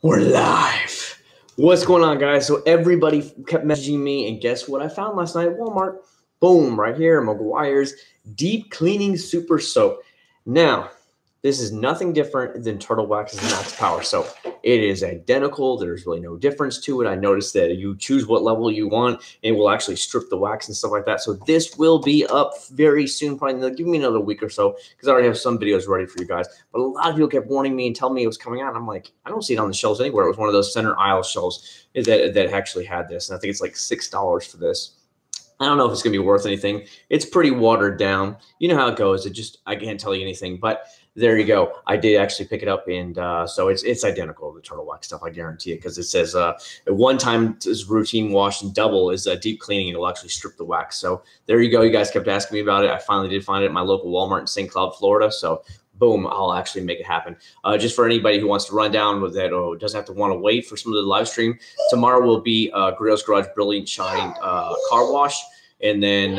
We're live. What's going on, guys? So everybody kept messaging me, and guess what I found last night at Walmart? Boom, right here, Meguiar's Deep Cleaning Super Soap. Now, this is nothing different than Turtle Wax's Max Power Soap. It is identical. There's really no difference to it. I noticed that you choose what level you want, and it will actually strip the wax and stuff like that. So this will be up very soon. Probably give me another week or so, because I already have some videos ready for you guys. But a lot of people kept warning me and telling me it was coming out. And I'm like, I don't see it on the shelves anywhere. It was one of those center aisle shelves that actually had this. And I think it's like $6 for this. I don't know if it's going to be worth anything. It's pretty watered down. You know how it goes. I can't tell you anything, but there you go. I did actually pick it up, and so it's identical to the Turtle Wax stuff. I guarantee it, because it says at one time is routine wash and double is deep cleaning, and it'll actually strip the wax. So there you go. You guys kept asking me about it. I finally did find it at my local Walmart in St. Cloud, Florida. So boom, I'll actually make it happen. Just for anybody who wants to run down with that, or doesn't have to want to wait for some of the live stream, tomorrow will be Grillo's Garage Brilliant Shine car wash. And then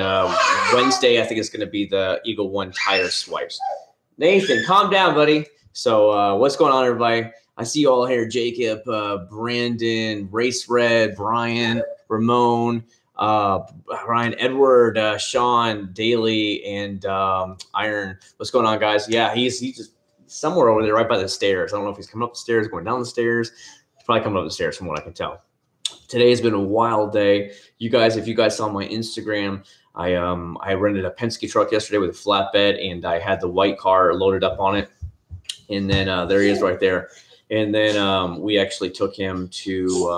Wednesday, I think it's going to be the Eagle One tire swipes. Nathan, calm down, buddy. So what's going on, everybody? I see you all here. Jacob, Brandon, Race Red, Brian, Ramon, Ryan, Edward, Sean, Daly, and Iron. What's going on, guys? Yeah, he's just somewhere over there right by the stairs. I don't know if he's coming up the stairs, going down the stairs. He's probably coming up the stairs from what I can tell. Today has been a wild day. You guys, if you guys saw my Instagram, I rented a Penske truck yesterday with a flatbed, and I had the white car loaded up on it. And then there he is right there. And then we actually took him to,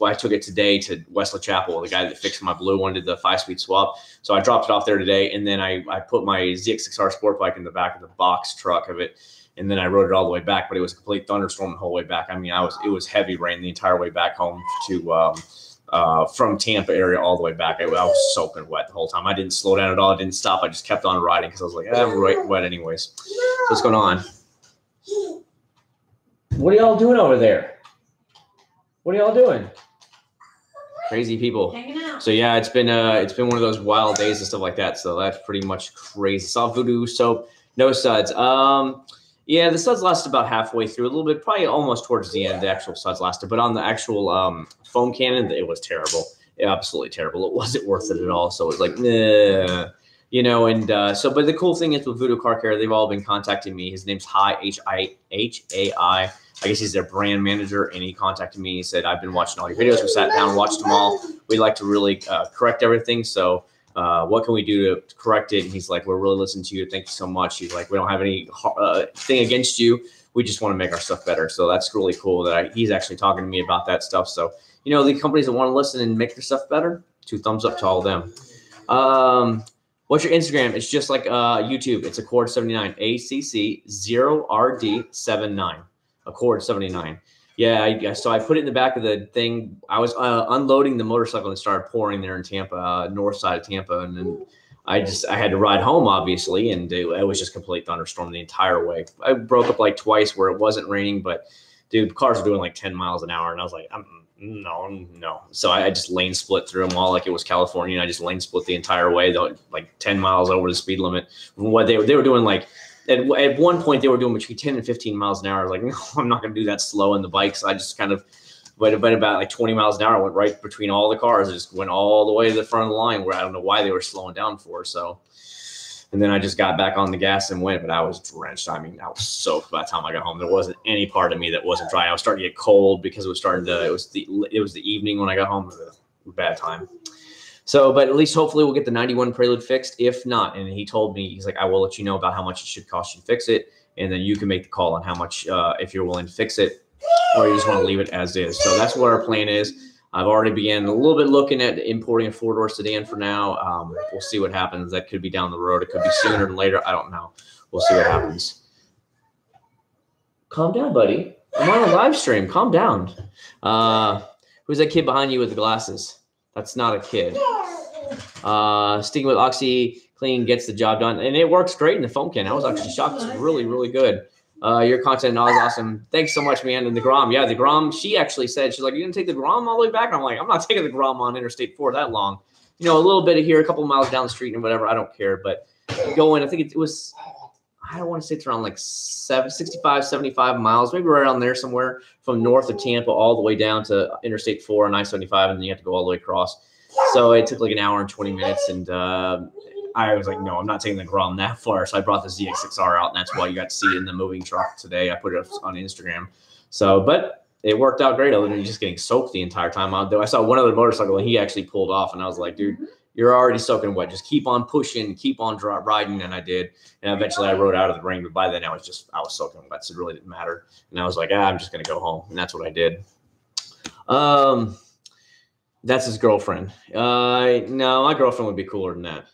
I took it today to Wesley Chapel, the guy that fixed my blue one, did the 5-speed swap. So I dropped it off there today, and then I put my ZX6R Sport Bike in the back of the box truck of it. And then I rode it all the way back, but it was a complete thunderstorm the whole way back. I mean, it was heavy rain the entire way back home to from Tampa area all the way back. I was soaking wet the whole time. I didn't slow down at all. I didn't stop. I just kept on riding because I was like, I'm wet anyways. So what's going on? What are y'all doing over there? What are y'all doing? Crazy people. Hanging out. So yeah, it's been one of those wild days and stuff like that. So that's pretty much crazy. Soft voodoo soap, no suds. Yeah, the suds lasted about halfway through, a little bit, probably almost towards the end. The actual suds lasted, but on the actual foam cannon, it was terrible, absolutely terrible. It wasn't worth it at all. So it was like, nah, you know. And but the cool thing is with Voodoo Car Care, they've all been contacting me. His name's Hai, Hai. I guess he's their brand manager, and he contacted me. He said, "I've been watching all your videos. We sat down and watched them all. We'd like to really correct everything. So." What can we do to correct it? And he's like, we're really listening to you. Thank you so much. He's like, we don't have any thing against you. We just want to make our stuff better. So that's really cool that he's actually talking to me about that stuff. So, you know, the companies that want to listen and make their stuff better, 2 thumbs up to all of them. What's your Instagram? It's just like YouTube. It's Accord79, ACC0RD79, Accord79. Yeah, so I put it in the back of the thing. I was unloading the motorcycle and it started pouring there in Tampa, north side of Tampa. And then I had to ride home, obviously, and it was just complete thunderstorm the entire way. I broke up like twice where it wasn't raining, but, dude, cars were doing like 10 miles an hour. And I was like, no. So I just lane split through them all like it was California. And I just lane split the entire way, though, like 10 miles over the speed limit. What they were doing, like, at one point, they were doing between 10 and 15 miles an hour. I was like, no, I'm not going to do that slow in the bikes. I just kind of went about like 20 miles an hour. I went right between all the cars. I just went all the way to the front of the line where I don't know why they were slowing down for. So, and then I just got back on the gas and went, but I was drenched. I mean, I was soaked by the time I got home. There wasn't any part of me that wasn't dry. I was starting to get cold because it was the evening when I got home. It was a bad time. So, but at least hopefully we'll get the 91 Prelude fixed. If not, and he told me, he's like, I will let you know about how much it should cost you to fix it. And then you can make the call on how much, if you're willing to fix it, or you just want to leave it as is. So that's what our plan is. I've already began a little bit looking at importing a 4-door sedan for now. We'll see what happens. That could be down the road. It could be sooner than later. I don't know. We'll see what happens. Calm down, buddy. I'm on a live stream. Calm down. Who's that kid behind you with the glasses? That's not a kid. Sticking with OxyClean gets the job done. And it works great in the foam can. I was actually shocked. It's really, really good. Your content is awesome. Thanks so much, man. And the Grom. Yeah, the Grom, she actually said, she's like, you're going to take the Grom all the way back? And I'm like, I'm not taking the Grom on Interstate 4 that long. You know, a little bit of here, a couple miles down the street and whatever. I don't care. But going, I think it was, I don't want to say it's around like 65, 75 miles, maybe right around there somewhere from north of Tampa all the way down to Interstate 4 and I-75, and then you have to go all the way across. So it took like an hour and 20 minutes, and I was like, no, I'm not taking the Grom that far. So I brought the ZX6R out, and that's why you got to see it in the moving truck today. I put it up on Instagram. So, but it worked out great other than just getting soaked the entire time. I saw one other motorcycle, and he actually pulled off, and I was like, dude, you're already soaking wet. Just keep on pushing, keep on riding, and I did. And eventually I rode out of the rain, but by then I was soaking wet, so it really didn't matter. And I was like, I'm just going to go home, and that's what I did. That's his girlfriend. No, my girlfriend would be cooler than that.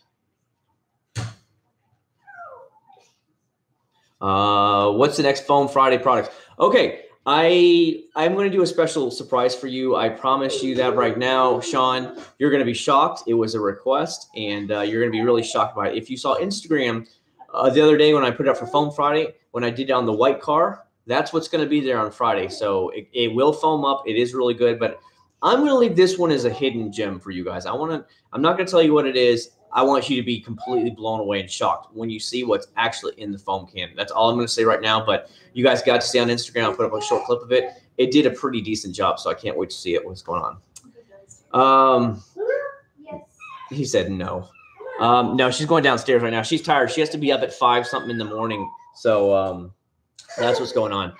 What's the next Foam Friday product? Okay, I'm going to do a special surprise for you. I promise you that right now, Sean. You're going to be shocked. It was a request, and you're going to be really shocked by it. If you saw Instagram the other day when I put it up for Foam Friday, when I did it on the white car, that's what's going to be there on Friday. So it will foam up. It is really good, but I'm going to leave this one as a hidden gem for you guys. I'm not going to tell you what it is. I want you to be completely blown away and shocked when you see what's actually in the foam can. That's all I'm going to say right now, but you guys got to see on Instagram. I'll put up a short clip of it. It did a pretty decent job, so I can't wait to see it. What's going on? He said no. No, she's going downstairs right now. She's tired. She has to be up at 5 something in the morning, so that's what's going on.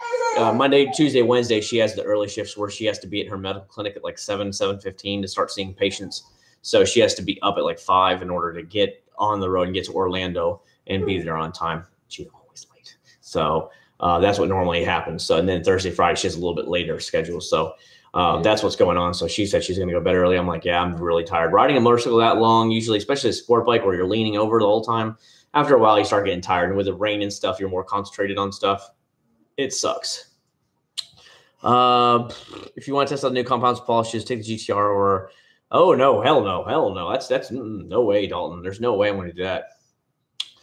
Monday, Tuesday, Wednesday, she has the early shifts where she has to be at her medical clinic at like 7:15 to start seeing patients. So she has to be up at like 5 in order to get on the road and get to Orlando and be there on time. She's always late. So that's what normally happens. So, and then Thursday, Friday, she has a little bit later schedule. So that's what's going on. So she said she's going to go bed early. I'm like, yeah, I'm really tired. Riding a motorcycle that long, usually, especially a sport bike where you're leaning over the whole time, after a while, you start getting tired. And with the rain and stuff, you're more concentrated on stuff. It sucks. If you want to test out new compounds polishes, take the GTR or oh no, hell no. That's no way, Dalton. There's no way I'm going to do that.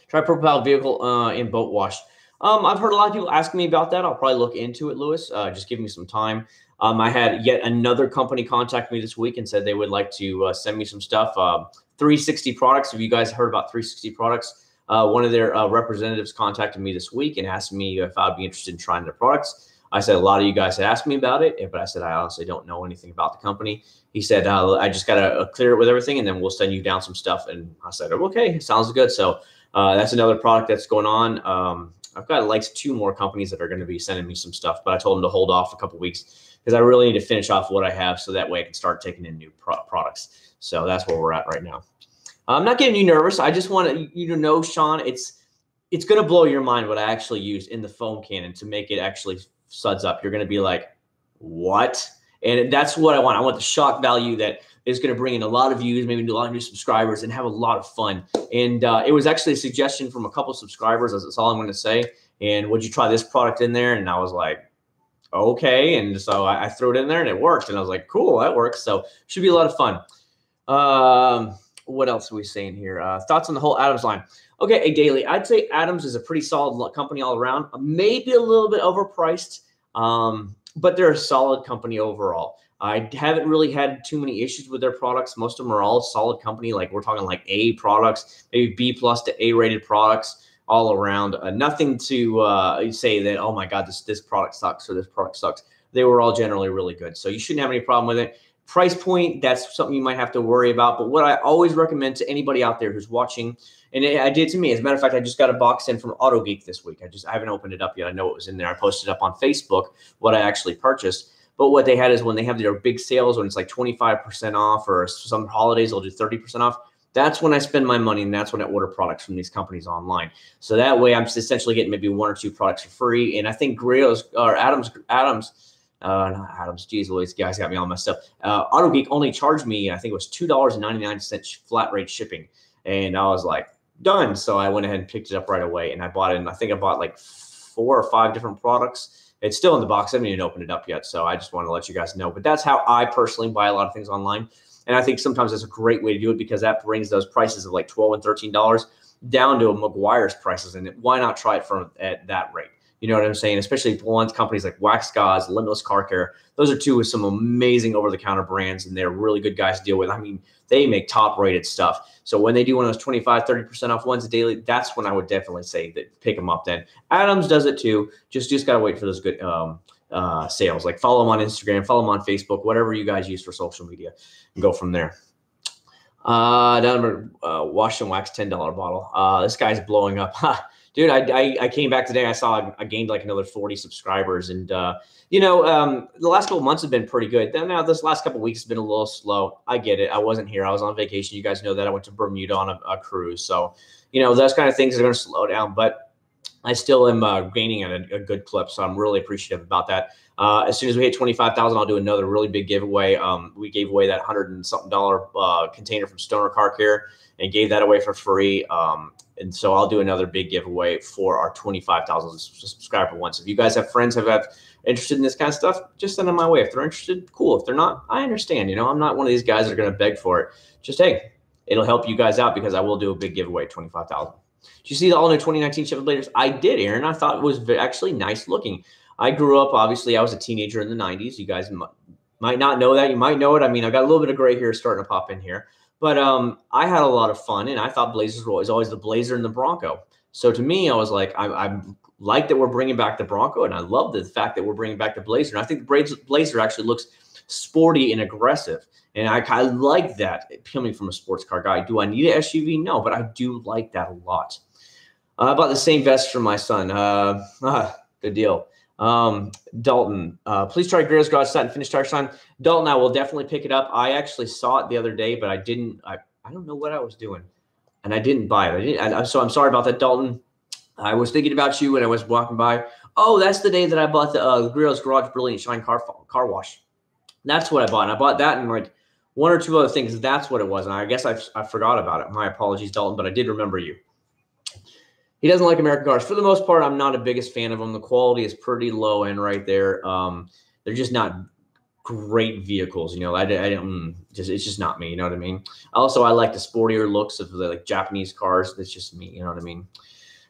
Try propelled vehicle in boat wash. I've heard a lot of people asking me about that. I'll probably look into it, Lewis. Just give me some time. I had yet another company contact me this week and said they would like to send me some stuff. 360 products. Have you guys heard about 360 products? One of their representatives contacted me this week and asked me if I'd be interested in trying their products. I said, a lot of you guys had asked me about it, but I said, I honestly don't know anything about the company. He said, I just got to clear it with everything, and then we'll send you down some stuff. And I said, okay, sounds good. So that's another product that's going on. I've got like 2 more companies that are going to be sending me some stuff, but I told them to hold off a couple weeks because I really need to finish off what I have so that way I can start taking in new products. So that's where we're at right now. I'm not getting you nervous. I just want you to know, Sean, it's going to blow your mind what I actually used in the foam cannon to make it actually suds up. You're going to be like, what? And that's what I want. I want the shock value that is going to bring in a lot of views, maybe a lot of new subscribers, and have a lot of fun. And it was actually a suggestion from a couple of subscribers. That's all I'm going to say. And would you try this product in there? And I was like, okay. And so I threw it in there and it worked. And I was like, cool, that works. So should be a lot of fun. What else are we saying here? Thoughts on the whole Adams line? Okay, a daily. I'd say Adams is a pretty solid company all around. Maybe a little bit overpriced, but they're a solid company overall. I haven't really had too many issues with their products. Most of them are all solid company. Like we're talking like A products, maybe B+ to A rated products all around. Nothing to say that, oh my God, this product sucks or this product sucks. They were all generally really good. So you shouldn't have any problem with it. Price point, that's something you might have to worry about. But what I always recommend to anybody out there who's watching, and I did to me, as a matter of fact, I just got a box in from Auto Geek this week. I haven't opened it up yet. I know it was in there. I posted up on Facebook what I actually purchased. But what they had is when they have their big sales, when it's like 25% off, or some holidays they'll do 30% off. That's when I spend my money, and that's when I order products from these companies online. So that way I'm essentially getting maybe 1 or 2 products for free. And I think not Adams, geez, Louise, guys got me all messed up. Auto Geek only charged me, I think it was $2.99 flat rate shipping. And I was like, done. So I went ahead and picked it up right away, and I bought it. And I think I bought like 4 or 5 different products. It's still in the box. I haven't even opened it up yet. So I just want to let you guys know. But that's how I personally buy a lot of things online. And I think sometimes that's a great way to do it because that brings those prices of like $12 and $13 down to a Meguiar's prices. And why not try it at that rate? You know what I'm saying? Especially ones companies like Wax Gauze, Limitless Car Care. Those are two of some amazing over-the-counter brands, and they're really good guys to deal with. I mean, they make top-rated stuff. So when they do one of those 25, 30% off ones a daily, that's when I would definitely say that pick them up then. Adams does it too. Just got to wait for those good sales. Like follow them on Instagram, follow them on Facebook, whatever you guys use for social media, and go from there. Wash and Wax $10 bottle. This guy's blowing up. Dude, I came back today. I saw I gained like another 40 subscribers, and the last couple months have been pretty good. Then now this last couple weeks has been a little slow. I get it. I wasn't here. I was on vacation. You guys know that. I went to Bermuda on a cruise, so those kind of things are going to slow down. But I still am gaining at a good clip, so I'm really appreciative about that. As soon as we hit 25,000, I'll do another really big giveaway. We gave away that $100 and something container from Stoner Car Care and gave that away for free. And so I'll do another big giveaway for our 25,000 subscriber ones. If you guys have friends who have interested in this kind of stuff, just send them my way. If they're interested, cool. If they're not, I understand. I'm not one of these guys that are going to beg for it. Just, hey, it'll help you guys out because I will do a big giveaway, 25,000. Did you see the all-new 2019 Chevy Blazers? I did, Aaron. I thought it was actually nice looking. I grew up, obviously, I was a teenager in the 90s. You guys might not know that. You might know it. I mean, I got a little bit of gray hair starting to pop in here. But I had a lot of fun, and I thought Blazers was always the Blazer and the Bronco. So to me, I was like, I like that we're bringing back the Bronco, and I love the fact that we're bringing back the Blazer. And I think the Blazer actually looks sporty and aggressive. And I like that coming from a sports car guy. Do I need an SUV? No, but I do like that a lot. I bought the same vest for my son. Good deal. Dalton, please try Greer's Garage Satin Finish Tire Shine. Dalton, I will definitely pick it up. I actually saw it the other day, but I don't know what I was doing, and I didn't buy it. So I'm sorry about that, Dalton. I was thinking about you when I was walking by. Oh, that's the day that I bought the Greer's Garage Brilliant Shine car wash. That's what I bought. And I bought that and like one or two other things. That's what it was. And I guess I forgot about it. My apologies, Dalton, but I did remember you. He doesn't like American cars. For the most part, I'm not a biggest fan of them. The quality is pretty low end right there. They're just not great vehicles. It's just not me. You know what I mean? Also, I like the sportier looks of the like Japanese cars. That's just me. You know what I mean?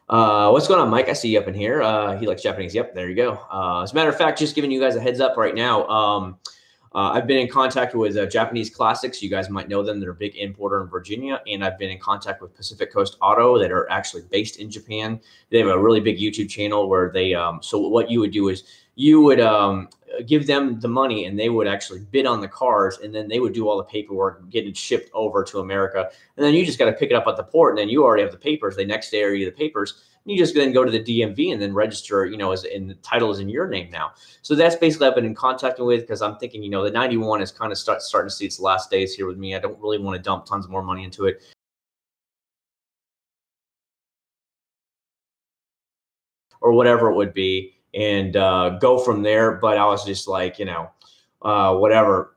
What's going on, Mike? I see you up in here. He likes Japanese. Yep, there you go. As a matter of fact, just giving you guys a heads up right now. I've been in contact with Japanese Classics. You guys might know them. They're a big importer in Virginia. And I've been in contact with Pacific Coast Auto that are actually based in Japan. They have a really big YouTube channel where they so what you would do is you would give them the money and they would actually bid on the cars, and then they would do all the paperwork, get it shipped over to America. And then you just got to pick it up at the port, and then you already have the papers. They next day are you the papers. You just then go to the DMV and then register, as in the title is in your name now. So that's basically I've been in contact with, because I'm thinking, the 91 is kind of starting to see its last days here with me. I don't really want to dump tons more money into it, or whatever it would be, and go from there. But I was just like, whatever.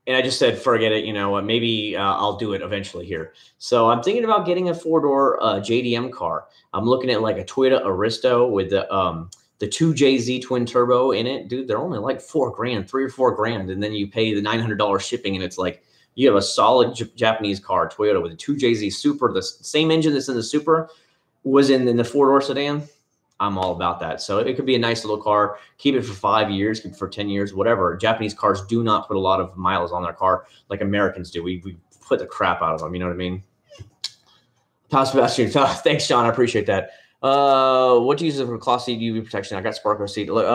And I just said, forget it. Maybe I'll do it eventually here. So I'm thinking about getting a 4-door JDM car. I'm looking at like a Toyota Aristo with the 2JZ twin turbo in it. Dude, they're only like $4,000, $3,000 or $4,000. And then you pay the $900 shipping, and it's like you have a solid Japanese car, Toyota, with a 2JZ Super. The same engine that's in the Super was in the 4-door sedan. I'm all about that. So it could be a nice little car. Keep it for 5 years, keep it for 10 years, whatever. Japanese cars do not put a lot of miles on their car like Americans do. We put the crap out of them. You know what I mean? Thanks, Sean. I appreciate that. What do you use for cloth seat UV protection? I got sparkler seat. Look,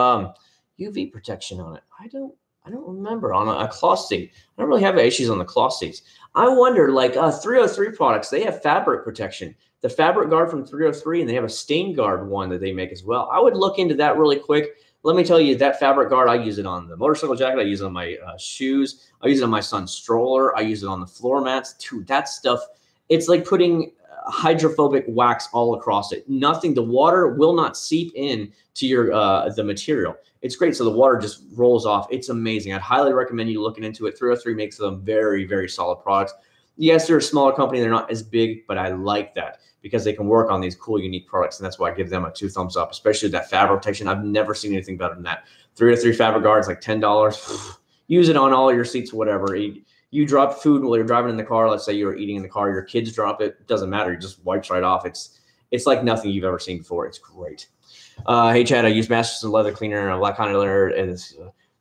UV protection on it. I don't remember on a cloth seat. I don't really have issues on the cloth seats. I wonder, like 303 products, they have fabric protection. The fabric guard from 303, and they have a stain guard one that they make as well. I would look into that really quick. Let me tell you, that fabric guard, I use it on the motorcycle jacket. I use it on my shoes. I use it on my son's stroller. I use it on the floor mats. Dude, that stuff, it's like putting hydrophobic wax all across it. Nothing, the water will not seep in to your the material. It's great. So the water just rolls off. It's amazing. I'd highly recommend you looking into it. 303 makes them very, very solid products. Yes, they're a smaller company. They're not as big, but I like that because they can work on these cool, unique products. And that's why I give them a 2 thumbs up, especially that fabric protection. I've never seen anything better than that. 303 fabric guards, like $10. Use it on all your seats, whatever. You drop food while you're driving in the car. Let's say you're eating in the car, your kids drop it. It doesn't matter. It just wipes right off. It's It's like nothing you've ever seen before. It's great. Hey, Chad, I used Masterson leather cleaner and a black Honda leather, and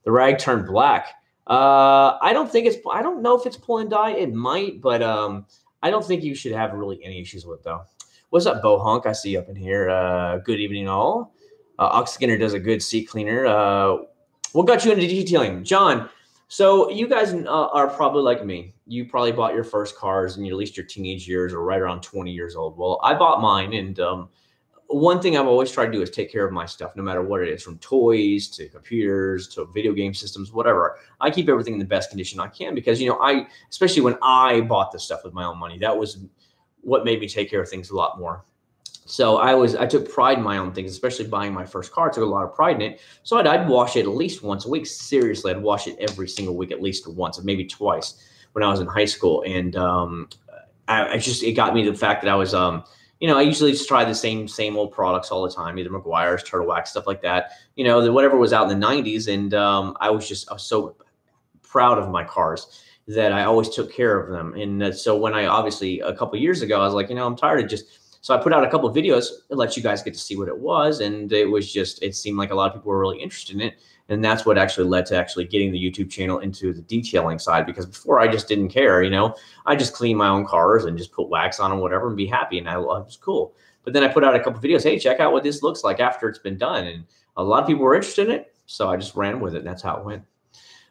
the rag turned black. I don't think it's. I don't know if it's pull and dye. It might, but I don't think you should have really any issues with it, though. What's up, Bo Hunk? I see you up in here. Good evening, all. Ox Skinner does a good seat cleaner. What got you into detailing, John? So you guys are probably like me. You probably bought your first cars in at least your teenage years or right around 20 years old. Well, I bought mine, and one thing I've always tried to do is take care of my stuff, no matter what it is, from toys to computers to video game systems, whatever. I keep everything in the best condition I can because, especially when I bought this stuff with my own money, that was what made me take care of things a lot more. So I took pride in my own things, especially buying my first car. I took a lot of pride in it. So I'd wash it at least once a week. Seriously, I'd wash it every single week, at least once, maybe twice when I was in high school. And it got me to the fact that I was, I usually just try the same old products all the time, either Meguiar's, Turtle Wax, stuff like that. Whatever was out in the 90s. And I was so proud of my cars that I always took care of them. And so when I obviously a couple of years ago, I was like, I'm tired of just. So I put out a couple of videos to let you guys get to see what it was. And it seemed like a lot of people were really interested in it. And that's what actually led to actually getting the YouTube channel into the detailing side, because before I just didn't care, I just clean my own cars and just put wax on them, whatever, and be happy. And it was cool. But then I put out a couple of videos. Hey, check out what this looks like after it's been done. And a lot of people were interested in it. So I just ran with it. And that's how it went.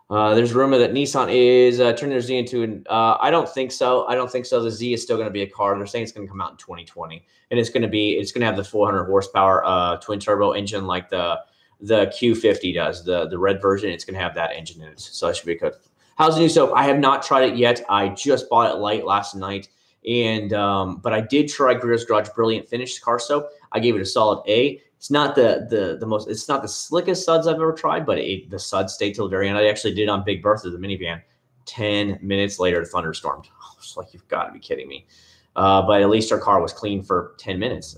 There's a rumor that Nissan is turning their Z into an. I don't think so. I don't think so. The Z is still going to be a car. They're saying it's going to come out in 2020, and it's going to have the 400 horsepower twin turbo engine like the Q50 does. The red version. It's going to have that engine in it, so that should be good. How's the new soap? I have not tried it yet. I just bought it late last night, and but I did try Griller's Garage Brilliant Finish car soap. I gave it a solid A. It's not the most. It's not the slickest suds I've ever tried, but the suds stayed till the very end. I actually did on Big Bertha, the minivan. 10 minutes later, it thunderstormed. I was like, you've got to be kidding me. But at least our car was clean for 10 minutes.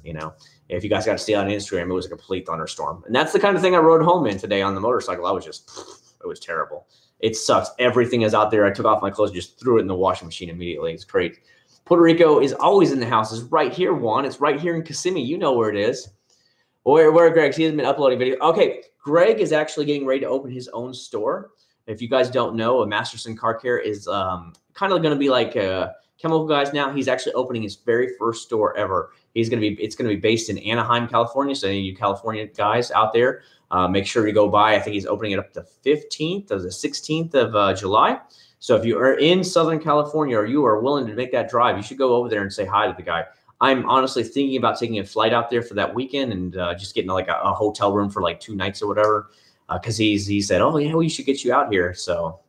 If you guys got to see it on Instagram, it was a complete thunderstorm, and that's the kind of thing I rode home in today on the motorcycle. It was terrible. It sucks. Everything is out there. I took off my clothes, just threw it in the washing machine immediately. It's great. Puerto Rico is always in the house. It's right here, Juan. It's right here in Kissimmee. You know where it is. Where Greg? He hasn't been uploading videos. Okay, Greg is actually getting ready to open his own store. If you guys don't know, Masterson Car Care is kind of going to be like Chemical Guys now. He's actually opening his very first store ever. It's going to be based in Anaheim, California. So any of you California guys out there, make sure to go by. I think he's opening it up the 15th or the 16th of July. So if you are in Southern California or you are willing to make that drive, you should go over there and say hi to the guy. I'm honestly thinking about taking a flight out there for that weekend and just getting like a hotel room for like 2 nights or whatever. Because he said, oh yeah, we should get you out here. So,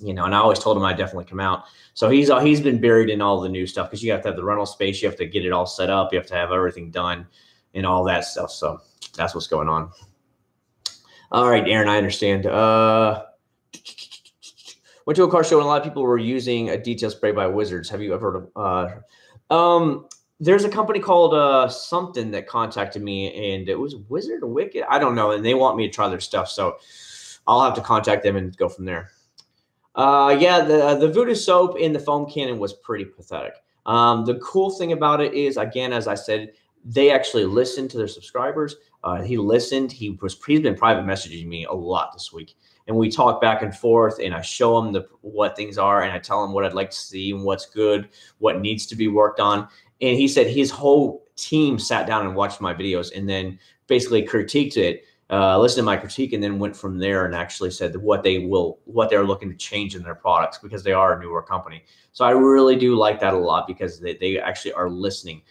and I always told him I'd definitely come out. So he's been buried in all the new stuff, because you have to have the rental space, you have to get it all set up, you have to have everything done and all that stuff. So that's what's going on. All right, Aaron, I understand. Went to a car show and a lot of people were using a detail spray by Wizards. Have you ever heard of? There's a company called something that contacted me, and it was Wizard or Wicked. I don't know. And they want me to try their stuff. So I'll have to contact them and go from there. Yeah, the Voodoo soap in the foam cannon was pretty pathetic. The cool thing about it is, again, as I said, they actually listened to their subscribers. He listened. He's been private messaging me a lot this week. And we talk back and forth, and I show him what things are, and I tell him what I'd like to see and what's good, what needs to be worked on. And he said his whole team sat down and watched my videos and then basically critiqued it, listened to my critique, and then went from there and actually said what they're looking to change in their products, because they are a newer company. So I really do like that a lot, because they actually are listening.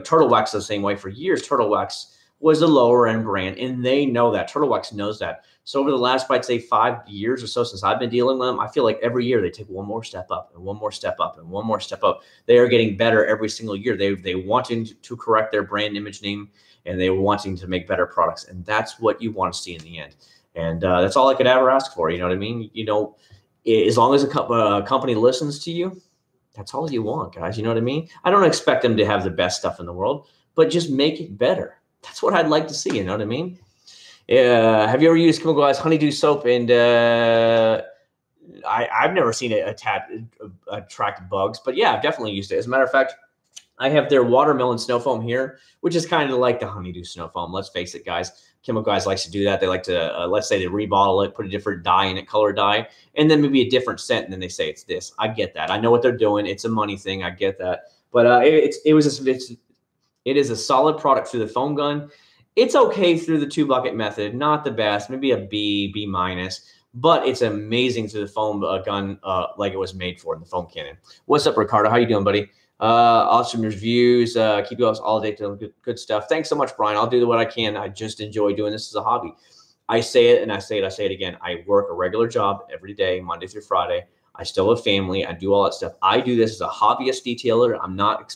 Turtle Wax is the same way. For years, Turtle Wax was a lower end brand, and they know that. Turtle Wax knows that. So over the last, I'd say 5 years or so since I've been dealing with them, I feel like every year they take one more step up and one more step up and one more step up. They are getting better every single year. They wanting to correct their brand image name, and they wanting to make better products. And that's what you want to see in the end. And that's all I could ever ask for. You know what I mean? As long as a company listens to you, that's all you want, guys. You know what I mean? I don't expect them to have the best stuff in the world, but just make it better. That's what I'd like to see. You know what I mean? Have you ever used Chemical Guys Honeydew soap? And I've never seen it attract bugs, but yeah, I've definitely used it. As a matter of fact, I have their watermelon snow foam here, which is kind of like the honeydew snow foam. Let's face it, guys. Chemical Guys likes to do that. They like to, let's say they rebottle it, put a different dye in it, color dye, and then maybe a different scent, and then they say it's this. I get that. I know what they're doing. It's a money thing. I get that. But it is a solid product through the foam gun. It's okay through the 2-bucket method. Not the best. Maybe a B, B minus. But it's amazing through the foam gun like it was made for in the foam cannon. What's up, Ricardo? How you doing, buddy? Awesome reviews. Keep us all day doing good stuff. Thanks so much, Brian. I'll do what I can. I just enjoy doing this as a hobby. I say it and I say it. I say it again. I work a regular job every day, Monday through Friday. I still have family. I do all that stuff. I do this as a hobbyist detailer. I'm not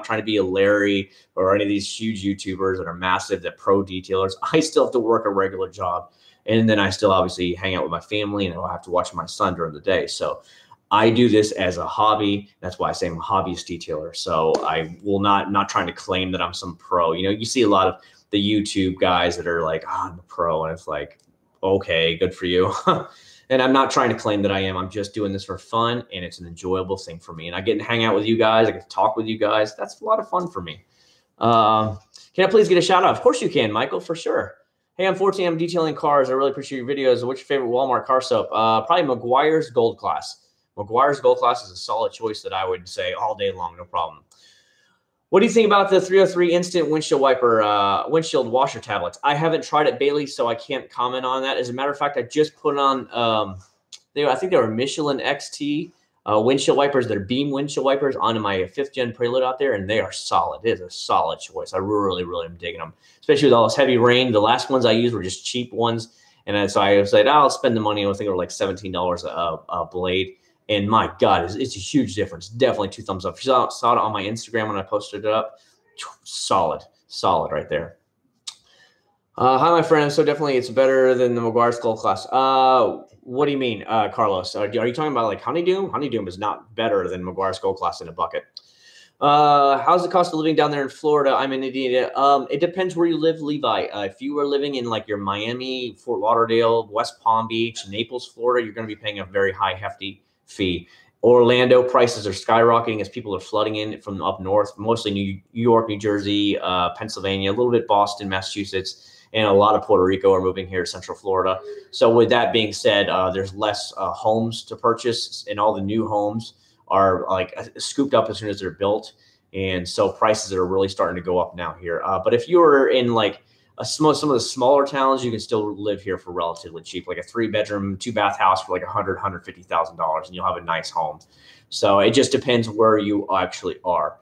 trying to be a Larry or any of these huge YouTubers that are massive, that pro detailers. I still have to work a regular job. And then I still obviously hang out with my family, and I'll have to watch my son during the day. So I do this as a hobby. That's why I say I'm a hobbyist detailer. So I will not trying to claim that I'm some pro. You know, you see a lot of the YouTube guys that are like, I'm a pro. And it's like, okay, good for you. And I'm not trying to claim that I am. I'm just doing this for fun, and it's an enjoyable thing for me. And I get to hang out with you guys. I get to talk with you guys. That's a lot of fun for me. Can I please get a shout out? Of course you can, Michael, for sure. Hey, unfortunately, I'm detailing cars. I really appreciate your videos. What's your favorite Walmart car soap? Probably Meguiar's Gold Class. Meguiar's Gold Class is a solid choice that I would say all day long, no problem. What do you think about the 303 instant windshield wiper, windshield washer tablets? I haven't tried it, Bailey, so I can't comment on that. As a matter of fact, I just put on, I think they were Michelin XT windshield wipers. They're beam windshield wipers onto my 5th gen Prelude out there, and they are solid. It is a solid choice. I really, really am digging them, especially with all this heavy rain. The last ones I used were just cheap ones, and so I was like, I'll spend the money. I think they were like $17 a blade. And my God, it's a huge difference. Definitely 2 thumbs up. If you saw it on my Instagram when I posted it up, solid right there. Hi, my friend. So definitely it's better than the Meguiar's Gold Class. What do you mean, Carlos? Are you talking about like Honeydew? Honeydew is not better than Meguiar's Gold Class in a bucket. How's the cost of living down there in Florida? I'm in Indiana. It depends where you live, Levi. If you were living in like your Miami, Fort Lauderdale, West Palm Beach, Naples, Florida, you're going to be paying a very high, hefty fee. Orlando prices are skyrocketing as people are flooding in from up north, mostly New York, New Jersey, Pennsylvania, a little bit Boston, Massachusetts, and a lot of Puerto Rico are moving here to Central Florida. So with that being said, there's less homes to purchase, and all the new homes are like scooped up as soon as they're built. And so prices are really starting to go up now here. But if you're in like some of the smaller towns, you can still live here for relatively cheap, like a 3-bedroom, 2-bath house for like $150,000, and you'll have a nice home. So it just depends where you actually are.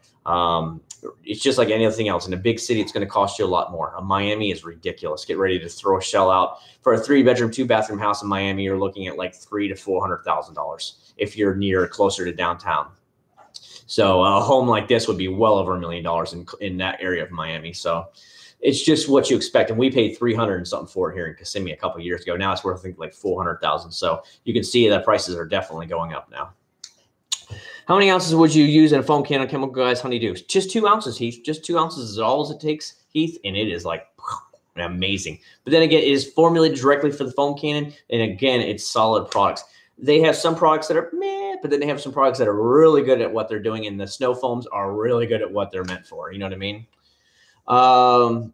It's just like anything else. In a big city, it's going to cost you a lot more. Miami is ridiculous. Get ready to throw a shell out for a 3-bedroom, 2-bathroom house in Miami. You're looking at like $300,000 to $400,000 if you're closer to downtown. So a home like this would be well over $1 million in that area of Miami. So it's just what you expect. And we paid $300 and something for it here in Kissimmee a couple of years ago. Now it's worth, I think, like $400,000. So you can see that prices are definitely going up now. How many ounces would you use in a foam can on Chemical Guys Honeydew? Just 2 ounces, Heath. Just 2 ounces is all it takes, Heath. And it is like amazing. But then again, it is formulated directly for the foam cannon. And again, it's solid products. They have some products that are meh, but then they have some products that are really good at what they're doing. And the snow foams are really good at what they're meant for. You know what I mean? How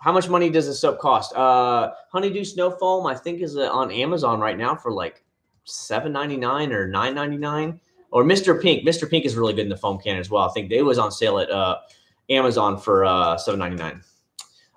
much money does the soap cost? Honeydew Snow Foam, I think, is on Amazon right now for like $7.99 or $9.99. Or Mr. Pink. Mr. Pink is really good in the foam can as well. I think they was on sale at Amazon for $7.99.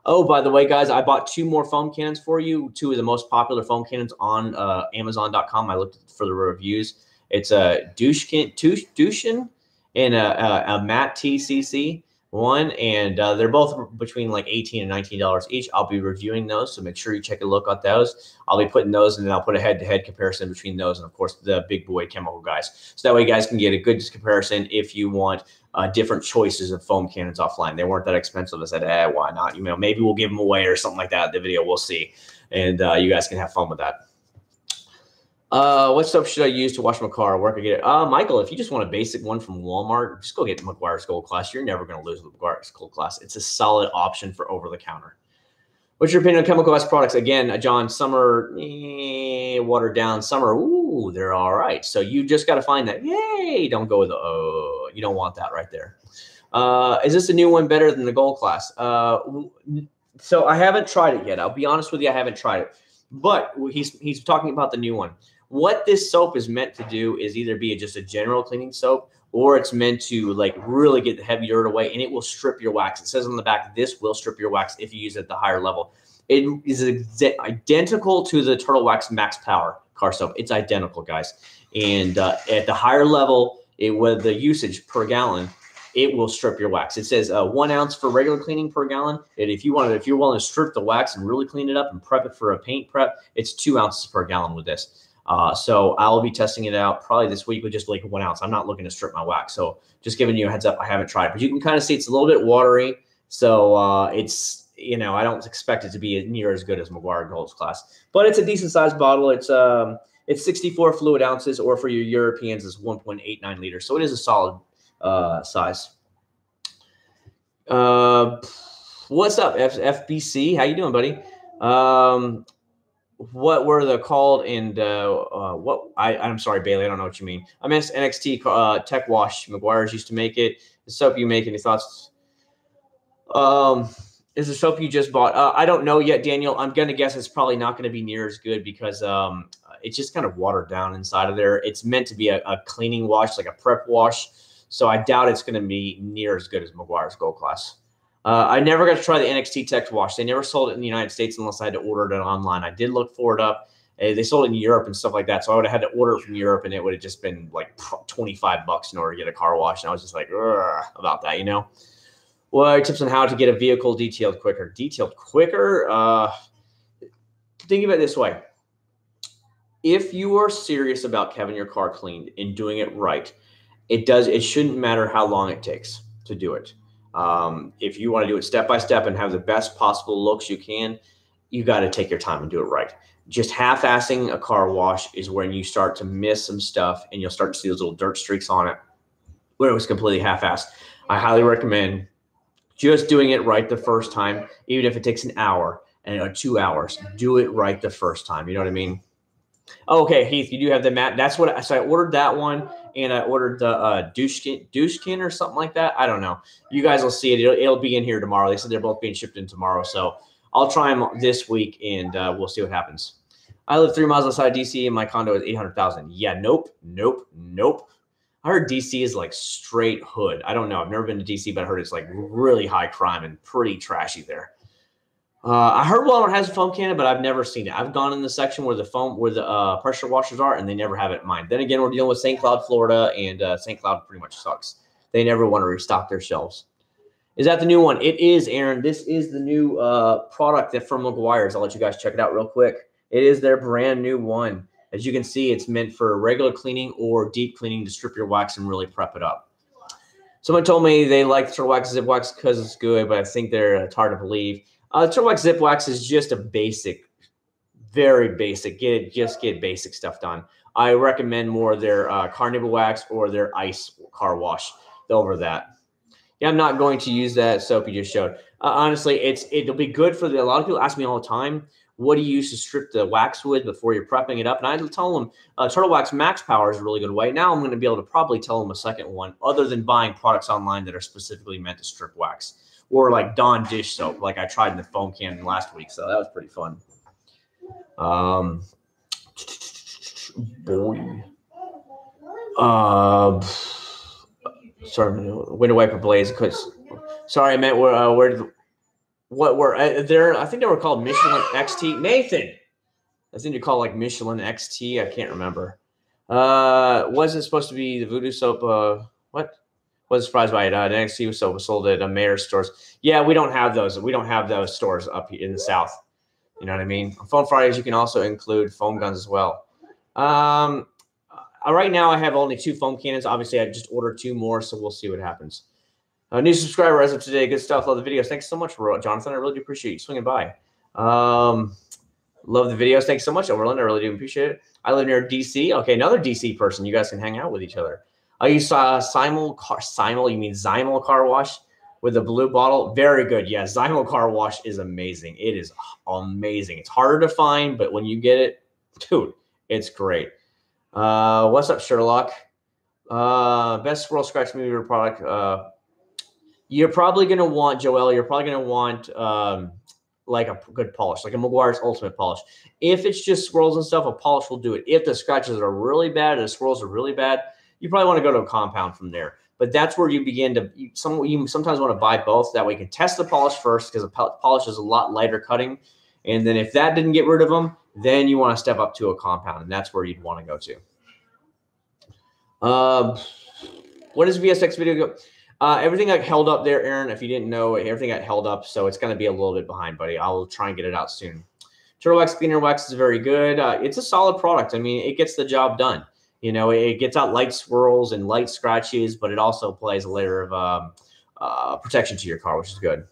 Oh, by the way, guys, I bought 2 more foam cannons for you. 2 of the most popular foam cannons on Amazon.com. I looked for the reviews. It's a Dushin and a Matte TCC one, and they're both between like $18 and $19 each. I'll be reviewing those, so make sure you check a look at those. I'll be putting those, and then I'll put a head-to-head comparison between those and, of course, the big boy Chemical Guys. So that way you guys can get a good comparison if you want different choices of foam cannons offline. They weren't that expensive. I said, why not? You know, maybe we'll give them away or something like that in the video. We'll see, and you guys can have fun with that. What soap should I use to wash my car? Where can I get it? Michael, if you just want a basic one from Walmart, just go get Meguiar's Gold Class. You're never going to lose with Meguiar's Gold Class. It's a solid option for over-the-counter. What's your opinion on Chemical Guys products? Again, John, some are watered down. Some are, ooh, they're all right. So you just got to find that. Yay! Don't go with the, oh, You don't want that right there. Is this a new one better than the Gold Class? So I haven't tried it yet. I'll be honest with you, I haven't tried it. But he's talking about the new one. What this soap is meant to do is either be just a general cleaning soap, or it's meant to like really get the heavy dirt away, and it will strip your wax. It says on the back, this will strip your wax if you use it at the higher level. It is identical to the Turtle Wax Max Power car soap. It's identical, guys. And at the higher level, with the usage per gallon, it will strip your wax. It says 1 ounce for regular cleaning per gallon. And if you're willing to strip the wax and really clean it up and prep it for a paint prep, it's 2 ounces per gallon with this. So I'll be testing it out probably this week with just like 1 ounce. I'm not looking to strip my wax. So just giving you a heads up, I haven't tried it. But you can kind of see it's a little bit watery. So it's, you know, I don't expect it to be near as good as Meguiar Gold's Class. But it's a decent sized bottle. It's 64 fluid ounces, or for your Europeans, it's 1.89 liters. So it is a solid size. What's up, FBC? How you doing, buddy? What were they called? And I'm sorry, Bailey, I don't know what you mean. I meant NXT Tech Wash. Meguiar's used to make it. The soap you make, any thoughts? Is the soap you just bought? I don't know yet, Daniel. I'm gonna guess it's probably not going to be near as good because it's just kind of watered down inside of there. It's meant to be a cleaning wash, like a prep wash. So I doubt it's going to be near as good as Meguiar's Gold Class. I never got to try the NXT Tech Wash. They never sold it in the United States unless I had to order it online. I did look for it up. They sold it in Europe and stuff like that. So I would have had to order it from Europe, and it would have just been like $25 in order to get a car wash. And I was just like, about that, you know? What are tips on how to get a vehicle detailed quicker? Detailed quicker? Think of it this way. If you are serious about having your car cleaned and doing it right, it shouldn't matter how long it takes to do it. If you want to do it step by step and have the best possible looks you can, you got to take your time and do it right. Just half-assing a car wash is when you start to miss some stuff, and you'll start to see those little dirt streaks on it where it was completely half-assed. I highly recommend just doing it right the first time, even if it takes an hour and 2 hours. Do it right the first time. You know what I mean? Okay, Heath, you do have the mat. That's what. So I ordered that one, and I ordered the douchekin or something like that. I don't know. You guys will see it. It'll be in here tomorrow. They said they're both being shipped in tomorrow, so I'll try them this week, and we'll see what happens. I live 3 miles outside DC, and my condo is 800,000. Yeah, nope. I heard DC is like straight hood. I don't know. I've never been to DC, but I heard it's like really high crime and pretty trashy there. I heard Walmart has a foam cannon, but I've never seen it. I've gone in the section where the pressure washers are, and they never have it in mind. Then again, we're dealing with St. Cloud, Florida, and St. Cloud pretty much sucks. They never want to restock their shelves. Is that the new one? It is, Aaron. This is the new product from Meguiar's. I'll let you guys check it out real quick. It is their brand new one. As you can see, it's meant for regular cleaning or deep cleaning to strip your wax and really prep it up. Someone told me they like Turtle Wax Zip Wax because it's good, but I think it's hard to believe. Turtle Wax Zip Wax is just a basic, very basic. Just get basic stuff done. I recommend more their Carnival Wax or their Ice Car Wash over that. Yeah, I'm not going to use that soap you just showed. Honestly, it'll be good for a lot of people ask me all the time, what do you use to strip the wax with before you're prepping it up? And I tell them Turtle Wax Max Power is a really good way. Now I'm going to be able to probably tell them a second one other than buying products online that are specifically meant to strip wax. Or like Dawn dish soap, like I tried in the foam cannon last week. So that was pretty fun. Sorry, window wiper blaze. Sorry, I meant there? I think they were called Michelin XT. Nathan, I think they call like Michelin XT. I can't remember. Wasn't supposed to be the voodoo soap. What? Was surprised by it. The NXT soap was sold at Mayor's stores. Yeah, we don't have those. We don't have those stores up here in the South. You know what I mean? On Foam Fridays, you can also include foam guns as well. Right now, I have only 2 foam cannons. Obviously, I just ordered 2 more, so we'll see what happens. New subscriber as of today. Good stuff. Love the videos. Thanks so much, Jonathan. I really do appreciate you swinging by. Love the videos. Thanks so much, Overland. I really do appreciate it. I live near DC. Okay, another DC person. You guys can hang out with each other. You saw Zymel, you mean Zymel Car Wash with the blue bottle? Very good. Yeah, Zymel Car Wash is amazing. It is amazing. It's harder to find, but when you get it, dude, it's great. What's up, Sherlock? Best swirl scratch remover product. You're probably going to want, Joel, you're probably going to want like a good polish, like a Meguiar's Ultimate polish. If it's just swirls and stuff, a polish will do it. If the scratches are really bad and the swirls are really bad, you probably want to go to a compound from there. But that's where you begin to, you sometimes want to buy both. That way you can test the polish first, because the polish is a lot lighter cutting. And then if that didn't get rid of them, then you want to step up to a compound, and that's where you'd want to go to. What does VSX video go? Everything got held up there, Aaron. If you didn't know, everything got held up, so it's going to be a little bit behind, buddy. I'll try and get it out soon. Turtle Wax Cleaner Wax is very good. It's a solid product. I mean, it gets the job done. You know, it gets out light swirls and light scratches, but it also applies a layer of protection to your car, which is good.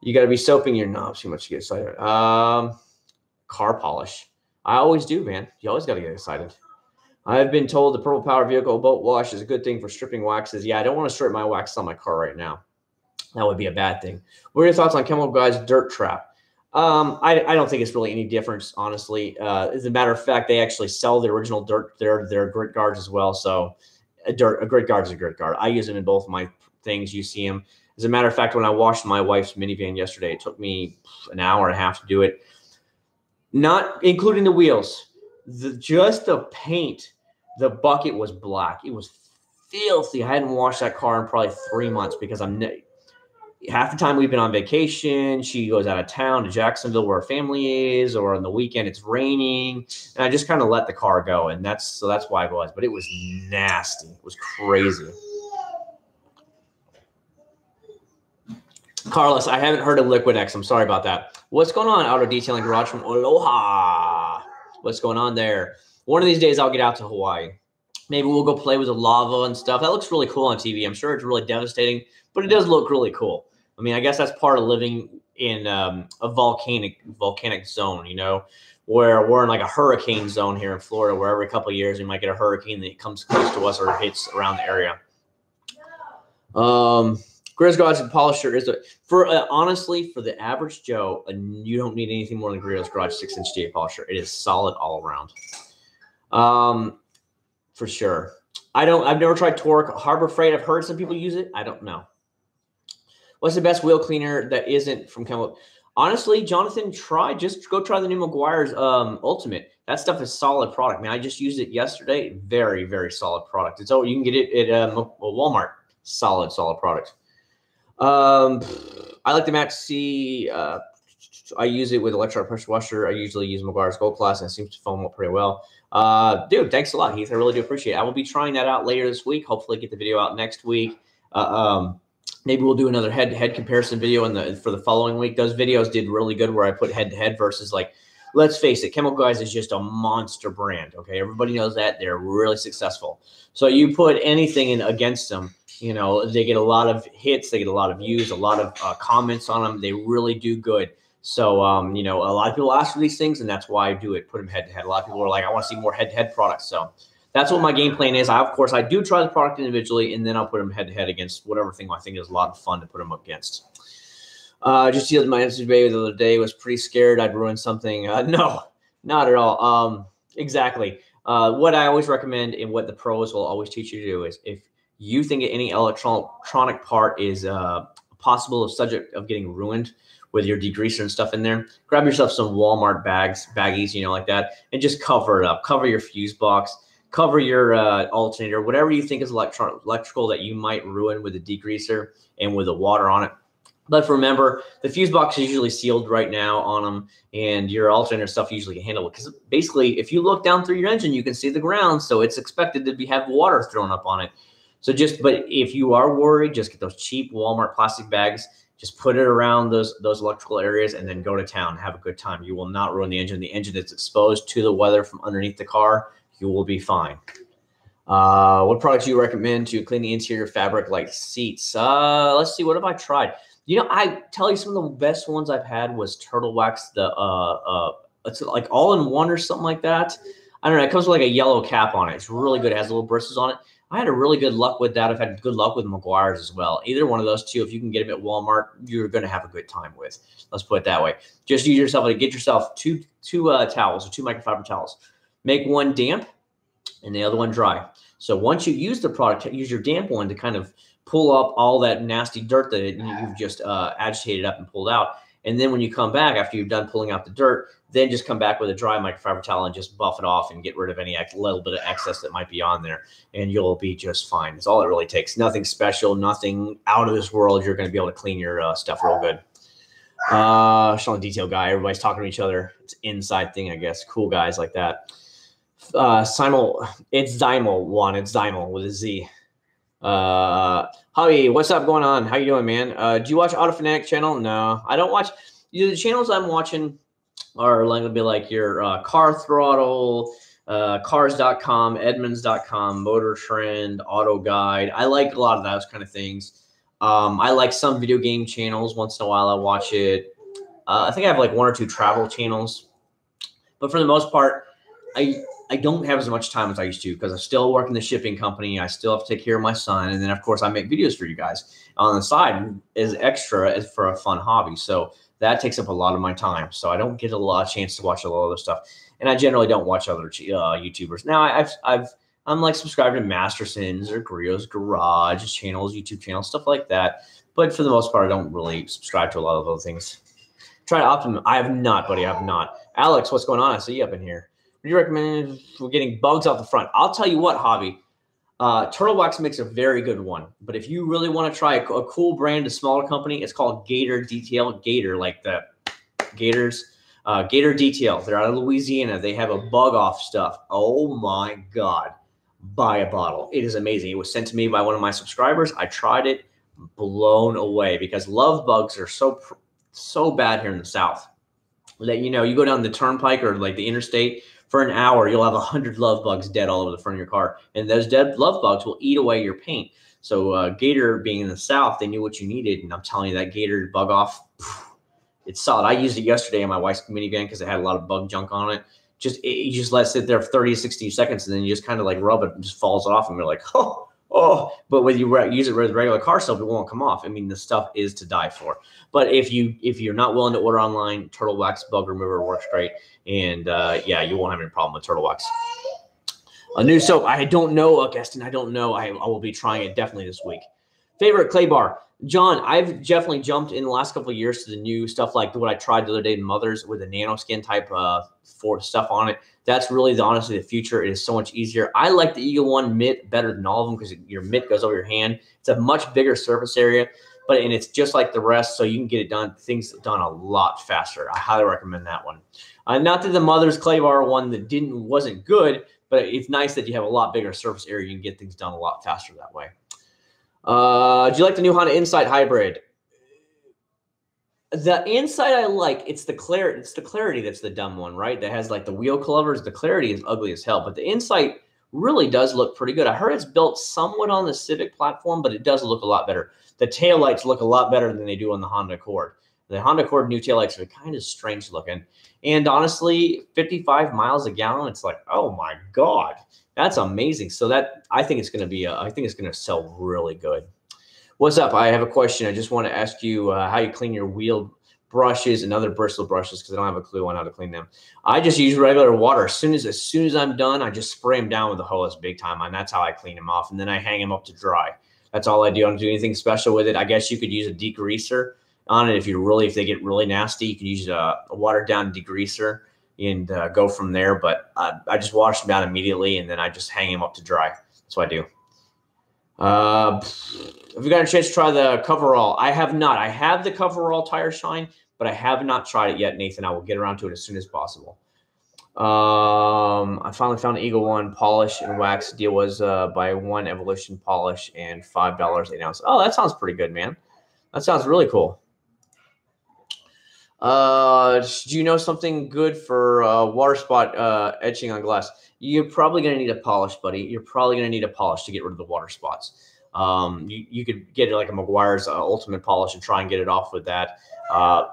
You got to be soaping your knobs too much to get excited. Car polish. I always do, man. You always got to get excited. I've been told the Purple Power Vehicle boat wash is a good thing for stripping waxes. Yeah, I don't want to strip my wax on my car right now. That would be a bad thing. What are your thoughts on Chemical Guy's Dirt Trap? I don't think it's really any difference, honestly. As a matter of fact, they actually sell the original dirt, their grit guards as well. So a grit guard is a grit guard. I use them in both of my things. You see them. As a matter of fact, when I washed my wife's minivan yesterday, it took me an hour and a half to do it, not including the wheels. Just the paint, the bucket was black. It was filthy. I hadn't washed that car in probably 3 months because half the time we've been on vacation. She goes out of town to Jacksonville where her family is, or on the weekend it's raining. And I just kind of let the car go. And that's why it was. But it was nasty. It was crazy. Carlos, I haven't heard of Liquid X. I'm sorry about that. What's going on? Auto Detailing Garage from Aloha. What's going on there? One of these days I'll get out to Hawaii. Maybe we'll go play with the lava and stuff. That looks really cool on TV. I'm sure it's really devastating, but it does look really cool. I mean, I guess that's part of living in a volcanic zone, you know, where we're in like a hurricane zone here in Florida, where every couple of years we might get a hurricane that comes close to us or hits around the area. Grizz Garage and Polisher is honestly, for the average Joe, you don't need anything more than Grizz Garage 6-inch DA polisher. It is solid all around. For sure. I've never tried Torque. Harbor Freight, I've heard some people use it. I don't know. What's the best wheel cleaner that isn't from Chemical? Honestly, Jonathan, just go try the new Meguiar's Ultimate. That stuff is solid product, man. I just used it yesterday. Very, very solid product. You can get it at Walmart. Solid product. I like the Match C. I use it with electronic pressure washer. I usually use Meguiar's Gold Class, and it seems to foam up pretty well. Dude, thanks a lot, Heath. I really do appreciate it. I will be trying that out later this week. Hopefully get the video out next week. Maybe we'll do another head-to-head comparison video for the following week. Those videos did really good where I put head-to-head versus, like, let's face it, Chemical Guys is just a monster brand, okay? Everybody knows that. They're really successful. So you put anything in against them, you know, they get a lot of hits, they get a lot of views, a lot of comments on them. They really do good. So, you know, a lot of people ask for these things, and that's why I do it, put them head-to-head. A lot of people are like, I want to see more head-to-head products. So that's what my game plan is. Of course, I do try the product individually, and then I'll put them head-to-head against whatever thing I think is a lot of fun to put them up against. Just used my Instagram baby the other day. Was pretty scared I'd ruin something. No, not at all. Exactly. What I always recommend and what the pros will always teach you to do is if you think any electronic part is possible of subject of getting ruined with your degreaser and stuff in there, grab yourself some Walmart baggies, you know, like that, and just cover it up. Cover your fuse box, cover your alternator, whatever you think is electrical that you might ruin with a degreaser and with the water on it. But remember, the fuse box is usually sealed right now on them, and your alternator stuff usually can handle it. Because basically, if you look down through your engine, you can see the ground, so it's expected to have water thrown up on it. So but if you are worried, just get those cheap Walmart plastic bags. Just put it around those electrical areas and then go to town. Have a good time. You will not ruin the engine. The engine that's exposed to the weather from underneath the car, you will be fine. What products do you recommend to clean the interior fabric like seats? Let's see. What have I tried? You know, I tell you some of the best ones I've had was Turtle Wax. It's like all-in-one or something like that. I don't know. It comes with like a yellow cap on it. It's really good. It has little bristles on it. I had a really good luck with that. I've had good luck with Meguiar's as well. Either one of those two, if you can get them at Walmart, you're going to have a good time with. Let's put it that way. Just get yourself two towels or two microfiber towels. Make one damp and the other one dry. So once you use the product, use your damp one to kind of pull up all that nasty dirt that you've just agitated up and pulled out. And then when you come back after you've done pulling out the dirt, then just come back with a dry microfiber towel and just buff it off and get rid of any little bit of excess that might be on there. And you'll be just fine. That's all it really takes. Nothing special, nothing out of this world. You're going to be able to clean your stuff real good. Showing detail guy. Everybody's talking to each other. It's an inside thing, I guess. Cool guys like that. It's Zymel one. It's Zymel with a Z. Javi, what's up going on? How you doing, man? Do you watch Autofanatic channel? No, I don't watch. The channels I'm watching are going to be like your Car Throttle, Cars.com, Edmunds.com, Motor Trend, Auto Guide. I like a lot of those kind of things. I like some video game channels. Once in a while, I watch it. I think I have like 1 or 2 travel channels, but for the most part, I don't have as much time as I used to because I still work in the shipping company. I still have to take care of my son. And then, of course, I make videos for you guys on the side as extra as for a fun hobby. So that takes up a lot of my time. So I don't get a lot of chance to watch a lot of other stuff. And I generally don't watch other YouTubers. Now, I'm like subscribed to Masterson's or Grio's Garage channels, YouTube channels, stuff like that. But for the most part, I don't really subscribe to a lot of other things. Try to optimize. I have not, buddy. I have not. Alex, what's going on? I see you up in here. What do you recommend for getting bugs off the front? I'll tell you what, Hobby. Turtle Wax makes a very good one. But if you really want to try a cool brand, a smaller company, it's called Gator Detail. Gator, like the Gators. Gator Detail. They're out of Louisiana. They have a bug off stuff. Oh, my God. Buy a bottle. It is amazing. It was sent to me by one of my subscribers. I tried it. Blown away because love bugs are so bad here in the South. That, you know, you go down the turnpike or like the interstate, for an hour, you'll have 100 love bugs dead all over the front of your car. And those dead love bugs will eat away your paint. So Gator being in the South, they knew what you needed. And I'm telling you, that Gator bug off, it's solid. I used it yesterday in my wife's minivan because it had a lot of bug junk on it. You just let it sit there for 30 to 60 seconds, and then you just kind of like rub it and just falls off. And you're like, oh. But when you use it with regular car soap, it won't come off. I mean, the stuff is to die for. But if you're not willing to order online, Turtle Wax Bug Remover works great. And yeah, you won't have any problem with Turtle Wax. A new soap. I don't know, Augustin. I don't know. I will be trying it definitely this week. Favorite clay bar. John, I've definitely jumped in the last couple of years to the new stuff like what I tried the other day in Mother's with the nanoskin type for stuff on it. That's really honestly the future. It is so much easier. I like the Eagle One mitt better than all of them because your mitt goes over your hand. It's a much bigger surface area, and it's just like the rest, so you can get it done. Things done a lot faster. I highly recommend that one. Not that the Mother's clay bar one wasn't good, but it's nice that you have a lot bigger surface area. You can get things done a lot faster that way. Do you like the new Honda Insight Hybrid? The Insight I like. It's the clarity that's the dumb one, right? That has like the wheel covers. The clarity is ugly as hell, but the Insight really does look pretty good. I heard it's built somewhat on the Civic platform, but it does look a lot better. The taillights look a lot better than they do on the Honda Accord. The Honda Accord new taillights are kind of strange looking. And honestly, 55 miles a gallon, it's like, oh my God. That's amazing. So I think it's going to sell really good. What's up? I have a question. I just want to ask you how you clean your wheel brushes and other bristle brushes because I don't have a clue on how to clean them. I just use regular water. As soon as I'm done, I just spray them down with the hose big time, and that's how I clean them off. And then I hang them up to dry. That's all I do. I don't do anything special with it. I guess you could use a degreaser on it if they get really nasty. You can use a watered down degreaser and go from there. But I just wash them down immediately, and then I just hang them up to dry. That's what I do. Have you got a chance to try the Coverall? I have not. I have the Coverall Tire Shine, but I have not tried it yet, Nathan. I will get around to it as soon as possible. I finally found an Eagle One polish and wax. Deal was buy one Evolution polish and $5 8 ounce. Oh, that sounds pretty good, man. That sounds really cool. Do you know something good for water spot etching on glass? You're probably going to need a polish, buddy. You're probably going to need a polish to get rid of the water spots. You could get it like a Meguiar's Ultimate Polish and try and get it off with that.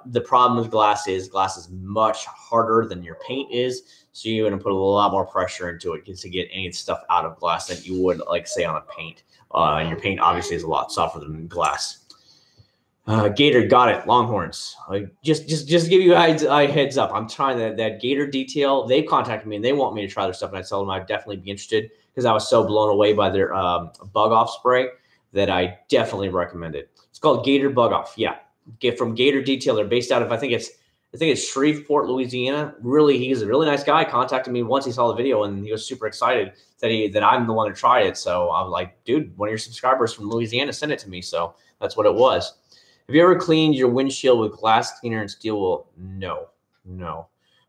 The problem with glass is much harder than your paint is, so you're going to put a lot more pressure into it to get any stuff out of glass than you would, like, say, on a paint. And your paint obviously is a lot softer than glass. Gator, got it. Longhorns. Just give you guys a heads up. I'm trying that Gator Detail. They've contacted me and they want me to try their stuff, and I tell them I'd definitely be interested because I was so blown away by their bug off spray that I definitely recommend it. It's called Gator Bug Off. Yeah, get from Gator Detail. They're based out of I think it's Shreveport, Louisiana. Really, he's a really nice guy. Contacted me once he saw the video, and he was super excited that I'm the one who tried it. So I'm like, dude, one of your subscribers from Louisiana sent it to me. So that's what it was. Have you ever cleaned your windshield with glass cleaner and steel wool? No.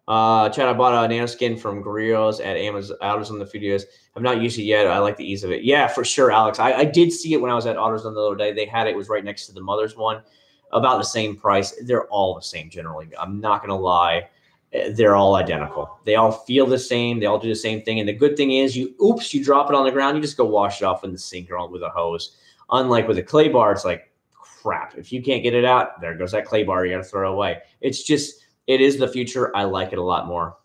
Chad, I bought a nanoskin from Grillos at Amazon a few days. I've not used it yet. I like the ease of it. Yeah, for sure, Alex. I did see it when I was at AutoZone the other day. They had it. It was right next to the Mother's one. About the same price. They're all the same generally. I'm not going to lie. They're all identical. They all feel the same. They all do the same thing. And the good thing is you drop it on the ground. You just go wash it off in the sink or with a hose. Unlike with a clay bar, it's like, crap. If you can't get it out, there goes that clay bar. You got to throw it away. It is the future. I like it a lot more.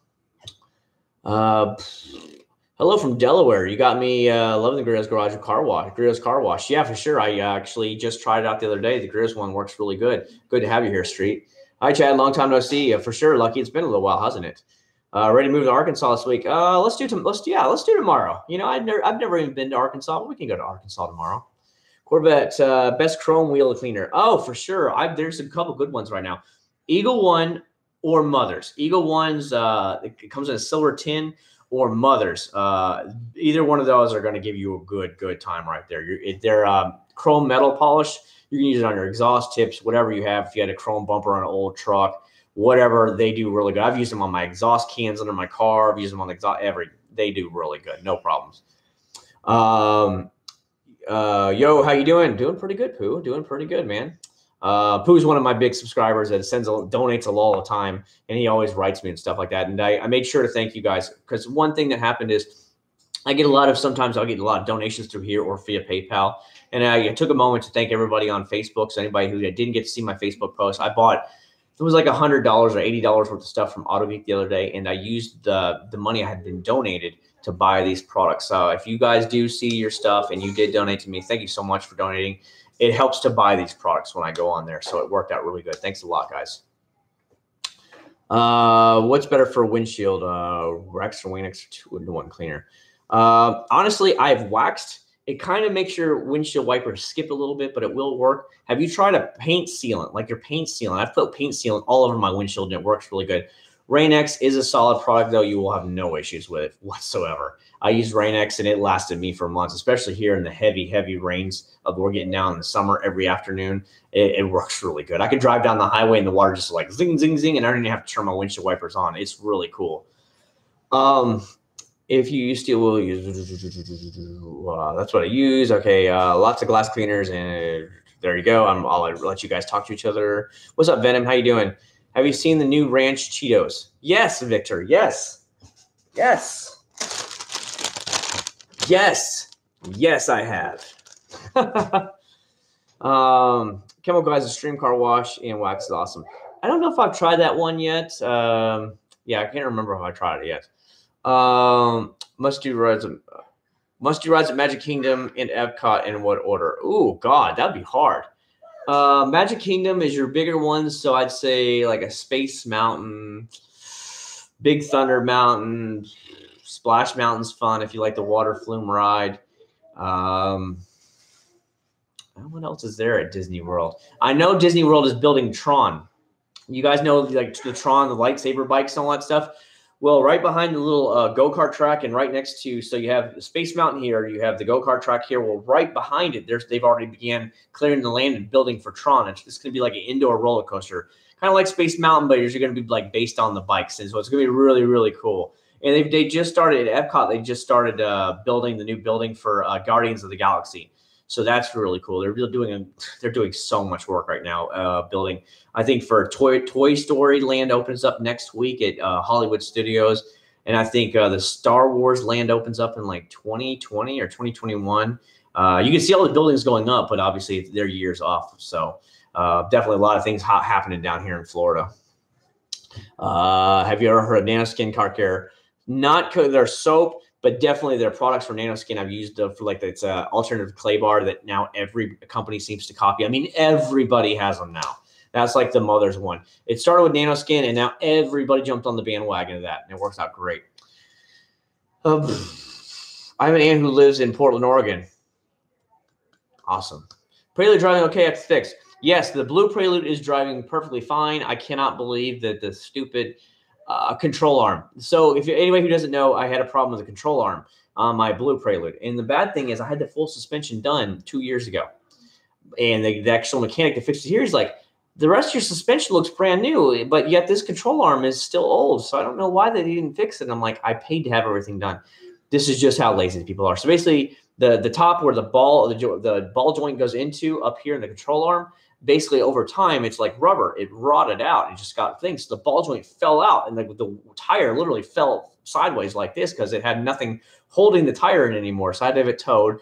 Hello from Delaware. You got me loving the Grillos Garage Car Wash. Grillos Car Wash. Yeah, for sure. I actually just tried it out the other day. The Grillos one works really good. Good to have you here, Street. Hi, Chad. Long time no see. For sure, Lucky. It's been a little while, hasn't it? Ready to move to Arkansas this week? Let's do tomorrow. You know, I've never even been to Arkansas, but we can go to Arkansas tomorrow. Corvette, best chrome wheel cleaner. Oh, for sure. There's a couple good ones right now. Eagle One or Mothers. Eagle One's it comes in a silver tin, or Mothers. Either one of those are going to give you a good time right there. They're chrome metal polish. You can use it on your exhaust tips, whatever you have. If you had a chrome bumper on an old truck, whatever, they do really good. I've used them on my exhaust cans under my car. I've used them on the exhaust. They do really good. No problems. Yo, how you doing? Doing pretty good, Pooh. Doing pretty good, man. Pooh's one of my big subscribers that donates a lot of the time, and he always writes me and stuff like that. And I made sure to thank you guys, because one thing that happened is sometimes I'll get a lot of donations through here or via PayPal. And I took a moment to thank everybody on Facebook. So anybody who didn't get to see my Facebook post, it was like $100 or $80 worth of stuff from AutoGeek the other day, and I used the money I had been donated to buy these products. So if you guys do see your stuff and you did donate to me, thank you so much for donating. It helps to buy these products when I go on there. So it worked out really good. Thanks a lot, guys. What's better for windshield, Rex or Wanex or 2-in-1 cleaner? Honestly, I've waxed. It kind of makes your windshield wiper skip a little bit, but it will work. Have you tried a paint sealant, like your paint sealant? I've put paint sealant all over my windshield, and it works really good. Rain-X is a solid product, though. You will have no issues with it whatsoever. I used Rain-X, and it lasted me for months, especially here in the heavy rains of we're getting down in the summer every afternoon. It works really good. I could drive down the highway, and the water just like zing, zing, zing, and I don't even have to turn my windshield wipers on. It's really cool. If you use steel wool, that's what I use. Okay, lots of glass cleaners, and there you go. I'll let you guys talk to each other. What's up, Venom? How you doing? Have you seen the new Ranch Cheetos? Yes, Victor. Yes, I have. Chemical Guys, a stream car wash and wax is awesome. I don't know if I've tried that one yet. Yeah, I can't remember if I tried it yet. Must do rides at Magic Kingdom and Epcot in what order? Ooh, God, that'd be hard. Magic Kingdom is your bigger ones, so I'd say like a Space Mountain, Big Thunder Mountain, Splash Mountain's fun if you like the water flume ride. What else is there at Disney World? I know Disney World is building Tron. You guys know like the Tron, the lightsaber bikes and all that stuff. Well, right behind the little go-kart track and right next to, so you have the Space Mountain here, you have the go-kart track here. Well, right behind it, they've already began clearing the land and building for Tron. It's going to be like an indoor roller coaster, kind of like Space Mountain, but it's going to be like based on the bikes. And so it's going to be really, really cool. And they just started at Epcot. They just started building the new building for Guardians of the Galaxy. So that's really cool. They're doing so much work right now building. I think for Toy Story Land opens up next week at Hollywood Studios, and I think the Star Wars Land opens up in like 2020 or 2021. You can see all the buildings going up, but obviously they're years off. So definitely a lot of things happening down here in Florida. Have you ever heard of Nanoskin Car Care? Not their soap, but definitely their products for Nanoskin. I've used for like it's an alternative clay bar that now every company seems to copy. I mean, everybody has them now. That's like the Mother's one. It started with Nanoskin, and now everybody jumped on the bandwagon of that, and it works out great. I have an aunt who lives in Portland, Oregon. Awesome. Prelude driving okay at 6. Yes, the blue Prelude is driving perfectly fine. I cannot believe that the stupid control arm. So if anybody who doesn't know, I had a problem with the control arm on my blue Prelude. And the bad thing is I had the full suspension done 2 years ago. And the actual mechanic that fixed it here is like, the rest of your suspension looks brand new, but yet this control arm is still old. So I don't know why they didn't fix it. I'm like, I paid to have everything done. This is just how lazy people are. So basically, the top where the ball joint goes into up here in the control arm, basically over time, it's like rubber. It rotted out. It just got things. So the ball joint fell out, and the tire literally fell sideways like this because it had nothing holding the tire in anymore. So I had to have it towed.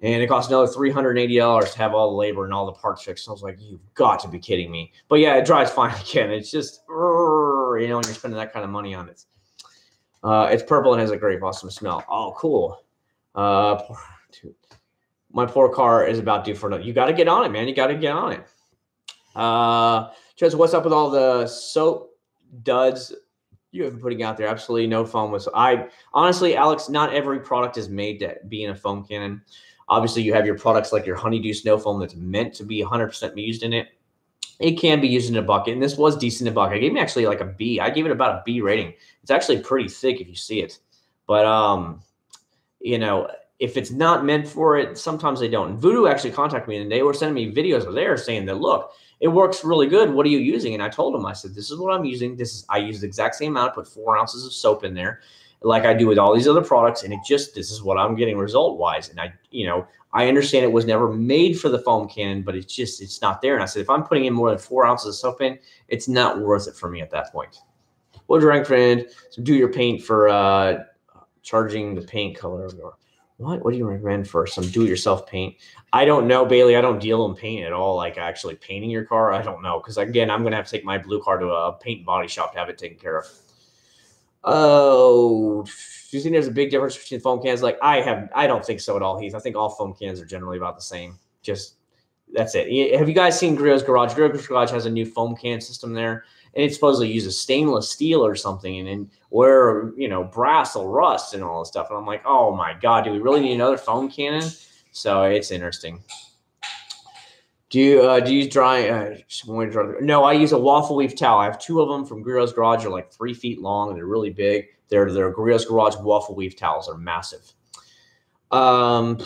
And it cost another $380 to have all the labor and all the parts fixed. So I was like, you've got to be kidding me. But yeah, it drives fine again. It's just, when you're spending that kind of money on it. It's purple and has a great awesome smell. Oh, cool. My poor car is about due for another. You got to get on it, man. You got to get on it. Just what's up with all the soap duds you have been putting out there? Absolutely no foam with. Honestly, Alex, not every product is made to be in a foam cannon. Obviously, you have your products like your Honeydew Snow Foam that's meant to be 100% used in it. It can be used in a bucket, and this was decent in a bucket. I gave me actually like a B. I gave it about a B rating. It's actually pretty thick if you see it. But, if it's not meant for it, sometimes they don't. And Voodoo actually contacted me, and they were sending me videos of theirs saying that, look, it works really good. What are you using? And I told them, I said, this is what I'm using. I use the exact same amount. I put 4 ounces of soap in there, like I do with all these other products, and this is what I'm getting result-wise. And I understand it was never made for the foam cannon, but it's not there. And I said, if I'm putting in more than 4 ounces of soap in, it's not worth it for me at that point. What would you rank, friend? So do your paint for charging the paint color. What do you recommend for some do-it-yourself paint? I don't know, Bailey. I don't deal in paint at all, like actually painting your car. I don't know, because again, I'm going to have to take my blue car to a paint and body shop to have it taken care of. Oh, do you think there's a big difference between foam cans? Like I don't think so at all, Heath. I think all foam cans are generally about the same. Just that's it. Have you guys seen Grillo's Garage? Grillo's Garage has a new foam can system there, and it supposedly uses stainless steel or something, and where brass will rust and all this stuff. And I'm like, oh my god, do we really need another foam cannon? So it's interesting. Do you use dry? No, I use a waffle weave towel. I have 2 of them from Grillo's Garage. They're like 3 feet long and they're really big. They're Grillo's Garage waffle weave towels. They're massive. Do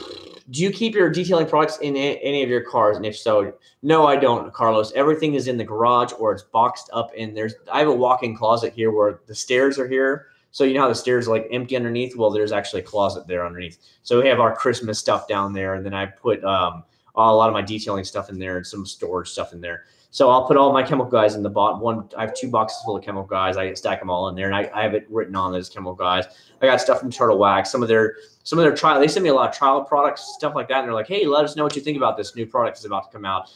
you keep your detailing products in any of your cars? And if so, no, I don't, Carlos. Everything is in the garage or it's boxed up in there. I have a walk-in closet here where the stairs are here. So you know how the stairs are like empty underneath? Well, there's actually a closet there underneath. So we have our Christmas stuff down there, and then I put a lot of my detailing stuff in there and some storage stuff in there. So I'll put all my chemical guys in the bottom. I have 2 boxes full of chemical guys. I stack them all in there, and I have it written on as chemical guys. I got stuff from Turtle Wax. Some of their trial. They send me a lot of trial products, stuff like that, and they're like, "Hey, let us know what you think about this new product that's about to come out.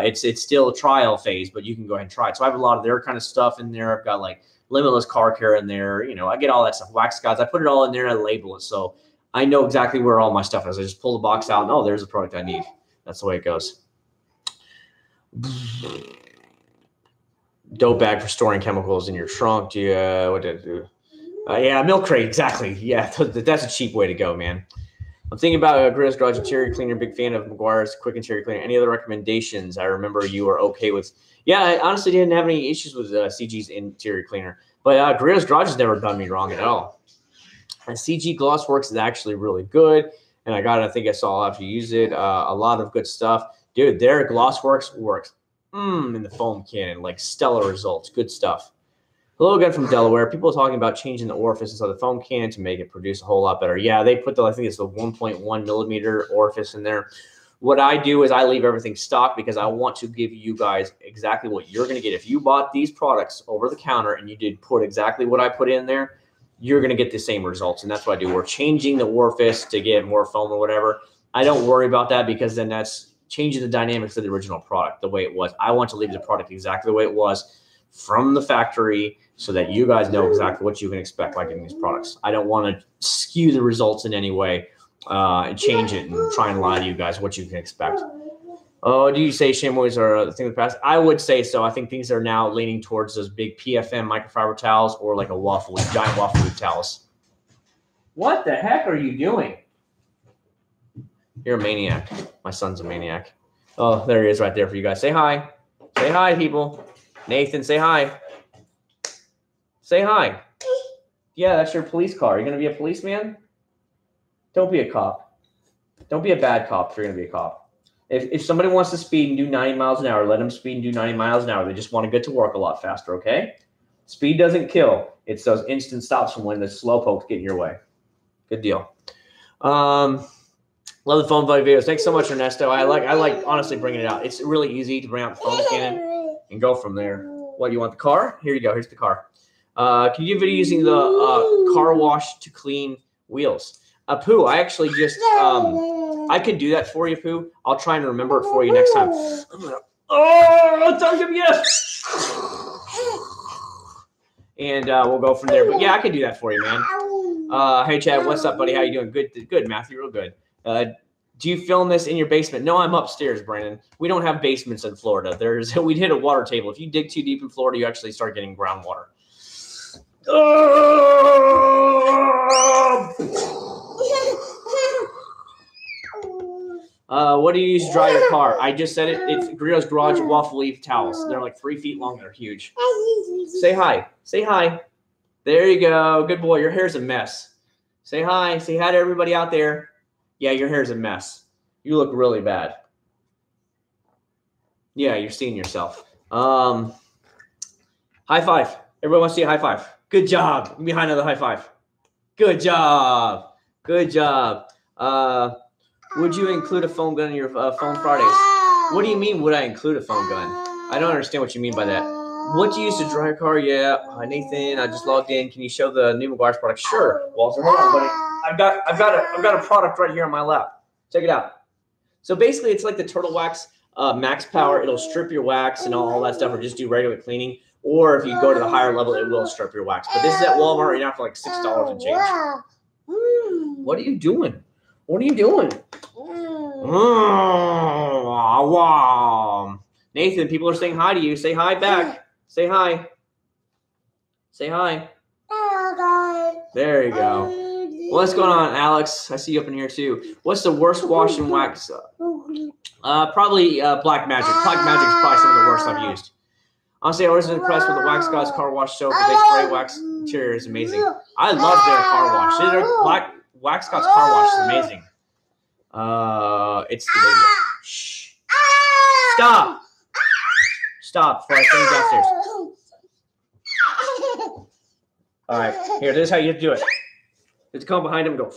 It's still a trial phase, but you can go ahead and try it." So I have a lot of their kind of stuff in there. I've got like Limitless Car Care in there. I get all that stuff. Wax guys. I put it all in there and I label it, so I know exactly where all my stuff is. I just pull the box out and there's the product I need. That's the way it goes. Dope bag for storing chemicals in your trunk. What did I do? Yeah, milk crate. Exactly. Yeah, that's a cheap way to go, man. I'm thinking about Grillo's Garage interior cleaner. Big fan of Meguiar's quick interior cleaner. Any other recommendations? I remember you were okay with. Yeah, I honestly didn't have any issues with CG's interior cleaner, but Grillo's Garage has never done me wrong at all. And CG Gloss Works is actually really good, and I think I saw after you use it. A lot of good stuff, dude. Their Gloss Works in the foam cannon, like stellar results. Good stuff. Hello again from Delaware. People are talking about changing the orifice inside the foam cannon to make it produce a whole lot better. Yeah, they put I think it's the 1.1 millimeter orifice in there. What I do is I leave everything stock because I want to give you guys exactly what you're going to get. If you bought these products over the counter and you did put exactly what I put in there, you're going to get the same results. And that's what I do. We're changing the orifice to get more foam or whatever. I don't worry about that because then that's changing the dynamics of the original product the way it was. I want to leave the product exactly the way it was from the factory so that you guys know exactly what you can expect by getting these products. I don't want to skew the results in any way and change it and try and lie to you guys what you can expect. Oh, do you say chamois are the thing of the past? I would say so. I think things are now leaning towards those big PFM microfiber towels or like a giant waffle leaf towels. What the heck are you doing? You're a maniac. My son's a maniac. Oh, there he is right there for you guys. Say hi. Say hi, people. Nathan, say hi. Say hi. Yeah, that's your police car. You're going to be a policeman? Don't be a cop. Don't be a bad cop if you're going to be a cop. If somebody wants to speed and do 90 miles an hour, let them speed and do 90 miles an hour. They just want to get to work a lot faster, okay? Speed doesn't kill. It's those instant stops from when the slow pokes get in your way. Good deal. Love the phone fight videos. Thanks so much, Ernesto. I like honestly bringing it out. It's really easy to bring out the phone cannon and go from there. What, you want the car? Here you go. Here's the car. Can you do a video using the car wash to clean wheels? Pooh, I actually just I could do that for you, Pooh. I'll try and remember it for you next time. Don't give me yes. And we'll go from there. But yeah, I can do that for you, man. Hey, Chad, what's up, buddy? How you doing? Good, Matthew, real good. Do you film this in your basement? No, I'm upstairs, Brandon. We don't have basements in Florida. We hit a water table. If you dig too deep in Florida, you actually start getting groundwater. What do you use to dry your car? I just said it. It's Grillo's Garage waffle leaf towels. They're like 3 feet long. They're huge. Say hi. Say hi. There you go. Good boy. Your hair's a mess. Say hi. Say hi to everybody out there. Yeah, your hair's a mess. You look really bad. Yeah, you're seeing yourself. High five. Everybody wants to see a high five. Good job. Give me another high five. Good job. Good job. Would you include a foam gun in your phone Fridays? What do you mean, would I include a foam gun? I don't understand what you mean by that. What do you use to dry your car? Yeah. Hi, Nathan. I just logged in. Can you show the new Meguiar's product? Sure. Walter, hold on, buddy. I've got a product right here on my lap. Check it out. So basically, it's like the Turtle Wax Max Power. It'll strip your wax and all that stuff, or just do regular cleaning. Or if you go to the higher level, it will strip your wax. But this is at Walmart right now for like $6 and change. What are you doing? What are you doing? Wow. Nathan, people are saying hi to you. Say hi back. Say hi. Say hi. There you go. What's going on, Alex? I see you up in here too. What's the worst wash and wax? Probably Black Magic. Black Magic is probably some of the worst I've used. Honestly, I wasn't impressed with the Wax Gods car wash soap, but they spray wax interior is amazing. I love their car wash. Their Black Wax Gods car wash is amazing. It's the baby. Shh. Stop. Stop before I send you downstairs. All right, here. This is how you do it. You have to come behind him and go.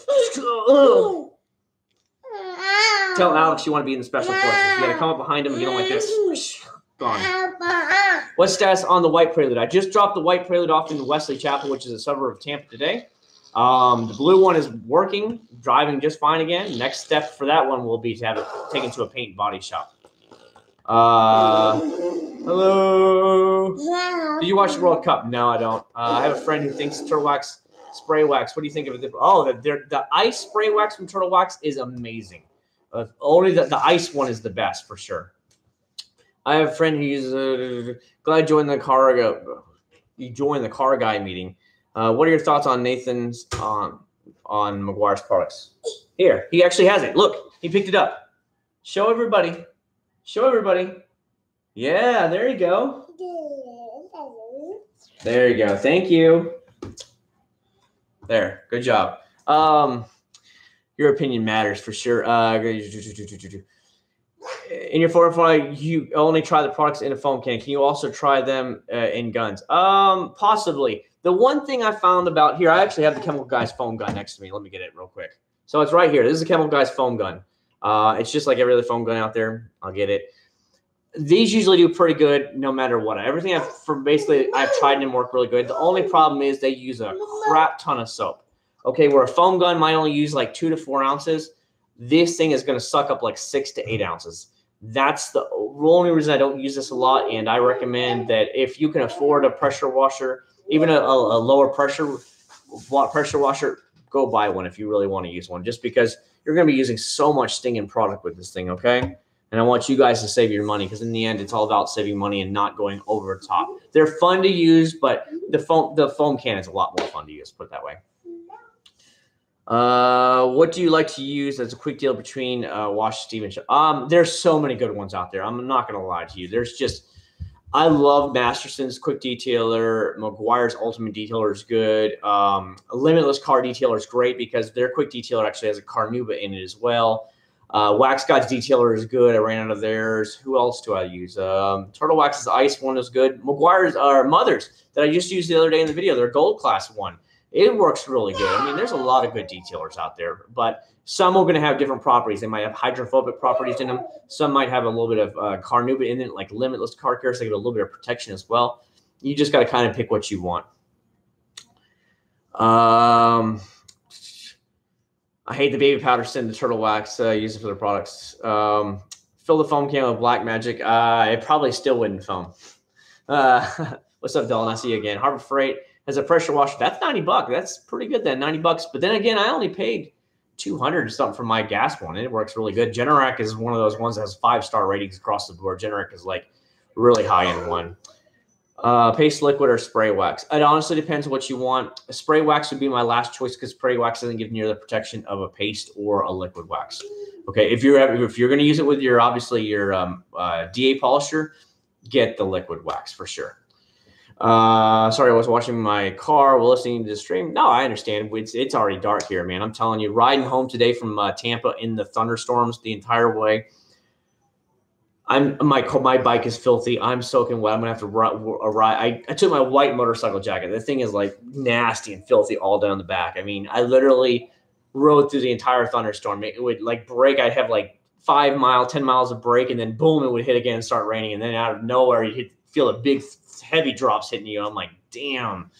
Tell Alex you want to be in the special forces. You got to come up behind him and get him like this. Gone. What's status on the white Prelude? I just dropped the white Prelude off in Wesley Chapel, which is a suburb of Tampa today. The blue one is working, driving just fine again. Next step for that one will be to have it taken to a paint and body shop. Hello. Did you watch the World Cup? No, I don't. I have a friend who thinks Turtle Wax spray wax. What do you think of it? Oh, the ice spray wax from Turtle Wax is amazing. Only the ice one is the best for sure. I have a friend who's glad I joined the car. You joined the car guy meeting. What are your thoughts on Nathan's on Meguiar's products? Here, he actually has it. Look, he picked it up. Show everybody. Show everybody. Yeah, there you go. There you go. Thank you. There. Good job. Your opinion matters for sure. In your 405, you only try the products in a foam can. Can you also try them in guns? Possibly. The one thing I found about here, I actually have the Chemical Guys foam gun next to me. Let me get it real quick. So it's right here. This is a Chemical Guys foam gun. It's just like every other foam gun out there. I'll get it. These usually do pretty good no matter what. Everything I've tried and worked really good. The only problem is they use a crap ton of soap. Okay, where a foam gun might only use like 2 to 4 ounces, this thing is going to suck up like 6 to 8 ounces. That's the only reason I don't use this a lot, and I recommend that if you can afford a pressure washer, even a lower pressure washer, go buy one if you really want to use one, just because you're going to be using so much stinging product with this thing, okay? And I want you guys to save your money, because in the end, it's all about saving money and not going over the top. They're fun to use, but the foam can is a lot more fun to use, put it that way. What do you like to use as a quick deal between Wash, Steve, and there's so many good ones out there. I'm not gonna lie to you. I love Masterson's quick detailer. Meguiar's ultimate detailer is good. Limitless car detailer is great because their quick detailer actually has a carnauba in it as well. Wax God's detailer is good. I ran out of theirs. Who else do I use? Turtle Wax's ice one is good. Meguiar's Mothers that I just used the other day in the video. Their gold class one. It works really good. I mean, there's a lot of good detailers out there, but some are going to have different properties. They might have hydrophobic properties in them. Some might have a little bit of carnauba in it, like limitless car care, so they get a little bit of protection as well. You just got to kind of pick what you want. I hate the baby powder scent, the turtle wax, use it for their products. Fill the foam can with black magic. It probably still wouldn't foam. What's up, Dylan? I see you again. Harbor Freight has a pressure washer. That's $90. That's pretty good then, $90. But then again, I only paid $200 something for my gas one, and it works really good. Generac is one of those ones that has 5-star ratings across the board. Generac is like really high-end one. Paste liquid or spray wax. It honestly depends what you want. A spray wax would be my last choice because spray wax doesn't give near the protection of a paste or a liquid wax. Okay, if you're going to use it with your DA polisher, get the liquid wax for sure. Sorry, I was watching my car while listening to the stream. No, I understand. It's already dark here, man. I'm telling you, riding home today from Tampa in the thunderstorms the entire way. My bike is filthy. I'm soaking wet. I'm gonna have to ride. I took my white motorcycle jacket. The thing is like nasty and filthy all down the back. I mean, I literally rode through the entire thunderstorm. It would like break. I'd have like 10 miles of break, and then boom, it would hit again and start raining. And then out of nowhere, you feel a big, heavy drops hitting you. I'm like, damn.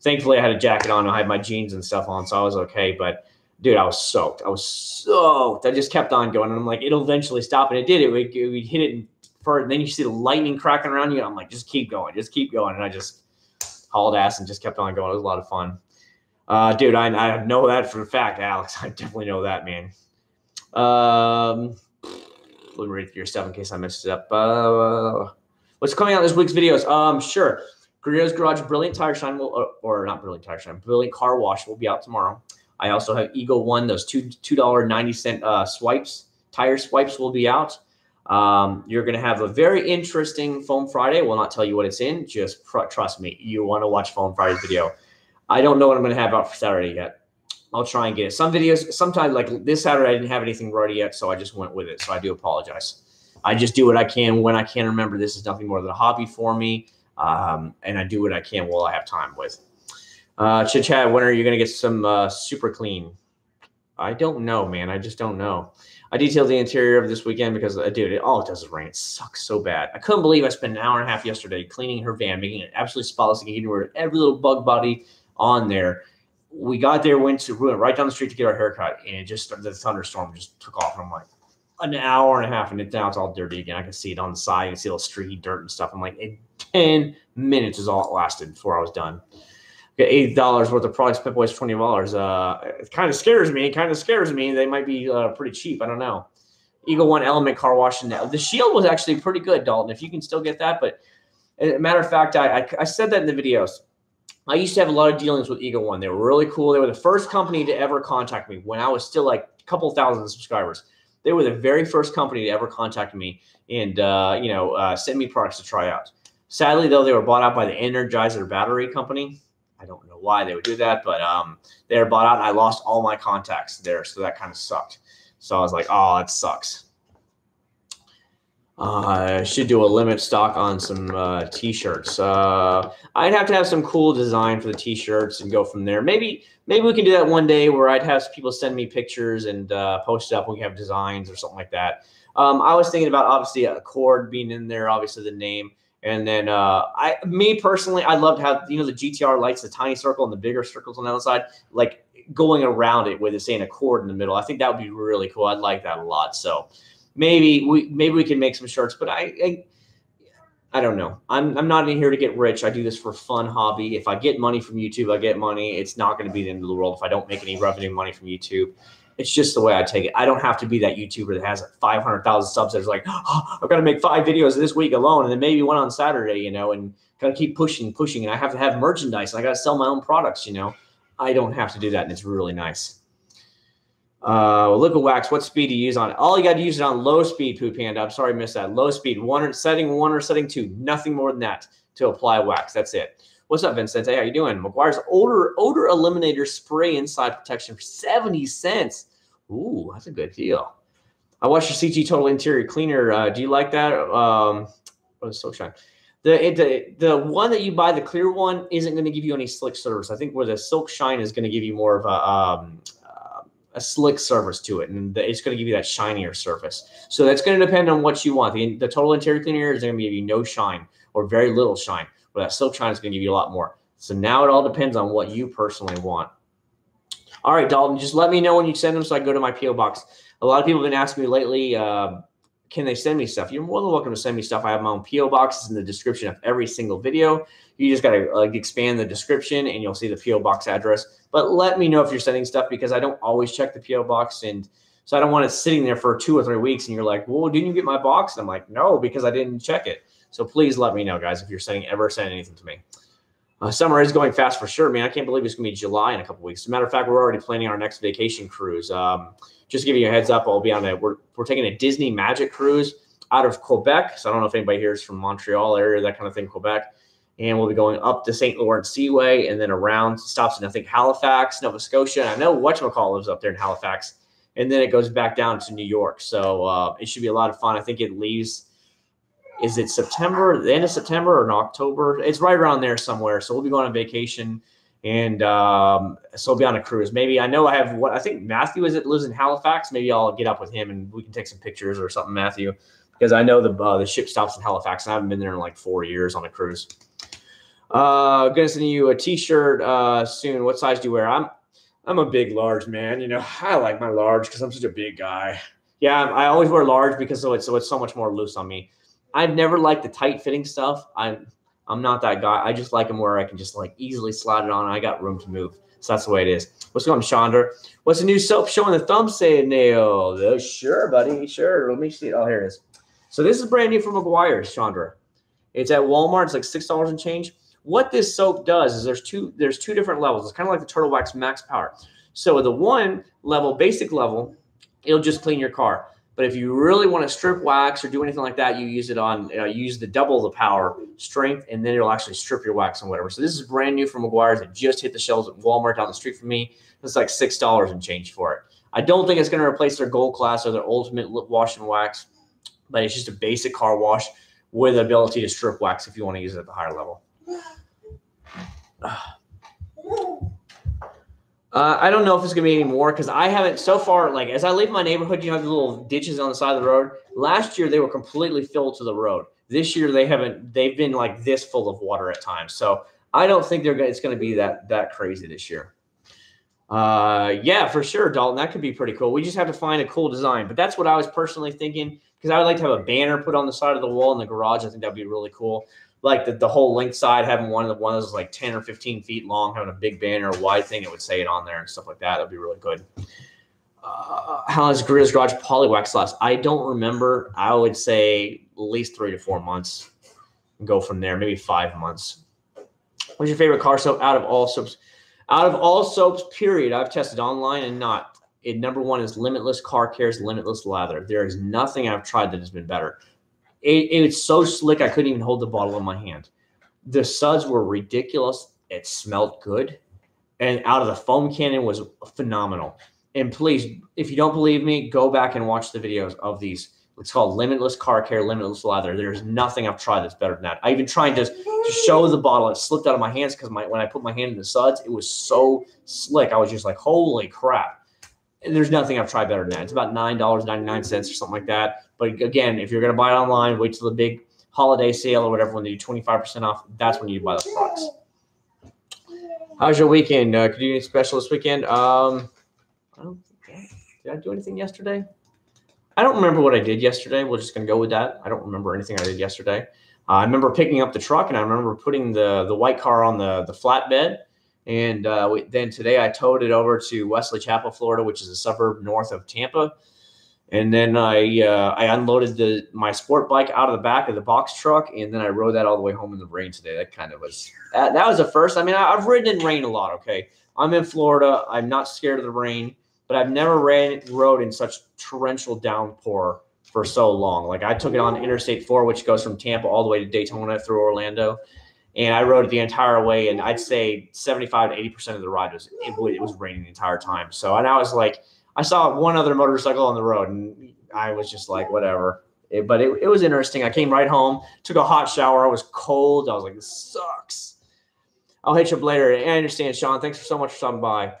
Thankfully, I had a jacket on. I had my jeans and stuff on, so I was okay. But dude, I was soaked. I just kept on going, and I'm like, it'll eventually stop, and it did. It would hit it first, and then you see the lightning cracking around you. And I'm like, just keep going, and I just hauled ass and just kept on going. It was a lot of fun, dude. I know that for a fact, Alex. I definitely know that, man. Let me read your stuff in case I messed it up. What's coming out this week's videos? Sure. Guerrero's Garage Brilliant Tire Shine or not Brilliant Tire Shine, Brilliant Car Wash will be out tomorrow. I also have Eagle One. Those $2.90 tire swipes will be out. You're going to have a very interesting Foam Friday. Will not tell you what it's in. Just trust me. You want to watch Foam Friday's video. I don't know what I'm going to have out for Saturday yet. I'll try and get it. Some videos, sometimes like this Saturday, I didn't have anything ready yet, so I just went with it. So I do apologize. I just do what I can when I can. Remember, this is nothing more than a hobby for me, and I do what I can while I have time with. Chit Chat, when are you going to get some super clean? I don't know, man. I just don't know. I detailed the interior of this weekend because, dude, all it does is rain. It sucks so bad. I couldn't believe I spent an hour and a half yesterday cleaning her van, making it absolutely spotless and getting rid of every little bug body on there. We got there, went right down the street to get our haircut, and the thunderstorm just took off. And I'm like, an hour and a half, and now it's all dirty again. I can see it on the side. I can see all streaky dirt and stuff. I'm like, 10 minutes is all it lasted before I was done. Get $80 worth of products. Pep Boys $20. It kind of scares me. They might be pretty cheap. I don't know. Eagle One Element Car Wash. The Shield was actually pretty good, Dalton, if you can still get that. But as a matter of fact, I said that in the videos. I used to have a lot of dealings with Eagle One. They were really cool. They were the first company to ever contact me when I was still like a couple thousand subscribers. They were the very first company to ever contact me and send me products to try out. Sadly, though, they were bought out by the Energizer battery company. I don't know why they would do that, but they were bought out, and I lost all my contacts there, so that kind of sucked. So I was like, oh, that sucks. I should do a limit stock on some T-shirts. I'd have to have some cool design for the T-shirts and go from there. Maybe we can do that one day where I'd have people send me pictures and post it up. We can have designs or something like that. I was thinking about obviously a cord being in there, obviously the name. And then me personally, I'd love to have, the GTR lights, the tiny circle and the bigger circles on the other side, like going around it with it saying a cord in the middle. I think that would be really cool. I'd like that a lot. So maybe we can make some shirts, but I don't know. I'm not in here to get rich. I do this for fun hobby. If I get money from YouTube, I get money. It's not going to be the end of the world if I don't make any revenue money from YouTube. It's just the way I take it. I don't have to be that YouTuber that has 500,000 subs that's like, oh, I've got to make 5 videos this week alone, and then maybe one on Saturday, and kind of keep pushing, and I have to have merchandise, and I got to sell my own products, I don't have to do that, and it's really nice. Liquid wax, what speed do you use on it? All you got to use it on low speed, Poo Panda. I'm sorry I missed that. Low speed, setting 1 or setting 2. Nothing more than that to apply wax. That's it. What's up, Vincent? Hey, how you doing? Meguiar's odor eliminator spray inside protection for 70 cents. Ooh, that's a good deal. I watched your CG Total Interior Cleaner. Do you like that? What is Silk Shine? The one that you buy, the clear one, isn't going to give you any slick service. I think where the Silk Shine is going to give you more of a slick surface to it, and it's going to give you that shinier surface. So that's going to depend on what you want. The Total Interior Cleaner is going to give you no shine or very little shine, but that Silk Shine is going to give you a lot more. So now it all depends on what you personally want. All right, Dalton, just let me know when you send them so I go to my P.O. box. A lot of people have been asking me lately, can they send me stuff? You're more than welcome to send me stuff. I have my own P.O. boxes in the description of every single video. You just got to expand the description and you'll see the P.O. box address. But let me know if you're sending stuff because I don't always check the P.O. box. And so I don't want it sitting there for 2 or 3 weeks and you're like, well, didn't you get my box? And I'm like, no, because I didn't check it. So please let me know, guys, if you're ever sending anything to me. Summer is going fast for sure, man. I can't believe it's going to be July in a couple weeks. As a matter of fact, we're already planning our next vacation cruise. Just giving you a heads up, I'll be on it. We're taking a Disney Magic cruise out of Quebec. So I don't know if anybody here is from Montreal area, that kind of thing, Quebec. And we'll be going up the St. Lawrence Seaway and then around, stops in, I think, Halifax, Nova Scotia. And I know whatchamacallit lives up there in Halifax. And then it goes back down to New York. So it should be a lot of fun. I think it leaves, is it September, the end of September or in October? It's right around there somewhere. So we'll be going on vacation. And so I'll be on a cruise. Maybe I know I think Matthew lives in Halifax. Maybe I'll get up with him and we can take some pictures or something, Matthew, because I know the ship stops in Halifax and I haven't been there in like 4 years on a cruise. Gonna send you a t-shirt soon. What size do you wear? I'm a big large, man. You know, I like my large because I'm such a big guy. Yeah, I always wear large because it's so much more loose on me. I've never liked the tight fitting stuff. I'm not that guy. I just like them where I can just like easily slide it on. I got room to move. So that's the way it is. What's going on, Chandra? What's the new soap showing the thumbnail? Oh, sure, buddy. Sure. Let me see. Oh, here it is. So this is brand new from Meguiar's, Chandra. It's at Walmart. It's like $6 and change. What this soap does is there's two different levels. It's kind of like the Turtle Wax Max Power. So the one level, basic level, it'll just clean your car. But if you really want to strip wax or do anything like that, you use it on use the double the power strength, and then it'll actually strip your wax and whatever. So this is brand new from Meguiar's. It just hit the shelves at Walmart down the street from me. It's like $6 and change for it. I don't think it's going to replace their Gold Class or their Ultimate Lip Wash and Wax, but it's just a basic car wash with the ability to strip wax if you want to use it at the higher level. I don't know if it's going to be any more because I haven't so far. Like as I leave my neighborhood, you have the little ditches on the side of the road. Last year they were completely filled to the road. This year they haven't. They've been like this full of water at times. So I don't think it's going to be that crazy this year. Yeah, for sure, Dalton. That could be pretty cool. We just have to find a cool design. But that's what I was personally thinking because I would like to have a banner put on the side of the wall in the garage. I think that'd be really cool. Like the whole length side, having one of those like 10 or 15 feet long, having a big banner, a wide thing that would say it on there and stuff like that. That'd be really good. How does Gorilla's Garage Polywax last? I don't remember. I would say at least 3 to 4 months and go from there, maybe 5 months. What's your favorite car soap out of all soaps? Out of all soaps, period, I've tested online and not. Number one is Limitless Car Care's Limitless Lather. There is nothing I've tried that has been better. It's so slick I couldn't even hold the bottle in my hand. The suds were ridiculous. It smelled good. And out of the foam cannon was phenomenal. And please, if you don't believe me, go back and watch the videos of these. It's called Limitless Car Care, Limitless Lather. There's nothing I've tried that's better than that. I even tried to show the bottle. It slipped out of my hands because when I put my hand in the suds, it was so slick. I was just like, holy crap. And there's nothing I've tried better than that. It's about $9.99 or something like that. But again, if you're going to buy it online, wait till the big holiday sale or whatever when they do 25% off. That's when you buy those products. How's your weekend? Could you do anything special this weekend? I don't think, did I do anything yesterday? I don't remember what I did yesterday. We're just going to go with that. I don't remember anything I did yesterday. I remember picking up the truck, and I remember putting the white car on the flatbed. And then today I towed it over to Wesley Chapel, Florida, which is a suburb north of Tampa. And then I unloaded my sport bike out of the back of the box truck, and then I rode that all the way home in the rain today. That kind of was that was a first. I mean, I've ridden in rain a lot. Okay, I'm in Florida. I'm not scared of the rain. but I've never rode in such torrential downpour for so long. Like I took it on Interstate 4, which goes from Tampa all the way to Daytona through Orlando. And I rode it the entire way, and I'd say 75 to 80% of the ride it was raining the entire time. So, and I was like, I saw one other motorcycle on the road, and I was just like, whatever. But it was interesting. I came right home, took a hot shower. I was cold. I was like, this sucks. I'll hit you up later. And I understand, Sean. Thanks so much for stopping by.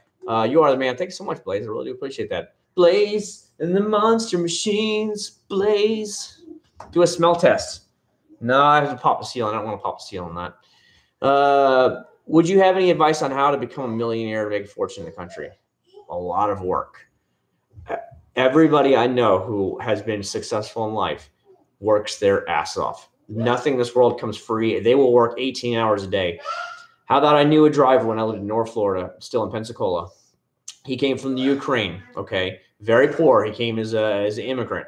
You are the man. Thanks so much, Blaze. I really do appreciate that. Blaze and the Monster Machines. Blaze. Do a smell test. No, I have to pop a seal. I don't want to pop a seal on that. Would you have any advice on how to become a millionaire to make a fortune in the country? A lot of work. Everybody I know who has been successful in life works their ass off. Nothing in this world comes free. They will work 18 hours a day. How about I knew a driver when I lived in North Florida, still in Pensacola. He came from the Ukraine, okay? Very poor. He came as an immigrant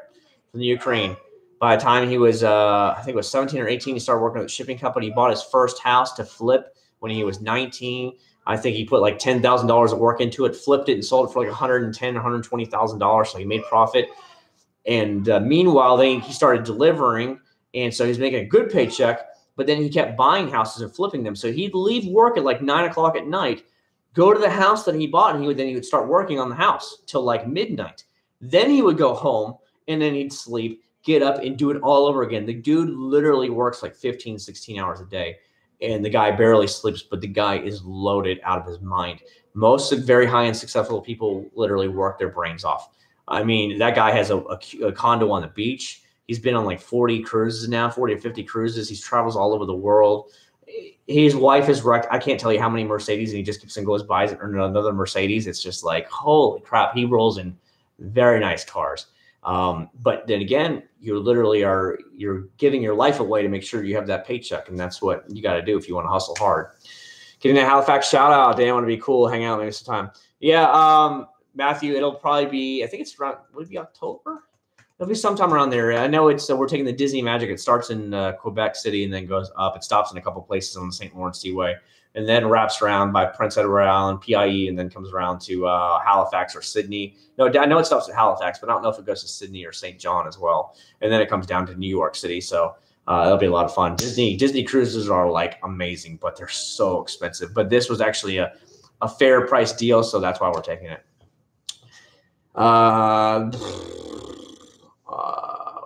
from the Ukraine. By the time he was, I think it was 17 or 18, he started working at the shipping company. He bought his first house to flip when he was 19. I think he put like $10,000 of work into it, flipped it, and sold it for like $110,000, $120,000. So he made profit. And meanwhile, he started delivering, and so he was making a good paycheck. But then he kept buying houses and flipping them. So he'd leave work at like 9 o'clock at night, go to the house that he bought, and he would start working on the house till like midnight. Then he would go home, and then he'd sleep, get up, and do it all over again. The dude literally works like 15, 16 hours a day. And the guy barely sleeps, but the guy is loaded out of his mind. Most of very high-end successful people literally work their brains off. I mean, that guy has a condo on the beach. He's been on like 40 cruises now, 40 or 50 cruises. He travels all over the world. His wife is wrecked. I can't tell you how many Mercedes, and he just keeps and goes buys another Mercedes. It's just like, holy crap. He rolls in very nice cars. But then again, you're giving your life away to make sure you have that paycheck. And that's what you got to do if you want to hustle hard. Getting a Halifax shout out. Damn, I want to be cool. Hang out maybe sometime. Yeah. Matthew, it'll probably be, I think it's around, would it be October? It'll be sometime around there. I know we're taking the Disney Magic. It starts in Quebec City and then goes up. It stops in a couple places on the St. Lawrence Seaway and then wraps around by Prince Edward Island, PIE, and then comes around to Halifax or Sydney. No, I know it stops at Halifax, but I don't know if it goes to Sydney or St. John as well. And then it comes down to New York City. So it'll be a lot of fun. Disney cruises are like amazing, but they're so expensive. But this was actually a fair price deal, so that's why we're taking it.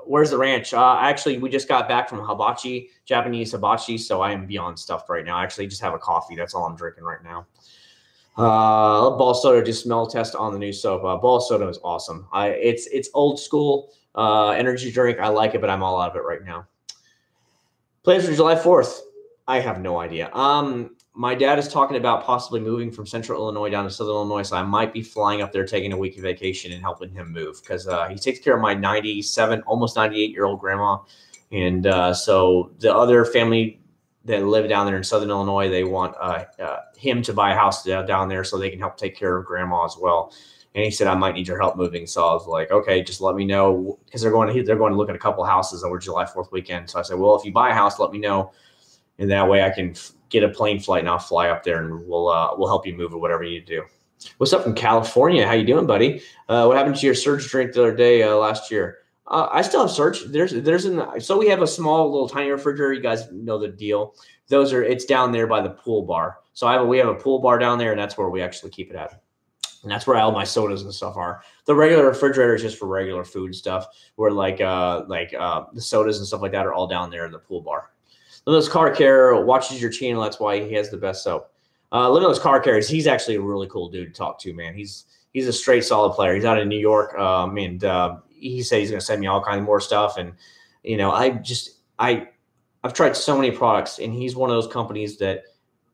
Where's the ranch? Actually, we just got back from hibachi, Japanese hibachi, so I am beyond stuffed right now. I actually just have a coffee. That's all I'm drinking right now. Ball soda, just smell test on the new soap. Ball soda is awesome. It's old school energy drink. I like it, but I'm all out of it right now. Plans for July 4th? I have no idea. My dad is talking about possibly moving from Central Illinois down to Southern Illinois, so I might be flying up there, taking a week of vacation and helping him move because he takes care of my 97, almost 98-year-old grandma. And so the other family that live down there in Southern Illinois, they want him to buy a house down there so they can help take care of grandma as well. And he said, I might need your help moving. So I was like, okay, just let me know because they're going to look at a couple houses over July 4th weekend. So I said, well, if you buy a house, let me know. And that way I can get a plane flight and I'll fly up there and we'll help you move or whatever you need to do. What's up from California? How you doing, buddy? What happened to your Surge drink the other day last year? I still have Surge. So we have a small little tiny refrigerator. You guys know the deal. It's down there by the pool bar. So we have a pool bar down there, and that's where we actually keep it at. And that's where all my sodas and stuff are. The regular refrigerator is just for regular food stuff. Where the sodas and stuff like that are all down there in the pool bar. Limitless Car Care watches your channel. That's why he has the best soap. Limitless Car Care, he's actually a really cool dude to talk to, man. He's a straight solid player. He's out in New York, and he said he's going to send me all kinds of more stuff. And I've tried so many products, and he's one of those companies that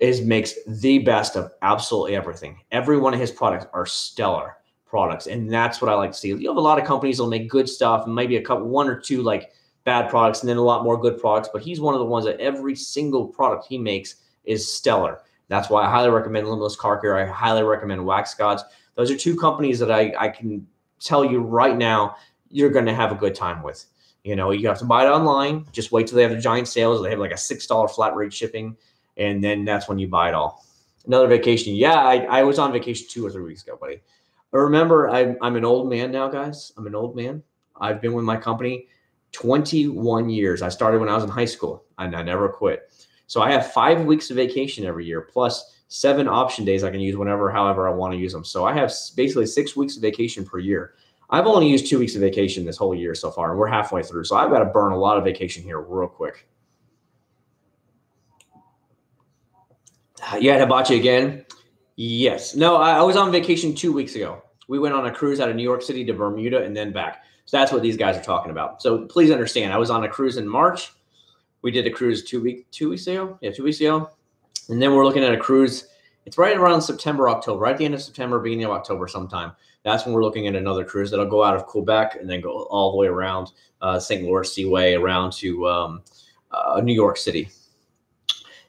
makes the best of absolutely everything. Every one of his products are stellar products, and that's what I like to see. You have a lot of companies that'll make good stuff, and maybe one or two like bad products, and then a lot more good products. But he's one of the ones that every single product he makes is stellar. That's why I highly recommend Limitless Car Care. I highly recommend Wax Gods. Those are two companies that I can tell you right now you're going to have a good time with. You have to buy it online. Just wait till they have the giant sales. They have like a $6 flat rate shipping, and then that's when you buy it all. Another vacation. Yeah, I was on vacation 2 or 3 weeks ago, buddy. Remember, I'm an old man now, guys. I'm an old man. I've been with my company 21 years. I started when I was in high school, and I never quit. So I have 5 weeks of vacation every year, plus 7 option days I can use whenever, however I want to use them. So I have basically 6 weeks of vacation per year. I've only used 2 weeks of vacation this whole year so far, and we're halfway through. So I've got to burn a lot of vacation here real quick. Yeah, hibachi again. Yes. No, I was on vacation 2 weeks ago. We went on a cruise out of New York City to Bermuda and then back. So that's what these guys are talking about. So please understand, I was on a cruise in March. We did a cruise 2 weeks ago. Yeah, 2 weeks ago. And then we're looking at a cruise. It's right around September, October, right at the end of September, beginning of October sometime. That's when we're looking at another cruise that'll go out of Quebec and then go all the way around St. Louis Seaway around to New York City.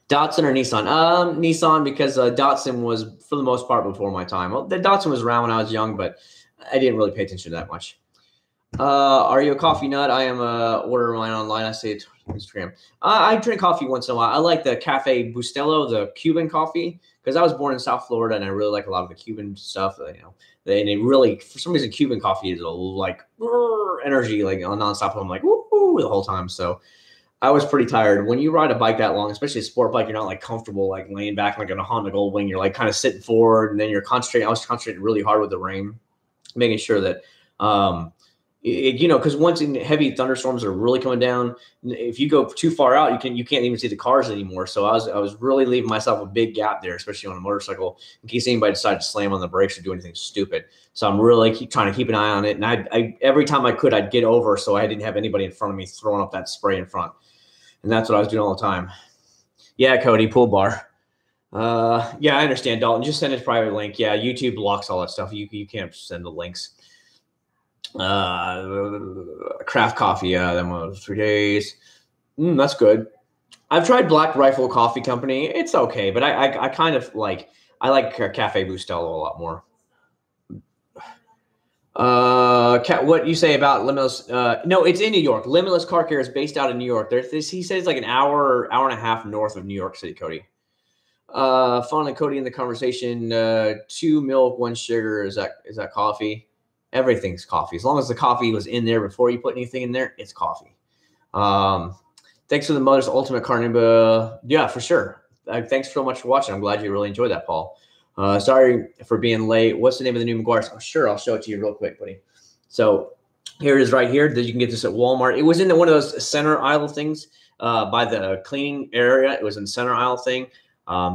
Datsun or Nissan? Nissan, because Datsun was, for the most part, before my time. Well, the Datsun was around when I was young, but I didn't really pay attention to that much. Are you a coffee nut? I am ordering mine online. I say it on Instagram. I drink coffee once in a while. I like the Cafe Bustelo, the Cuban coffee, because I was born in South Florida and I really like a lot of the Cuban stuff. You know, and it really, for some reason, Cuban coffee is like energy, like nonstop. I'm like woo the whole time. So I was pretty tired. When you ride a bike that long, especially a sport bike, you're not like comfortable, like laying back like on a Honda Goldwing. You're like kind of sitting forward, and then you're concentrating. I was concentrating really hard with the rain, making sure that because once in heavy thunderstorms are really coming down, if you go too far out, you can't even see the cars anymore. So I was really leaving myself a big gap there, especially on a motorcycle, in case anybody decided to slam on the brakes or do anything stupid. So I'm really trying to keep an eye on it. And I every time I could, I'd get over so I didn't have anybody in front of me throwing up that spray in front. And that's what I was doing all the time. Yeah, Cody, pool bar. Yeah, I understand, Dalton. Just send a private link. Yeah, YouTube blocks all that stuff. You can't send the links. Craft coffee. Yeah, that one was 3 days. That's good. I've tried Black Rifle Coffee Company. It's okay, but I kind of like Cafe Bustelo a lot more. What you say about Limitless? No, it's in New York. Limitless Car Care is based out of New York. He says like an hour and a half north of New York City, Cody. Following Cody in the conversation, 2 milk, 1 sugar. Is that coffee? Everything's coffee. As long as the coffee was in there before you put anything in there, it's coffee. Thanks for the Mother's Ultimate Carnival. Yeah, for sure. Thanks so much for watching. I'm glad you really enjoyed that, Paul. Sorry for being late. What's the name of the new Meguiar? Oh, sure. I'll show it to you real quick, buddy. So here it is right here. You can get this at Walmart. It was in one of those center aisle things by the cleaning area. It was in the center aisle thing.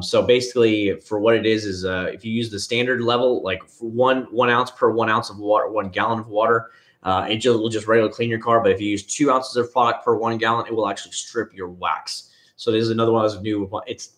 So basically, for what it is if you use the standard level, like 1 ounce per 1 ounce of water, 1 gallon of water, it will just regularly clean your car. But if you use 2 ounces of product per 1 gallon, it will actually strip your wax. So this is another one of those new. It's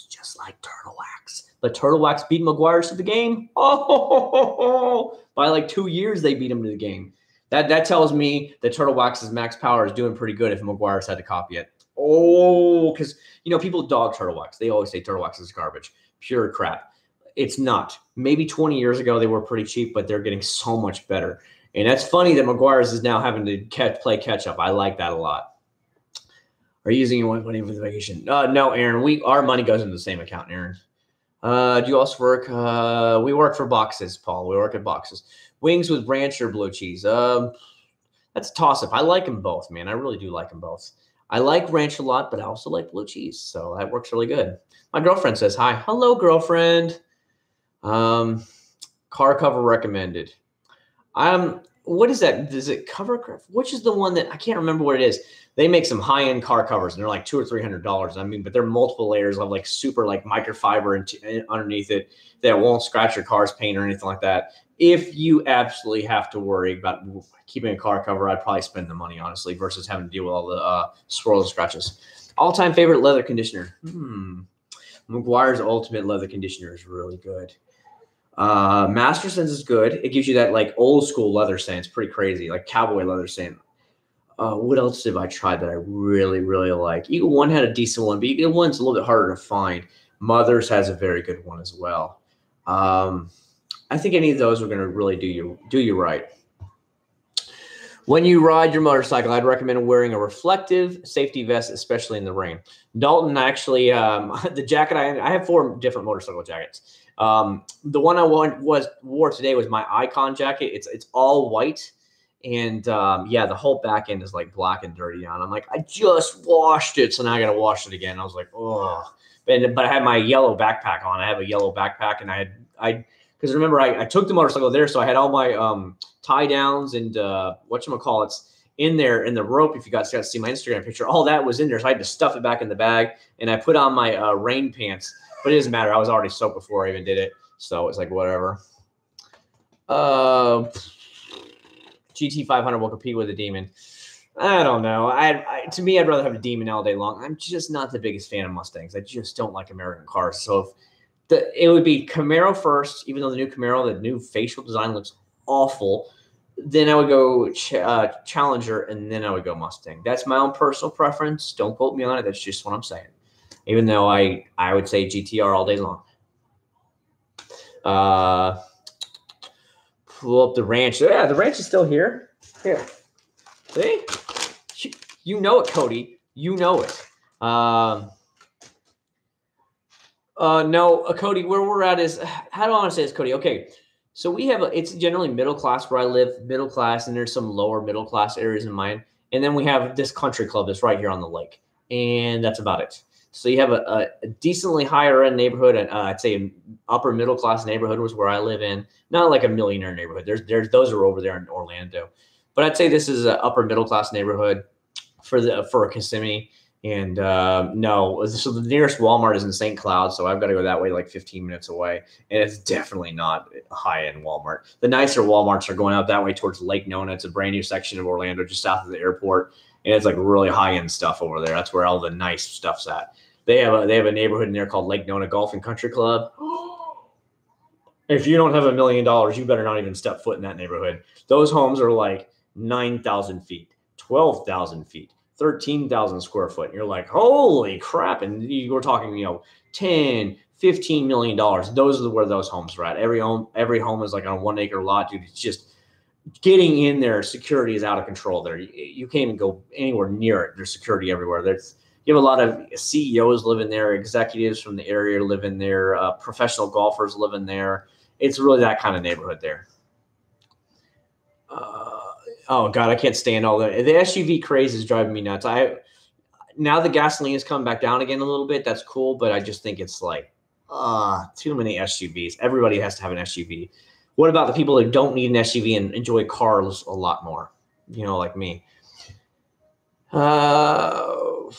just like turtle wax. But turtle wax beat Meguiar's to the game. Oh, by like 2 years they beat him to the game. That tells me that turtle wax's max power is doing pretty good if Meguiar's had to copy it. Oh, because people dog turtle wax. They always say turtle wax is garbage, pure crap. It's not. Maybe 20 years ago they were pretty cheap, but they're getting so much better. And that's funny that Meguiar's is now having to play catch up. I like that a lot. Are you using your money for the vacation? No, Aaron. Our money goes into the same account, Aaron. Do you also work? We work for boxes, Paul. We work at boxes. Wings with ranch or blue cheese. That's a toss-up. I like them both, man. I really do like them both. I like ranch a lot, but I also like blue cheese, so that works really good. My girlfriend says hi. Hello, girlfriend. Car cover recommended. What is that? Is it cover? Which is the one that I can't remember what it is? They make some high-end car covers, and they're like $200 or $300. I mean, but they're multiple layers of like super like microfiber underneath it that won't scratch your car's paint or anything like that. If you absolutely have to worry about keeping a car cover, I'd probably spend the money, honestly, versus having to deal with all the swirls and scratches. All-time favorite leather conditioner. Meguiar's Ultimate Leather Conditioner is really good. Masterson's is good. It gives you that like old school leather scent. It's pretty crazy, like cowboy leather scent. What else have I tried that I really, really like? Eagle One had a decent one, but Eagle One's a little bit harder to find. Mother's has a very good one as well. I think any of those are going to really do you right. When you ride your motorcycle, I'd recommend wearing a reflective safety vest, especially in the rain. Dalton, actually, the jacket I have 4 different motorcycle jackets. The one I wore today was my Icon jacket. It's all white, and yeah, the whole back end is like black and dirty now. And I'm like, I just washed it, so now I got to wash it again. I was like, oh, but I had my yellow backpack on. I have a yellow backpack, and I because remember I took the motorcycle there, so I had all my tie downs and whatchamacallits in there in the rope. If you guys got to see my Instagram picture, all that was in there. So I had to stuff it back in the bag, and I put on my rain pants, but it doesn't matter. I was already soaked before I even did it. So it's like, whatever. GT 500 will compete with a Demon. I don't know. To me, I'd rather have a Demon all day long. I'm just not the biggest fan of Mustangs. I just don't like American cars. So it would be Camaro first, even though the new Camaro, the new facial design looks awful. Then I would go Challenger, and then I would go Mustang. That's my own personal preference. Don't quote me on it. That's just what I'm saying. Even though I would say GTR all day long. Pull up the ranch. Yeah, the ranch is still here. Here. See? You know it, Cody. You know it. No, Cody, where we're at is, how do I want to say this, Cody? Okay. So we have, it's generally middle class where I live, middle class, and there's some lower middle class areas in mine. And then we have this country club that's right here on the lake. And that's about it. So you have a decently higher end neighborhood, and I'd say an upper middle class neighborhood was where I live in. Not like a millionaire neighborhood. There's those are over there in Orlando. But I'd say this is an upper middle class neighborhood for Kissimmee. And no, so the nearest Walmart is in St. Cloud, so I've got to go that way like 15 minutes away. And it's definitely not a high-end Walmart. The nicer Walmarts are going out that way towards Lake Nona. It's a brand new section of Orlando just south of the airport. And it's like really high-end stuff over there. That's where all the nice stuff's at. They have a neighborhood in there called Lake Nona Golf and Country Club. If you don't have $1 million, you better not even step foot in that neighborhood. Those homes are like 9,000 feet, 12,000 feet. 13,000 square foot. And you're like, holy crap. And you were talking, $10, $15 million. Those are where those homes are at. Every home is like on a 1 acre lot, dude. It's just getting in there. Security is out of control there. You can't even go anywhere near it. There's security everywhere. You have a lot of CEOs living there, executives from the area live in there, professional golfers live in there. It's really that kind of neighborhood there. Oh God, I can't stand all that. The SUV craze is driving me nuts. Now the gasoline has come back down again a little bit. That's cool, but I just think it's like too many SUVs. Everybody has to have an SUV. What about the people that don't need an SUV and enjoy cars a lot more? Like me. I'm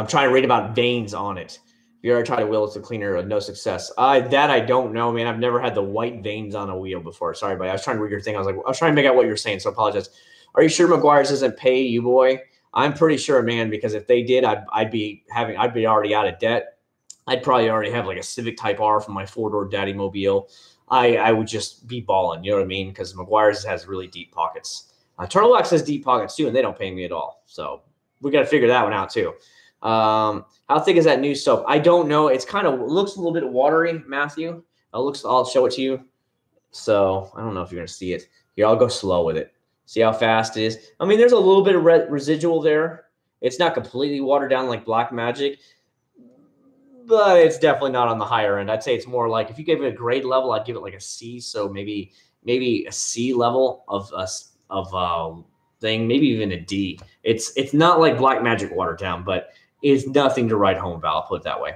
trying to read about veins on it. If you ever try to wheel it to cleaner, no success. I don't know, man. I've never had the white veins on a wheel before. Sorry, buddy. I was trying to read your thing. I was trying to make out what you're saying, so I apologize. Are you sure Meguiar's doesn't pay you, boy? I'm pretty sure, man, because if they did, I'd be already out of debt. I'd probably already have like a Civic Type R from my 4-door Daddy Mobile. I would just be balling, you know what I mean? Because Meguiar's has really deep pockets. Turtle Wax has deep pockets too, and they don't pay me at all. So we got to figure that one out too. How thick is that new soap? I don't know. It's kind of looks a little bit watery, Matthew. I'll show it to you. So I don't know if you're going to see it. Here, I'll go slow with it. See how fast it is? I mean, there's a little bit of residual there. It's not completely watered down like Black Magic, but it's definitely not on the higher end. I'd say it's more like, if you gave it a grade level, I'd give it like a C. So maybe a C level of thing, maybe even a D. It's not like Black Magic watered down, but it's nothing to write home about. I'll put it that way.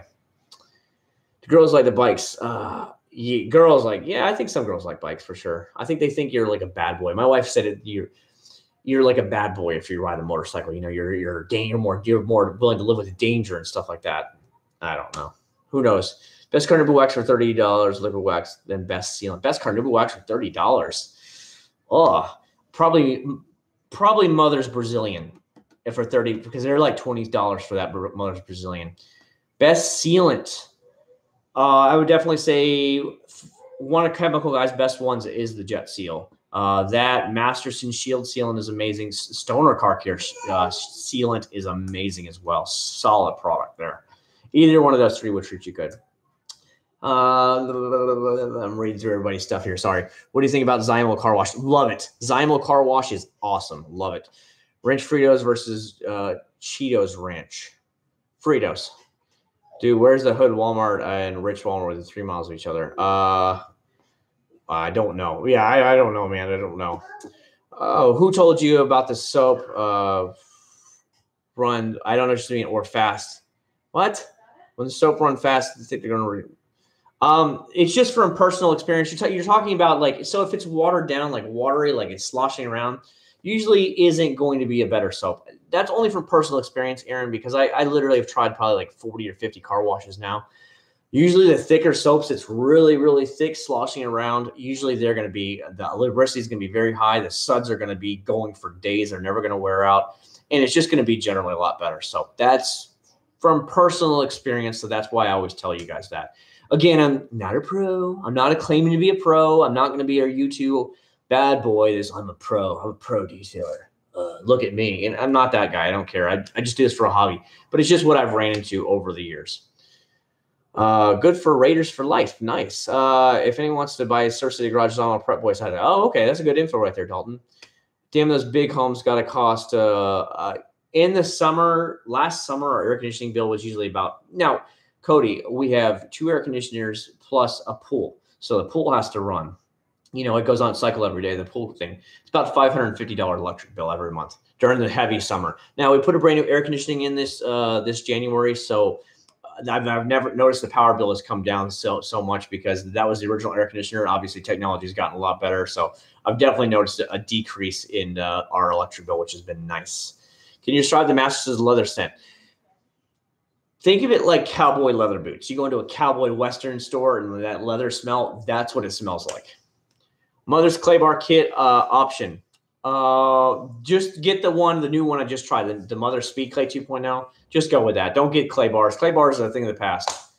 The girls like the bikes. Girls like, yeah, I think some girls like bikes for sure. I think they think you're like a bad boy. My wife said it. You're like a bad boy if you ride a motorcycle. You're more willing to live with the danger and stuff like that. I don't know. Who knows? Best carnauba wax for $30. Liquid wax, then best sealant. Best carnauba wax for $30. Oh, probably Mother's Brazilian for $30, because they're like $20 for that Mother's Brazilian. Best sealant. I would definitely say one of Chemical Guy's best ones is the Jet Seal. That Masterson Shield sealant is amazing. Stoner Car Care sealant is amazing as well. Solid product there. Either one of those three would treat you good. I'm reading through everybody's stuff here. Sorry. What do you think about Zymo car wash? Love it. Zymo car wash is awesome. Love it. Ranch Fritos versus Cheetos Ranch. Fritos. Dude, where's the Hood Walmart and Rich Walmart within 3 miles of each other? I don't know. Yeah, I don't know, man. I don't know. Oh, who told you about the soap run? I don't understand. Or fast. What? When the soap run fast, I think they're going to it's just from personal experience. You're talking about, like, so if it's watered down, like watery, like it's sloshing around, usually isn't going to be a better soap. That's only from personal experience, Aaron, because I literally have tried probably like 40 or 50 car washes now. Usually the thicker soaps, it's really, really thick, sloshing around. Usually they're going to be, the lubricity is going to be very high. The suds are going to be going for days. They're never going to wear out. And it's just going to be generally a lot better. So that's from personal experience. So that's why I always tell you guys that. Again, I'm not a pro. I'm not claiming to be a pro. I'm not going to be a YouTube bad boy. I'm a pro. I'm a pro detailer. Look at me. And I'm not that guy. I don't care. I just do this for a hobby. But it's just what I've ran into over the years. Good for Raiders for life. Nice. If anyone wants to buy Surf City Garage on Prep Boys, oh, okay. That's a good info right there, Dalton. Damn, those big homes got to cost in the summer. Last summer, our air conditioning bill was usually about, now, Cody, we have 2 air conditioners plus a pool. So the pool has to run. You know, it goes on cycle every day, the pool thing. It's about $550 electric bill every month during the heavy summer. Now, we put a brand new air conditioning in this January, so I've never noticed the power bill has come down so much, because that was the original air conditioner. Obviously, technology has gotten a lot better. So I've definitely noticed a decrease in our electric bill, which has been nice. Can you describe the Masters leather scent? Think of it like cowboy leather boots. You go into a cowboy Western store and that leather smell, that's what it smells like. Mother's Clay Bar Kit option. Just get the new one I just tried, the Mother Speed Clay 2.0. Just go with that. Don't get clay bars. Clay bars are a thing of the past.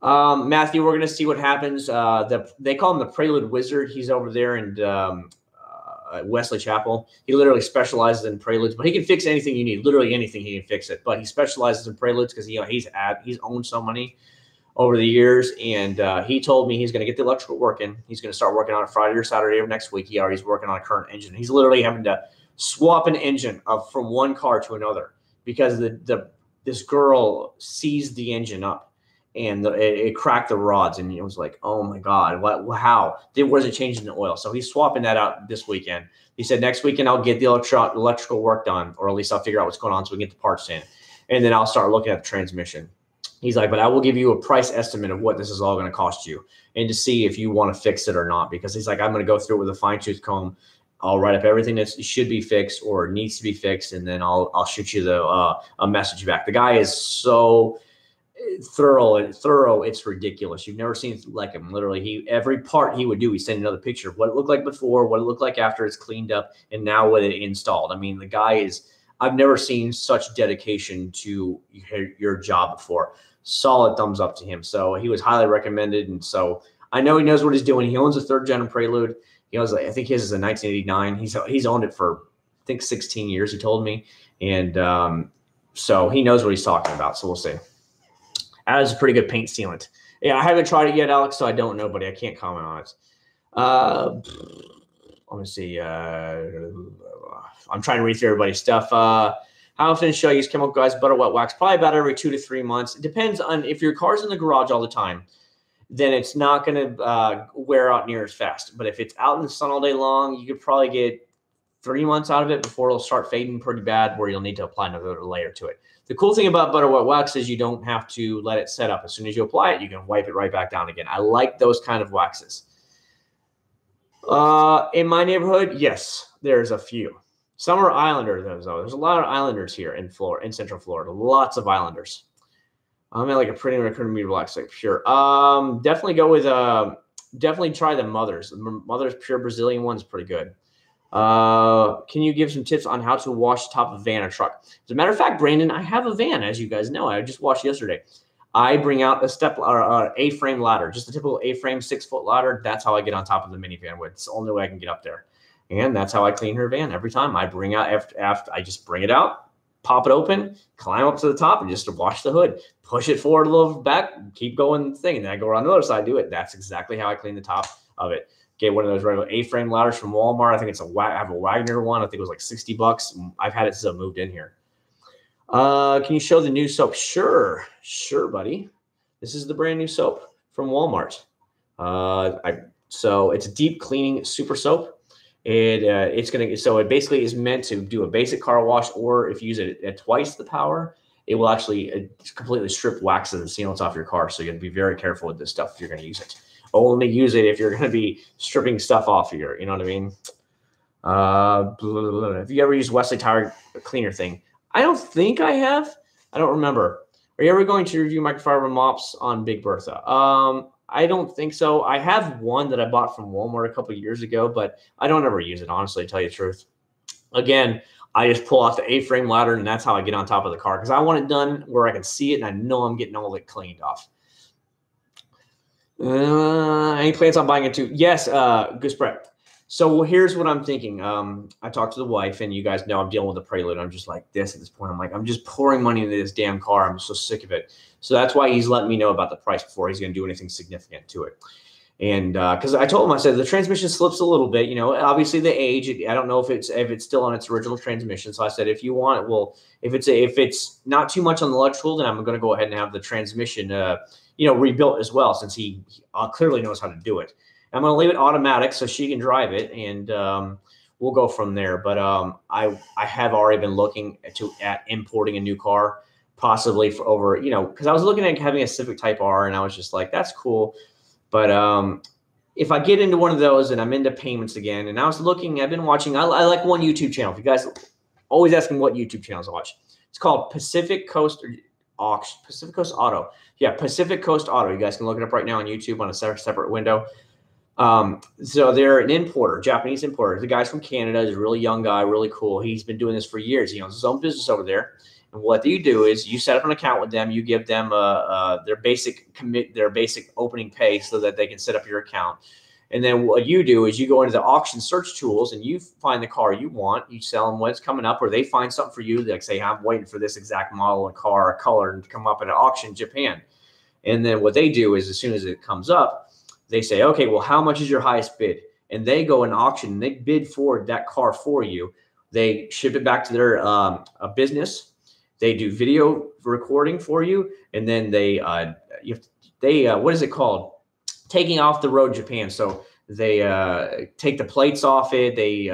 Matthew, we're going to see what happens. They call him the Prelude Wizard. He's over there in Wesley Chapel. He literally specializes in preludes, but he can fix anything you need. Literally anything, he can fix it. But he specializes in preludes because he's owned so many over the years, and he told me he's going to get the electrical working. He's going to start working on it Friday or Saturday of next week. He already's working on a current engine. He's literally having to swap an engine from one car to another because this girl seized the engine up and it cracked the rods, and it was like, oh my God, how? It wasn't changing the oil. So he's swapping that out this weekend. He said next weekend I'll get the electrical work done, or at least I'll figure out what's going on so we can get the parts in, and then I'll start looking at the transmission. He's like, but I will give you a price estimate of what this is all going to cost you, and to see if you want to fix it or not. Because he's like, I'm going to go through it with a fine tooth comb. I'll write up everything that should be fixed or needs to be fixed, and then I'll shoot you a message back. The guy is so thorough. It's ridiculous. You've never seen like him. Literally, every part he would do, he'd send another picture of what it looked like before, what it looked like after it's cleaned up, and now with it installed. I mean, the guy is. I've never seen such dedication to your job before. Solid thumbs up to him. So he was highly recommended, and so I know he knows what he's doing. He owns a 3rd gen Prelude. He owns, I think his is a 1989. He's owned it for, I think, 16 years. He told me, and so he knows what he's talking about. So we'll see. That is a pretty good paint sealant. Yeah, I haven't tried it yet, Alex, so I don't know, buddy. I can't comment on it. Let me see. I'm trying to read through everybody's stuff. How often should I use Chemical Guys Butter Wet Wax? Probably about every 2 to 3 months. It depends on if your car's in the garage all the time, then it's not going to wear out near as fast. But if it's out in the sun all day long, you could probably get 3 months out of it before it'll start fading pretty bad, where you'll need to apply another layer to it. The cool thing about Butter Wet Wax is you don't have to let it set up. As soon as you apply it, you can wipe it right back down again. I like those kind of waxes. In my neighborhood, yes, there's a few. Some are Islanders, though. There's a lot of Islanders here in Central Florida. Lots of Islanders. I'm at like a pretty couldn't be relaxed, like pure. Definitely go with definitely try the Mother's. The Mother's Pure Brazilian one's pretty good. Can you give some tips on how to wash the top of a van or truck? As a matter of fact, Brandon, I have a van, as you guys know. I just washed yesterday. I bring out a step or A-frame ladder, just a typical A-frame 6-foot ladder. That's how I get on top of the minivan with. It's the only way I can get up there. And that's how I clean her van every time. I bring out after I just bring it out, pop it open, climb up to the top, and just wash the hood. Push it forward a little back, keep going the thing, and then I go around the other side, do it. That's exactly how I clean the top of it. Get one of those regular A-frame ladders from Walmart. I think it's I have a Wagner one. I think it was like $60. I've had it since I moved in here. Can you show the new soap? Sure, buddy. This is the brand new soap from Walmart. So it's a deep cleaning super soap. It basically is meant to do a basic car wash, or if you use it at twice the power, it will actually completely strip wax and sealants off your car. So you have to be very careful with this stuff if you're going to use it. Only use it if you're going to be stripping stuff off of you know what I mean? Have you ever used Wesley Tire cleaner thing? I don't think I have. I don't remember. Are you ever going to review microfiber mops on Big Bertha? I don't think so. I have one that I bought from Walmart a couple of years ago, but I don't ever use it, honestly, to tell you the truth. Again, I just pull off the A-frame ladder, and that's how I get on top of the car, because I want it done where I can see it, and I know I'm getting all of it cleaned off. Any plans on buying it too? Yes, Goose Brett. So here's what I'm thinking. I talked to the wife, and you guys know I'm dealing with a Prelude. I'm just like this at this point. I'm like, I'm just pouring money into this damn car. I'm so sick of it. So that's why he's letting me know about the price before he's going to do anything significant to it. And because I told him, I said the transmission slips a little bit. You know, obviously the age. I don't know if it's still on its original transmission. So I said, if you want it, well, if it's not too much on the electrical, then I'm going to go ahead and have the transmission, rebuilt as well, since he clearly knows how to do it. I'm going to leave it automatic so she can drive it, and we'll go from there. But I have already been looking at importing a new car, possibly for over, because I was looking at having a Civic Type R, and I was just like, that's cool. But if I get into one of those and I'm into payments again, and I've been watching, I like one YouTube channel. If you guys always asking what YouTube channels I watch, it's called Pacific Coast Auto. Yeah, Pacific Coast Auto. You guys can look it up right now on YouTube on a separate window. So they're an importer, Japanese importer. The guy's from Canada. He's a really young guy, really cool. He's been doing this for years. He owns his own business over there. And what you do is you set up an account with them. You give them their basic opening pay so that they can set up your account. And then what you do is you go into the auction search tools and you find the car you want. You sell them what's coming up, or they find something for you. Like say, I'm waiting for this exact model of car or color to come up at an auction in Japan. And then what they do is as soon as it comes up, they say, okay, well, how much is your highest bid? And they go and auction and they bid for that car for you. They ship it back to their business. They do video recording for you. And then they what is it called? Taking off the road Japan. So they take the plates off it. They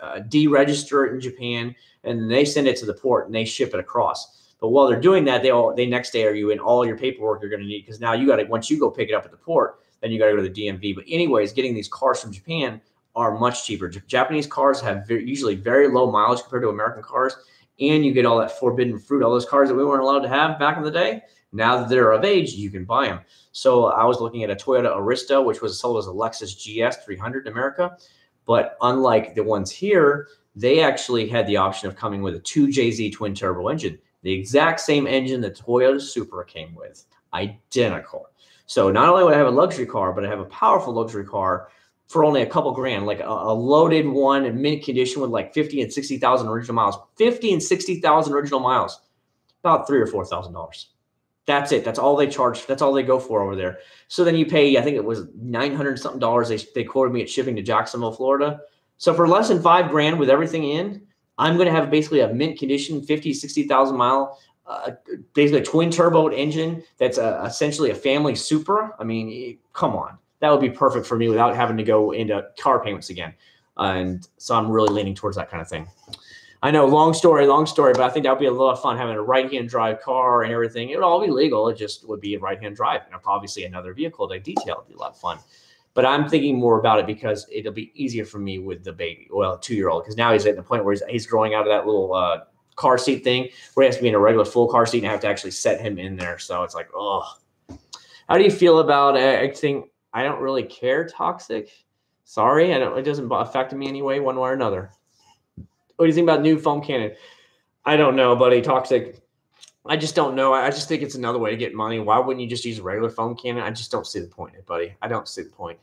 deregister it in Japan, and they send it to the port and they ship it across. But while they're doing that, they next day are you in all your paperwork you're going to need, because now you got to, once you go pick it up at the port, then you got to go to the DMV. But anyways, getting these cars from Japan are much cheaper. Japanese cars have usually very low mileage compared to American cars, and you get all that forbidden fruit, all those cars that we weren't allowed to have back in the day. Now that they're of age, you can buy them. So I was looking at a Toyota Arista, which was sold as a Lexus GS 300 in America. But unlike the ones here, they actually had the option of coming with a 2JZ twin turbo engine, the exact same engine the Toyota Supra came with, identical. So not only would I have a luxury car, but I have a powerful luxury car for only a couple grand, like a loaded one in mint condition with like 50 and 60,000 original miles. 50 and 60,000 original miles, about $3,000 or $4,000. That's it. That's all they charge. That's all they go for over there. So then you pay, I think it was $900 something. They quoted me at shipping to Jacksonville, Florida. So for less than $5 grand with everything in, I'm going to have basically a mint condition, 50, 60,000 mile, basically a twin turbo engine. That's essentially a family Supra. I mean, come on, that would be perfect for me without having to go into car payments again. And so I'm really leaning towards that kind of thing. I know, long story, but I think that would be a lot of fun having a right-hand drive car and everything. It would all be legal. It just would be a right-hand drive and obviously another vehicle to detail. It'd be a lot of fun. But I'm thinking more about it because it'll be easier for me with the baby, well, 2-year-old, because now he's at the point where he's growing out of that little car seat thing where he has to be in a regular full car seat, and I have to actually set him in there. So it's like, oh. How do you feel about everything? I don't really care, toxic. Sorry, it doesn't affect me anyway, one way or another. What do you think about new foam cannon? I don't know, buddy. Toxic. I just don't know. I just think it's another way to get money. Why wouldn't you just use a regular foam cannon? I just don't see the point in it, buddy. I don't see the point.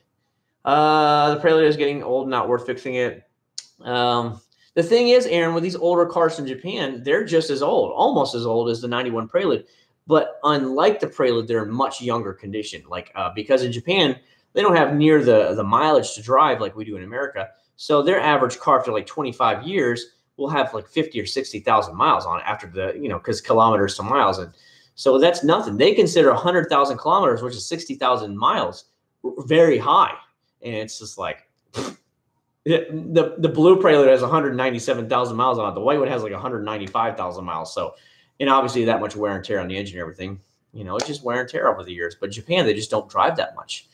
The Prelude is getting old, not worth fixing it. The thing is, Aaron, with these older cars from Japan, they're just as old, almost as old as the 91 Prelude. But unlike the Prelude, they're in much younger condition. Because in Japan, they don't have near the mileage to drive like we do in America. So their average car after like 25 years will have like 50 or 60,000 miles on it after because kilometers to miles. And so that's nothing. They consider 100,000 kilometers, which is 60,000 miles, very high. And it's just like, the blue Prelude has 197,000 miles on it. The white one has like 195,000 miles. So, and obviously that much wear and tear on the engine and everything. It's just wear and tear over the years. But Japan, they just don't drive that much.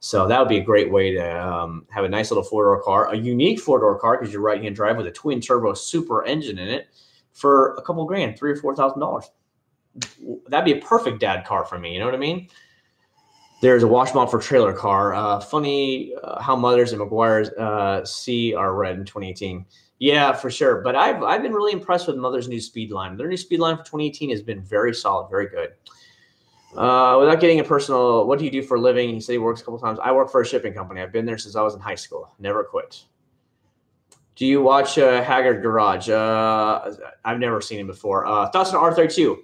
So that would be a great way to have a nice little four-door car, a unique four-door car because you're right-hand drive with a twin turbo super engine in it for a couple grand, $3,000 or $4,000. That'd be a perfect dad car for me. You know what I mean? There's a wash mount for trailer car. Funny how Mothers and Meguiar's C are red in 2018. Yeah, for sure. But I've been really impressed with Mother's new speed line. Their new speed line for 2018 has been very solid, very good. Without getting a personal, what do you do for a living? He said he works a couple times. I work for a shipping company. I've been there since I was in high school. Never quit. Do you watch Haggard Garage? I've never seen him before. Thoughts on R32?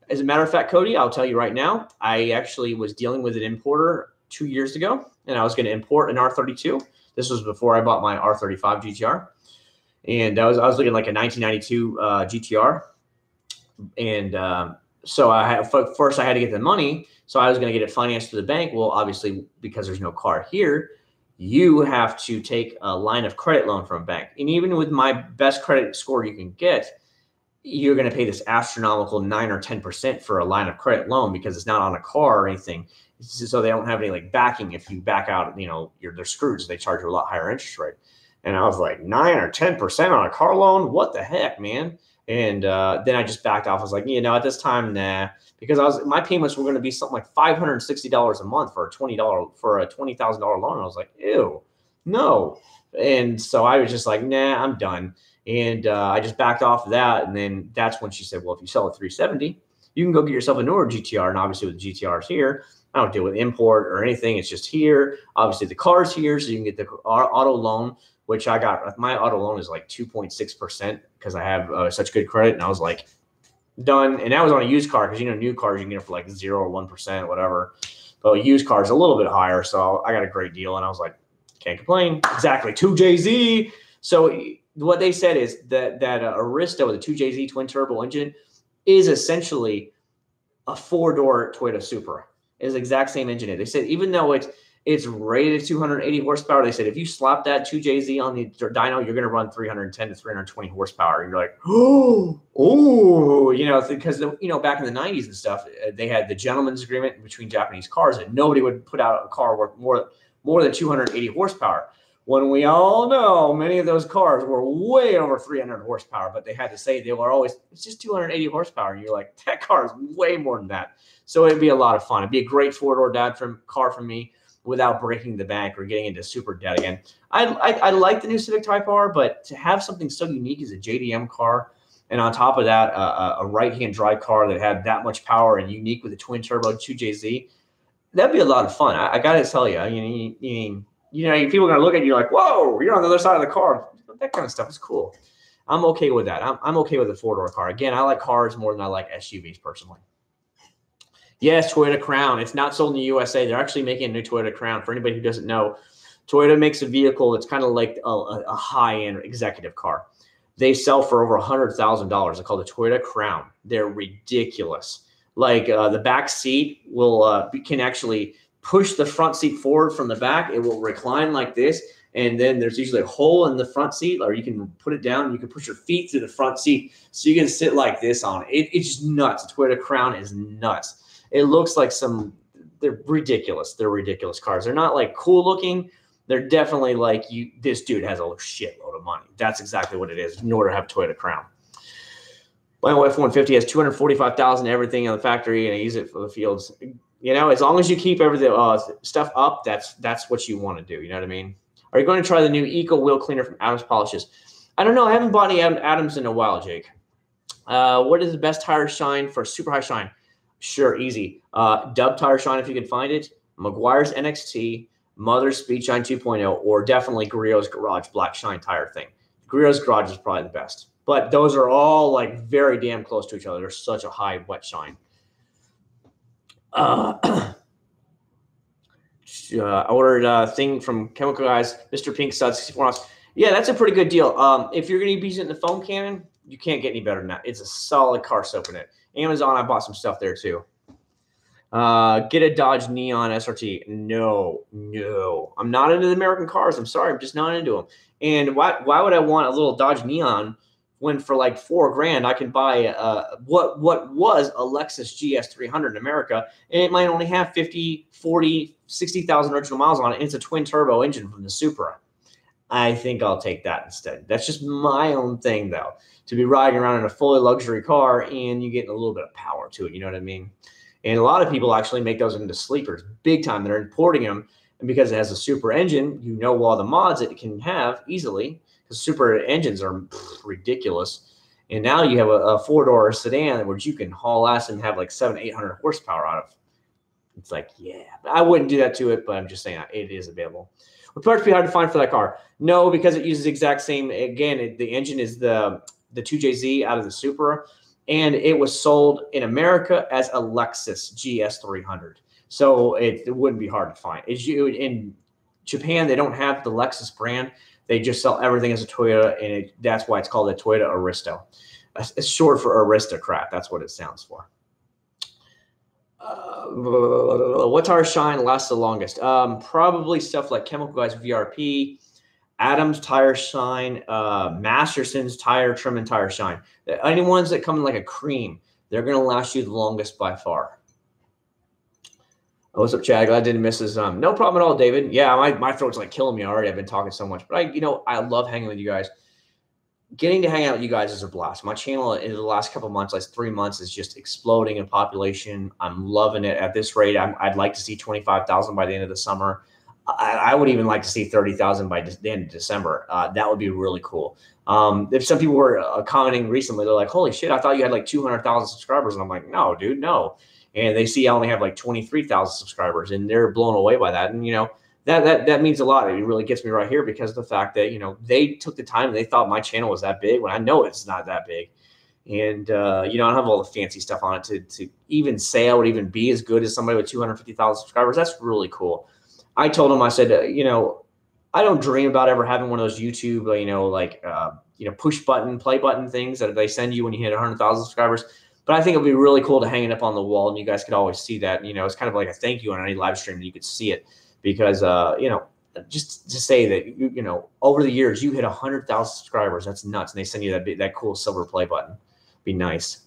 As a matter of fact, Cody, I'll tell you right now, I actually was dealing with an importer 2 years ago, and I was going to import an R32. This was before I bought my R35 GTR. And I was looking like a 1992 GTR. And so first I had to get the money. So I was going to get it financed through the bank. Well, obviously, because there's no car here, you have to take a line of credit loan from a bank. And even with my best credit score you can get, you're going to pay this astronomical 9 or 10% for a line of credit loan because it's not on a car or anything. So they don't have any like backing. If you back out, they're screwed. So they charge you a lot higher interest rate. And I was like 9 or 10% on a car loan. What the heck, man? And then I just backed off. I was like, at this time, nah, because my payments were going to be something like $560 a month for a $20,000 loan. And I was like, ew, no. And so I was just like, nah, I'm done. And I just backed off of that. And then that's when she said, well, if you sell a 370, you can go get yourself a newer GTR. And obviously with the GTRs here, I don't deal with import or anything. It's just here. Obviously the car's here. So you can get the auto loan, which I got. My auto loan is like 2.6% because I have such good credit. And I was like, done. And that was on a used car because, new cars, you can get it for like 0 or 1%, whatever. But a used car is a little bit higher. So I got a great deal. And I was like, can't complain. Exactly. 2JZ. So what they said is that Arista with a 2JZ twin turbo engine is essentially a 4-door Toyota Supra. It's the exact same engine. They said even though it's rated 280 horsepower, they said if you slap that 2JZ on the dyno, you're going to run 310 to 320 horsepower. And you're like, because back in the 90s and stuff, they had the gentleman's agreement between Japanese cars that nobody would put out a car worth more than 280 horsepower. When we all know many of those cars were way over 300 horsepower, but they had to say they were always, it's just 280 horsepower. And you're like, that car is way more than that. So it'd be a lot of fun. It'd be a great 4-door car for me without breaking the bank or getting into super debt again. I like the new Civic Type R, but to have something so unique as a JDM car, and on top of that, a right-hand drive car that had that much power and unique with a twin turbo 2JZ, that'd be a lot of fun. I got to tell you, people are going to look at you like, whoa, you're on the other side of the car. That kind of stuff is cool. I'm okay with that. I'm okay with a 4-door car. Again, I like cars more than I like SUVs personally. Yes, Toyota Crown. It's not sold in the USA. They're actually making a new Toyota Crown. For anybody who doesn't know, Toyota makes a vehicle that's kind of like a high-end executive car. They sell for over $100,000. They're called the Toyota Crown. They're ridiculous. Like the back seat can actually push the front seat forward from the back. It will recline like this. And then there's usually a hole in the front seat, or you can put it down. You can push your feet through the front seat so you can sit like this on it. It's just nuts. The Toyota Crown is nuts. It looks like they're ridiculous. They're ridiculous cars. They're not like cool looking. They're definitely like this dude has a shitload of money. That's exactly what it is in order to have a Toyota Crown. My F-150 has 245,000 everything in the factory, and I use it for the fields. As long as you keep everything stuff up, that's what you want to do. You know what I mean? Are you going to try the new Eco Wheel Cleaner from Adams Polishes? I don't know. I haven't bought any Adams in a while, Jake. What is the best tire shine for super high shine? Sure, easy. Dub Tire Shine if you can find it. Meguiar's NXT, Mother's Speed Shine 2.0, or definitely Griot's Garage Black Shine tire thing. Guerrero's Garage is probably the best. But those are all like very damn close to each other. There's such a high wet shine. I ordered a thing from Chemical Guys, Mr. Pink Stud 64 ounce. Yeah, that's a pretty good deal. If you're going to be using the foam cannon, you can't get any better than that. It's a solid car soap in it. Amazon, I bought some stuff there too. Get a Dodge Neon SRT. No. I'm not into the American cars. I'm sorry. I'm just not into them. And why would I want a little Dodge Neon when for like $4,000 I can buy what was a Lexus GS300 in America, and it might only have 50, 40, 60,000 original miles on it, and it's a twin turbo engine from the Supra. I think I'll take that instead. That's just my own thing, though, to be riding around in a fully luxury car and you getting a little bit of power to it. You know what I mean? And a lot of people actually make those into sleepers big time. They're importing them. And because it has a super engine, you know all the mods it can have easily, because super engines are ridiculous. And now you have a four-door sedan which you can haul ass and have like 700-800 horsepower out of. It's like, yeah, I wouldn't do that to it, but I'm just saying it is available. Would parts be hard to find for that car? No, because it uses the exact same. Again, the engine is the 2JZ out of the Supra, and it was sold in America as a Lexus GS300. So it wouldn't be hard to find. In Japan, they don't have the Lexus brand. They just sell everything as a Toyota, and that's why it's called a Toyota Aristo. It's short for aristocrat. That's what it sounds for. What tire shine lasts the longest? Probably stuff like Chemical Guys VRP, Adams Tire Shine, Masterson's Tire Trim and Tire Shine. Any ones that come in like a cream, they're going to last you the longest by far. Oh, what's up, Chad? Glad I didn't miss this. No problem at all, David. Yeah, my throat's like killing me already. I've been talking so much, but I love hanging with you guys. Getting to hang out with you guys is a blast. My channel in the last couple of months, like 3 months, is just exploding in population. I'm loving it. At this rate, I'd like to see 25,000 by the end of the summer. I would even like to see 30,000 by the end of December. That would be really cool. If some people were commenting recently, they're like, holy shit, I thought you had like 200,000 subscribers. And I'm like, no, dude, no. And they see I only have like 23,000 subscribers, and they're blown away by that. And, that means a lot. It really gets me right here because of the fact that, they took the time and they thought my channel was that big when I know it's not that big. And, I don't have all the fancy stuff on it to even say I would even be as good as somebody with 250,000 subscribers. That's really cool. I told him, I said, I don't dream about ever having one of those YouTube, push button, play button things that they send you when you hit 100,000 subscribers. But I think it'd be really cool to hang it up on the wall, and you guys could always see that. It's kind of like a thank you on any live stream, and you could see it. Because, just to say that, over the years, you hit 100,000 subscribers. That's nuts. And they send you that cool silver play button. Be nice.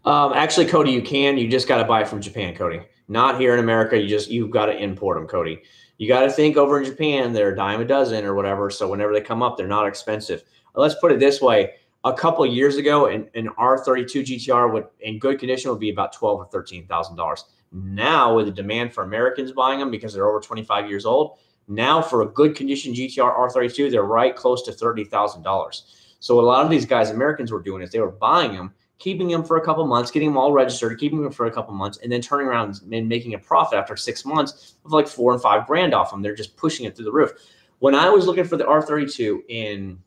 Actually, Cody, you just got to buy it from Japan, Cody. Not here in America. You've got to import them, Cody. You got to think over in Japan, they're a dime a dozen or whatever. So whenever they come up, they're not expensive. Let's put it this way. A couple of years ago, an R32 GTR in good condition would be about $12,000 or $13,000. Now, with the demand for Americans buying them because they're over 25 years old, now for a good condition GTR R32, they're right close to $30,000. So what a lot of these guys, Americans, were doing is they were buying them, keeping them for a couple months, getting them all registered, keeping them for a couple months, and then turning around and making a profit after 6 months of like $4,000 and $5,000 off them. They're just pushing it through the roof. When I was looking for the R32 in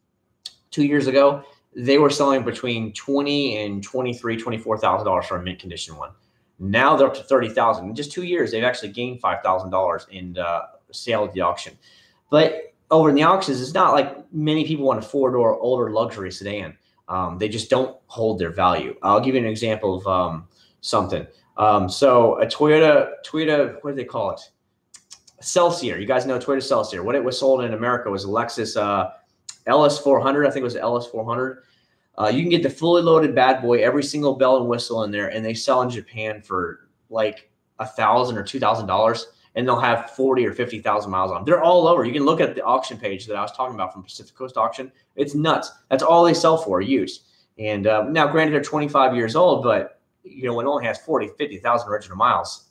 2 years ago, they were selling between $20,000 and $23,000, $24,000 for a mint condition one. Now they're up to $30,000. In just 2 years, they've actually gained $5,000 in sale at the auction. But over in the auctions, it's not like many people want a four-door older luxury sedan. They just don't hold their value. I'll give you an example of something. So a Toyota, what do they call it? Celsior. You guys know Toyota Celsior. What it was sold in America was a Lexus LS400. I think it was the LS400. You can get the fully loaded bad boy, every single bell and whistle in there, and they sell in Japan for like $1,000 or $2,000, and they'll have 40 or 50,000 miles on them. They're all over. You can look at the auction page that I was talking about from Pacific Coast Auction. It's nuts. That's all they sell for, used. And now, granted, they're 25 years old, but when it only has 40, 50,000 original miles,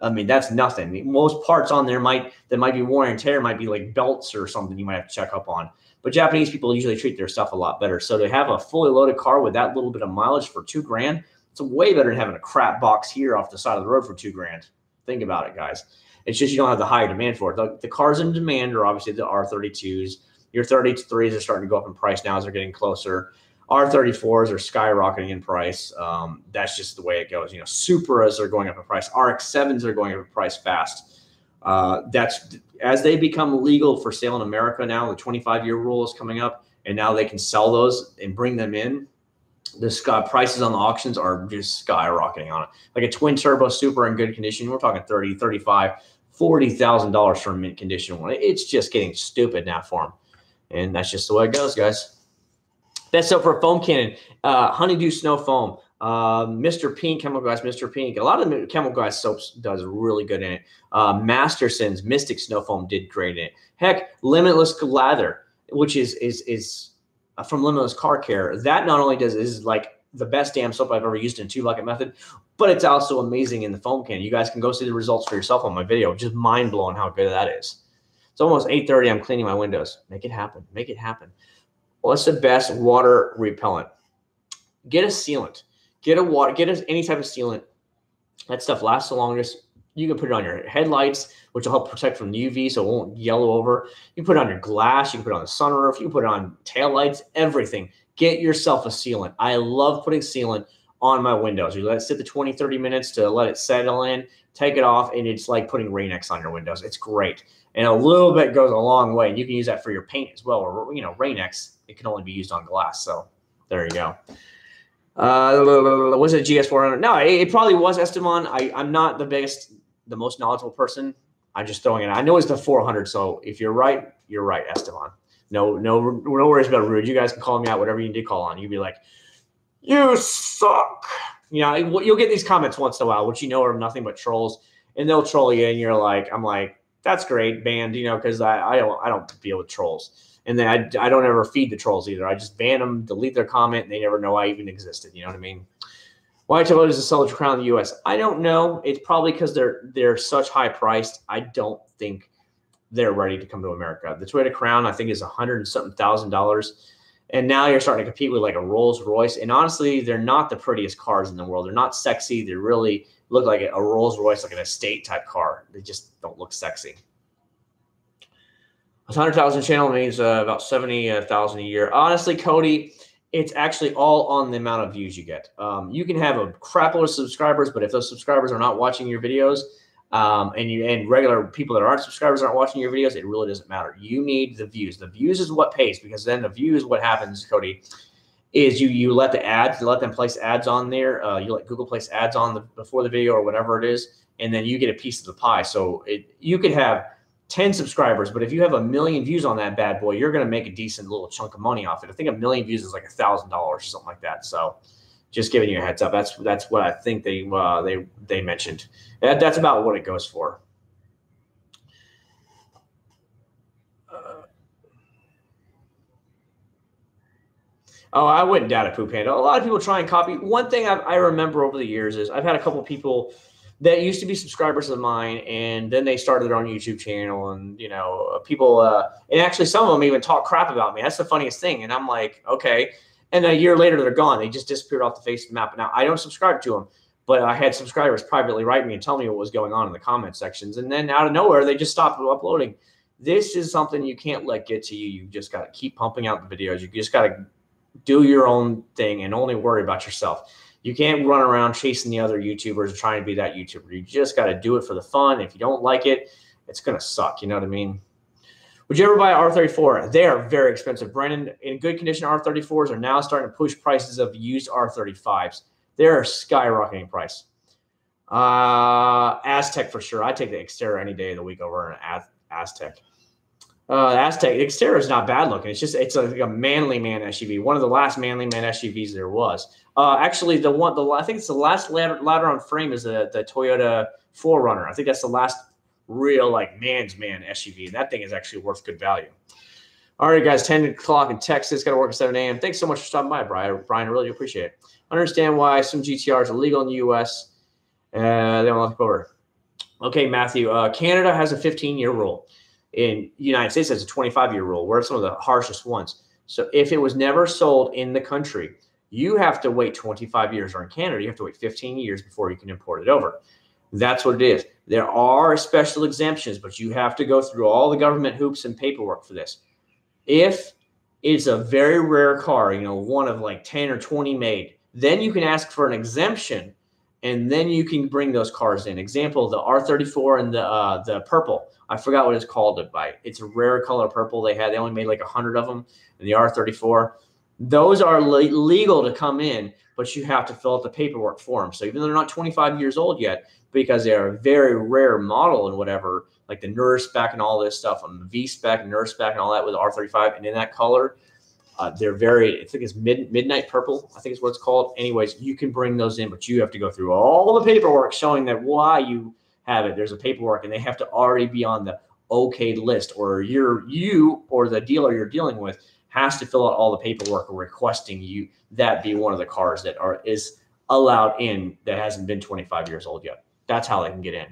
I mean, that's nothing. Most parts on there that might be worn and tear might be like belts or something you might have to check up on. But Japanese people usually treat their stuff a lot better. So to have a fully loaded car with that little bit of mileage for $2,000, it's way better than having a crap box here off the side of the road for $2,000. Think about it, guys. It's just you don't have the high demand for it. The cars in demand are obviously the R32s. Your 33s are starting to go up in price now as they're getting closer. R34s are skyrocketing in price. That's just the way it goes. You know, Supras are going up in price. RX-7s are going up in price fast. That's as they become legal for sale in America now. The 25-year rule is coming up, and now they can sell those and bring them in. The prices on the auctions are just skyrocketing on it. Like a twin turbo Super in good condition, we're talking $30,000, $35,000, $40,000 for a mint condition one. It's just getting stupid now for them, and that's just the way it goes, guys. That's up for foam cannon. Honeydew snow foam. Mr. Pink, Chemical Guys, Mr. Pink. A lot of the Chemical Guys soaps does really good in it. Masterson's Mystic Snow Foam did great in it. Heck, Limitless Lather, which is from Limitless Car Care. That not only is like the best damn soap I've ever used in a 2-bucket method, but it's also amazing in the foam can. You guys can go see the results for yourself on my video. Just mind blowing how good that is. It's almost 8:30. I'm cleaning my windows. Make it happen. Make it happen. What's the best water repellent? Get a sealant. Get any type of sealant. That stuff lasts the longest. You can put it on your headlights, which will help protect from UV so it won't yellow over. You can put it on your glass. You can put it on the sunroof. You can put it on taillights, everything. Get yourself a sealant. I love putting sealant on my windows. You let it sit the 20, 30 minutes to let it settle in, take it off, and it's like putting Rain-X on your windows. It's great. And a little bit goes a long way. You can use that for your paint as well. Or, you know, Rain-X, it can only be used on glass. So there you go. Was it GS400? No, it probably was Esteban. I'm not the most knowledgeable person. I'm just throwing it out. I know it's the 400. So if you're right, Esteban. No worries about rude. You guys can call me out, whatever you need to call on. You'd be like, you suck. You know, you'll get these comments once in a while, which you know are nothing but trolls, and they'll troll you, and I'm like, that's great, banned, you know, because I don't deal with trolls. And then I don't ever feed the trolls either. I just ban them, delete their comment, and they never know I even existed. You know what I mean? Why Toyota does sell a Crown in the U.S.? I don't know. It's probably because they're such high priced. I don't think they're ready to come to America. The Toyota Crown, I think, is $100-something thousand. And now you're starting to compete with like a Rolls Royce. And honestly, they're not the prettiest cars in the world. They're not sexy. They really look like a Rolls Royce, like an estate type car. They just don't look sexy. 100,000 channel means about 70,000 a year. Honestly, Cody, it's actually all on the amount of views you get. You can have a crap load of subscribers, but if those subscribers are not watching your videos, and regular people that aren't subscribers aren't watching your videos, it really doesn't matter. You need the views. The views is what pays, because then the views, what happens, Cody, is you let the ads, you let them place ads on there. You let Google place ads on before the video or whatever it is, and then you get a piece of the pie. So you could have 10 subscribers, but if you have 1 million views on that bad boy, you're going to make a decent little chunk of money off it. I think 1 million views is like $1,000 or something like that. So just giving you a heads up. That's what I think they mentioned. That's about what it goes for. Oh, I wouldn't doubt a Poo Panda. A lot of people try and copy. One thing I remember over the years is I've had a couple of people that used to be subscribers of mine, and then they started their own YouTube channel, and you know, people and actually some of them even talk crap about me. That's the funniest thing. And I'm like, okay. And a year later, they're gone. They just disappeared off the face of the map. Now I don't subscribe to them, but I had subscribers privately write me and tell me what was going on in the comment sections, and then out of nowhere, they just stopped uploading. This is something you can't let get to you. You just got to keep pumping out the videos. You just got to do your own thing and only worry about yourself. You can't run around chasing the other YouTubers or trying to be that YouTuber. You just got to do it for the fun. If you don't like it, it's going to suck. You know what I mean? Would you ever buy an R34? They are very expensive. Brennan, in good condition R34s are now starting to push prices of used R35s. They're skyrocketing in price. Aztec for sure. I take the Xterra any day of the week over an Aztec. Aztec Xterra is not bad looking. It's like a manly man SUV. One of the last manly man SUVs there was. Actually, I think it's the last ladder on frame is the Toyota 4Runner. I think that's the last real like man's man SUV. And that thing is actually worth good value. All right, guys, 10 o'clock in Texas. Got to work at 7 a.m. Thanks so much for stopping by, Brian. I really appreciate it. I understand why some GTRs are illegal in the U.S. They don't let it go over. Okay, Matthew. Canada has a 15-year rule. In the United States, has a 25-year rule. We're some of the harshest ones. So if it was never sold in the country, you have to wait 25 years. Or in Canada, you have to wait 15 years before you can import it over. That's what it is. There are special exemptions, but you have to go through all the government hoops and paperwork for this. If it's a very rare car, one of like 10 or 20 made, then you can ask for an exemption, and then you can bring those cars in. Example, the R34 and the purple. I forgot what it's called by. It's a rare color purple they had. They only made like 100 of them. And the R34, those are legal to come in, but you have to fill out the paperwork for them. So even though they're not 25 years old yet, because they're a very rare model and whatever, like the nurse spec and all this stuff on the V spec, nurse spec, and all that with the R35, and in that color, they're very, I think it's midnight purple, I think is what it's called. Anyways, you can bring those in, but you have to go through all the paperwork showing that why you have it. There's a paperwork, and they have to already be on the okay list, or you or the dealer you're dealing with has to fill out all the paperwork requesting you that be one of the cars that is allowed in that hasn't been 25 years old yet. That's how they can get in.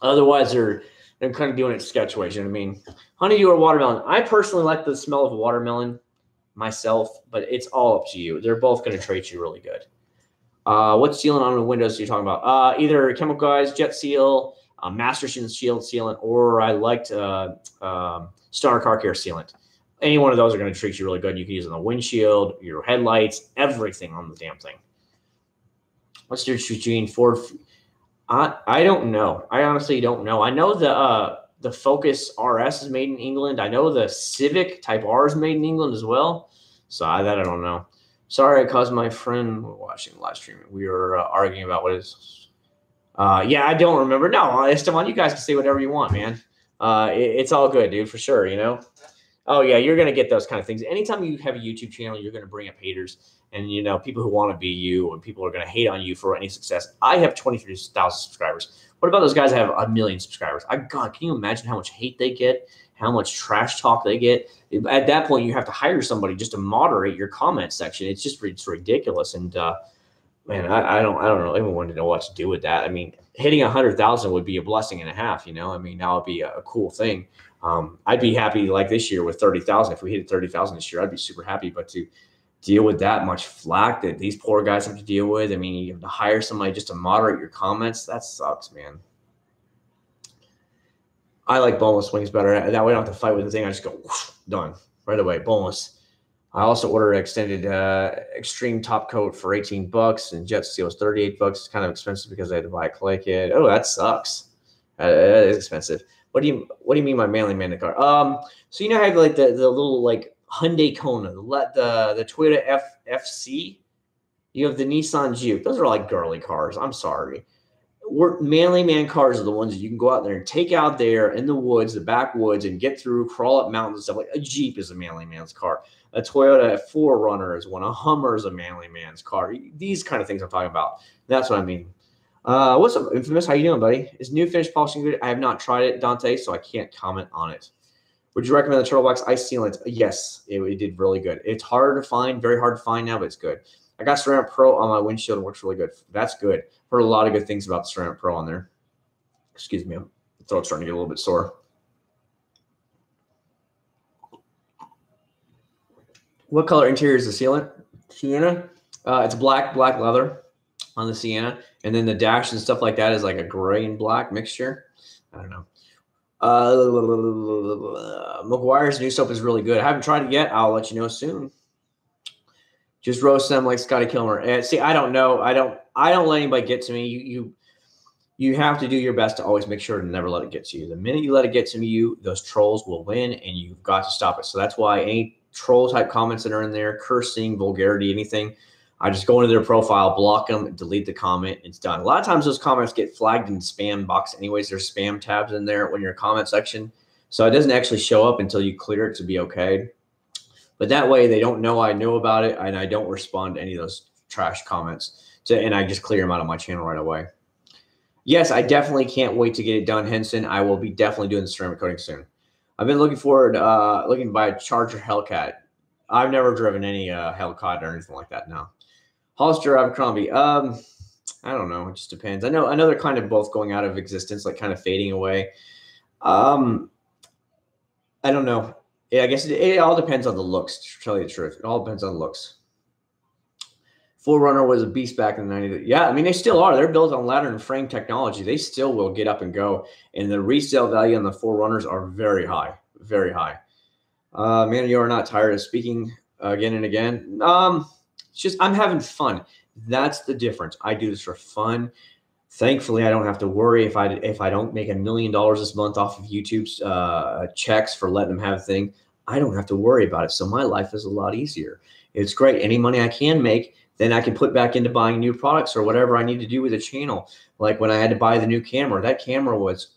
Otherwise, they're kind of doing it sketch ways. You know what I mean? Honeydew or watermelon? I personally like the smell of watermelon myself, but it's all up to you. They're both going to treat you really good. What sealant on the windows are you talking about? Either Chemical Guys, Jet Seal, Masterson Shield Sealant, or I liked Stoner Car Care Sealant. Any one of those are going to treat you really good. You can use it on the windshield, your headlights, everything on the damn thing. What's the difference between Ford? I don't know. I honestly don't know. I know the Focus RS is made in England. I know the Civic Type R is made in England as well. So I don't know. Sorry, I caused my friend watching live stream. We were arguing about what is. Yeah, I don't remember. No, Esteban, you guys can say whatever you want, man. It's all good, dude, for sure. Oh yeah, you're gonna get those kind of things. Anytime you have a YouTube channel, you're gonna bring up haters and people who want to be you, and people are gonna hate on you for any success. I have 23,000 subscribers. What about those guys that have 1 million subscribers? God, can you imagine how much hate they get? How much trash talk they get? At that point, you have to hire somebody just to moderate your comment section. It's ridiculous. And man, I don't even want to know what to do with that. I mean, hitting 100,000 would be a blessing and a half. I mean, that would be a cool thing. I'd be happy like this year with 30,000. If we hit 30,000 this year, I'd be super happy. But to deal with that much flack that these poor guys have to deal with, I mean, you have to hire somebody just to moderate your comments. That sucks, man. I like boneless wings better. That way I don't have to fight with the thing. I just go, whoosh, done right away, boneless. I also ordered an extended extreme top coat for $18, and jet seal is $38. It's kind of expensive because I had to buy a clay kit. Oh, that sucks. That is expensive. What do you mean by manly man in the car? So I have like the little like Hyundai Kona, the Toyota FC. You have the Nissan Juke. Those are like girly cars. I'm sorry. Manly man cars are the ones that you can go out there and take out there in the woods, the backwoods, and get through, crawl up mountains and stuff. Like a Jeep is a manly man's car. A Toyota 4Runner is one. A Hummer is a manly man's car. These kind of things I'm talking about. That's what I mean. What's up, Infamous? How you doing, buddy? Is new finish polishing good? I have not tried it, Dante, so I can't comment on it. Would you recommend the Turtle Box Ice Sealant? Yes, it did really good. It's hard to find, very hard to find now, but it's good. I got Ceramic Pro on my windshield. It works really good. That's good. Heard a lot of good things about the Ceramic Pro on there. Excuse me, my throat's starting to get a little bit sore. What color interior is the sealant? Sienna. It's black leather on the Sienna, and then the dash and stuff like that is like a gray and black mixture. I don't know. Meguiar's new soap is really good. I haven't tried it yet. I'll let you know soon. Just roast them like Scotty Kilmer. See, I don't know. I don't let anybody get to me. You have to do your best to always make sure to never let it get to you. The minute you let it get to you, those trolls will win, and you've got to stop it. So that's why any troll type comments that are in there, cursing, vulgarity, anything, I just go into their profile, block them, delete the comment. It's done. A lot of times those comments get flagged in spam box anyways. There's spam tabs in there when you're in comment section. So it doesn't actually show up until you clear it to be okay. But that way they don't know I know about it, and I don't respond to any of those trash comments. And I just clear them out of my channel right away. Yes, I definitely can't wait to get it done, Henson. I will be definitely doing the ceramic coating soon. I've been looking forward, looking to buy a Charger Hellcat. I've never driven any Hellcat or anything like that, no. Hollister, Abercrombie. I don't know. It just depends. I know they're kind of both going out of existence, like kind of fading away. I don't know. Yeah, I guess it all depends on the looks, to tell you the truth. It all depends on the looks. Forerunner was a beast back in the 90s. Yeah, I mean, they still are. They're built on ladder and frame technology. They still will get up and go. And the resale value on the Forerunners are very high, very high. Man, you are not tired of speaking again and again. It's just I'm having fun. That's the difference. I do this for fun. Thankfully, I don't have to worry if I don't make $1 million this month off of YouTube's checks for letting them have a thing. I don't have to worry about it. So my life is a lot easier. It's great. Any money I can make, then I can put back into buying new products or whatever I need to do with the channel. Like when I had to buy the new camera, that camera was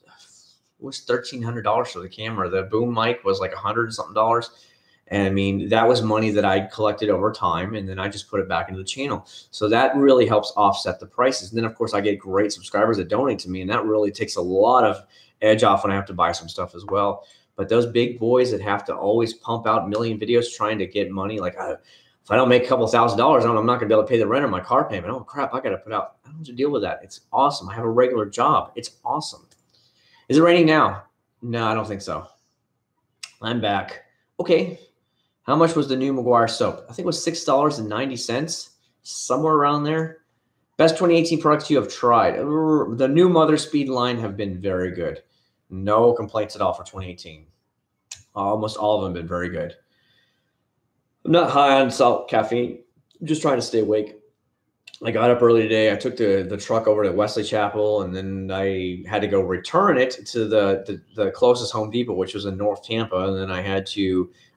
$1,300 for the camera. The boom mic was like $100 and something dollars. And I mean, that was money that I collected over time, and then I just put it back into the channel. So that really helps offset the prices. And then, of course, I get great subscribers that donate to me, and that really takes a lot of edge off when I have to buy some stuff as well. But those big boys that have to always pump out a million videos trying to get money, like if I don't make a couple $1,000s, I'm not going to be able to pay the rent or my car payment. Oh, crap, I got to put out. I don't have to deal with that. It's awesome. I have a regular job. It's awesome. Is it raining now? No, I don't think so. I'm back. Okay. How much was the new Meguiar soap? I think it was $6.90, somewhere around there. Best 2018 products you have tried. The new Mother Speed line have been very good. No complaints at all for 2018. Almost all of them have been very good. I'm not high on salt caffeine. I'm just trying to stay awake. I got up early today. I took the truck over to Wesley Chapel, and then I had to go return it to the closest Home Depot, which was in North Tampa. And then I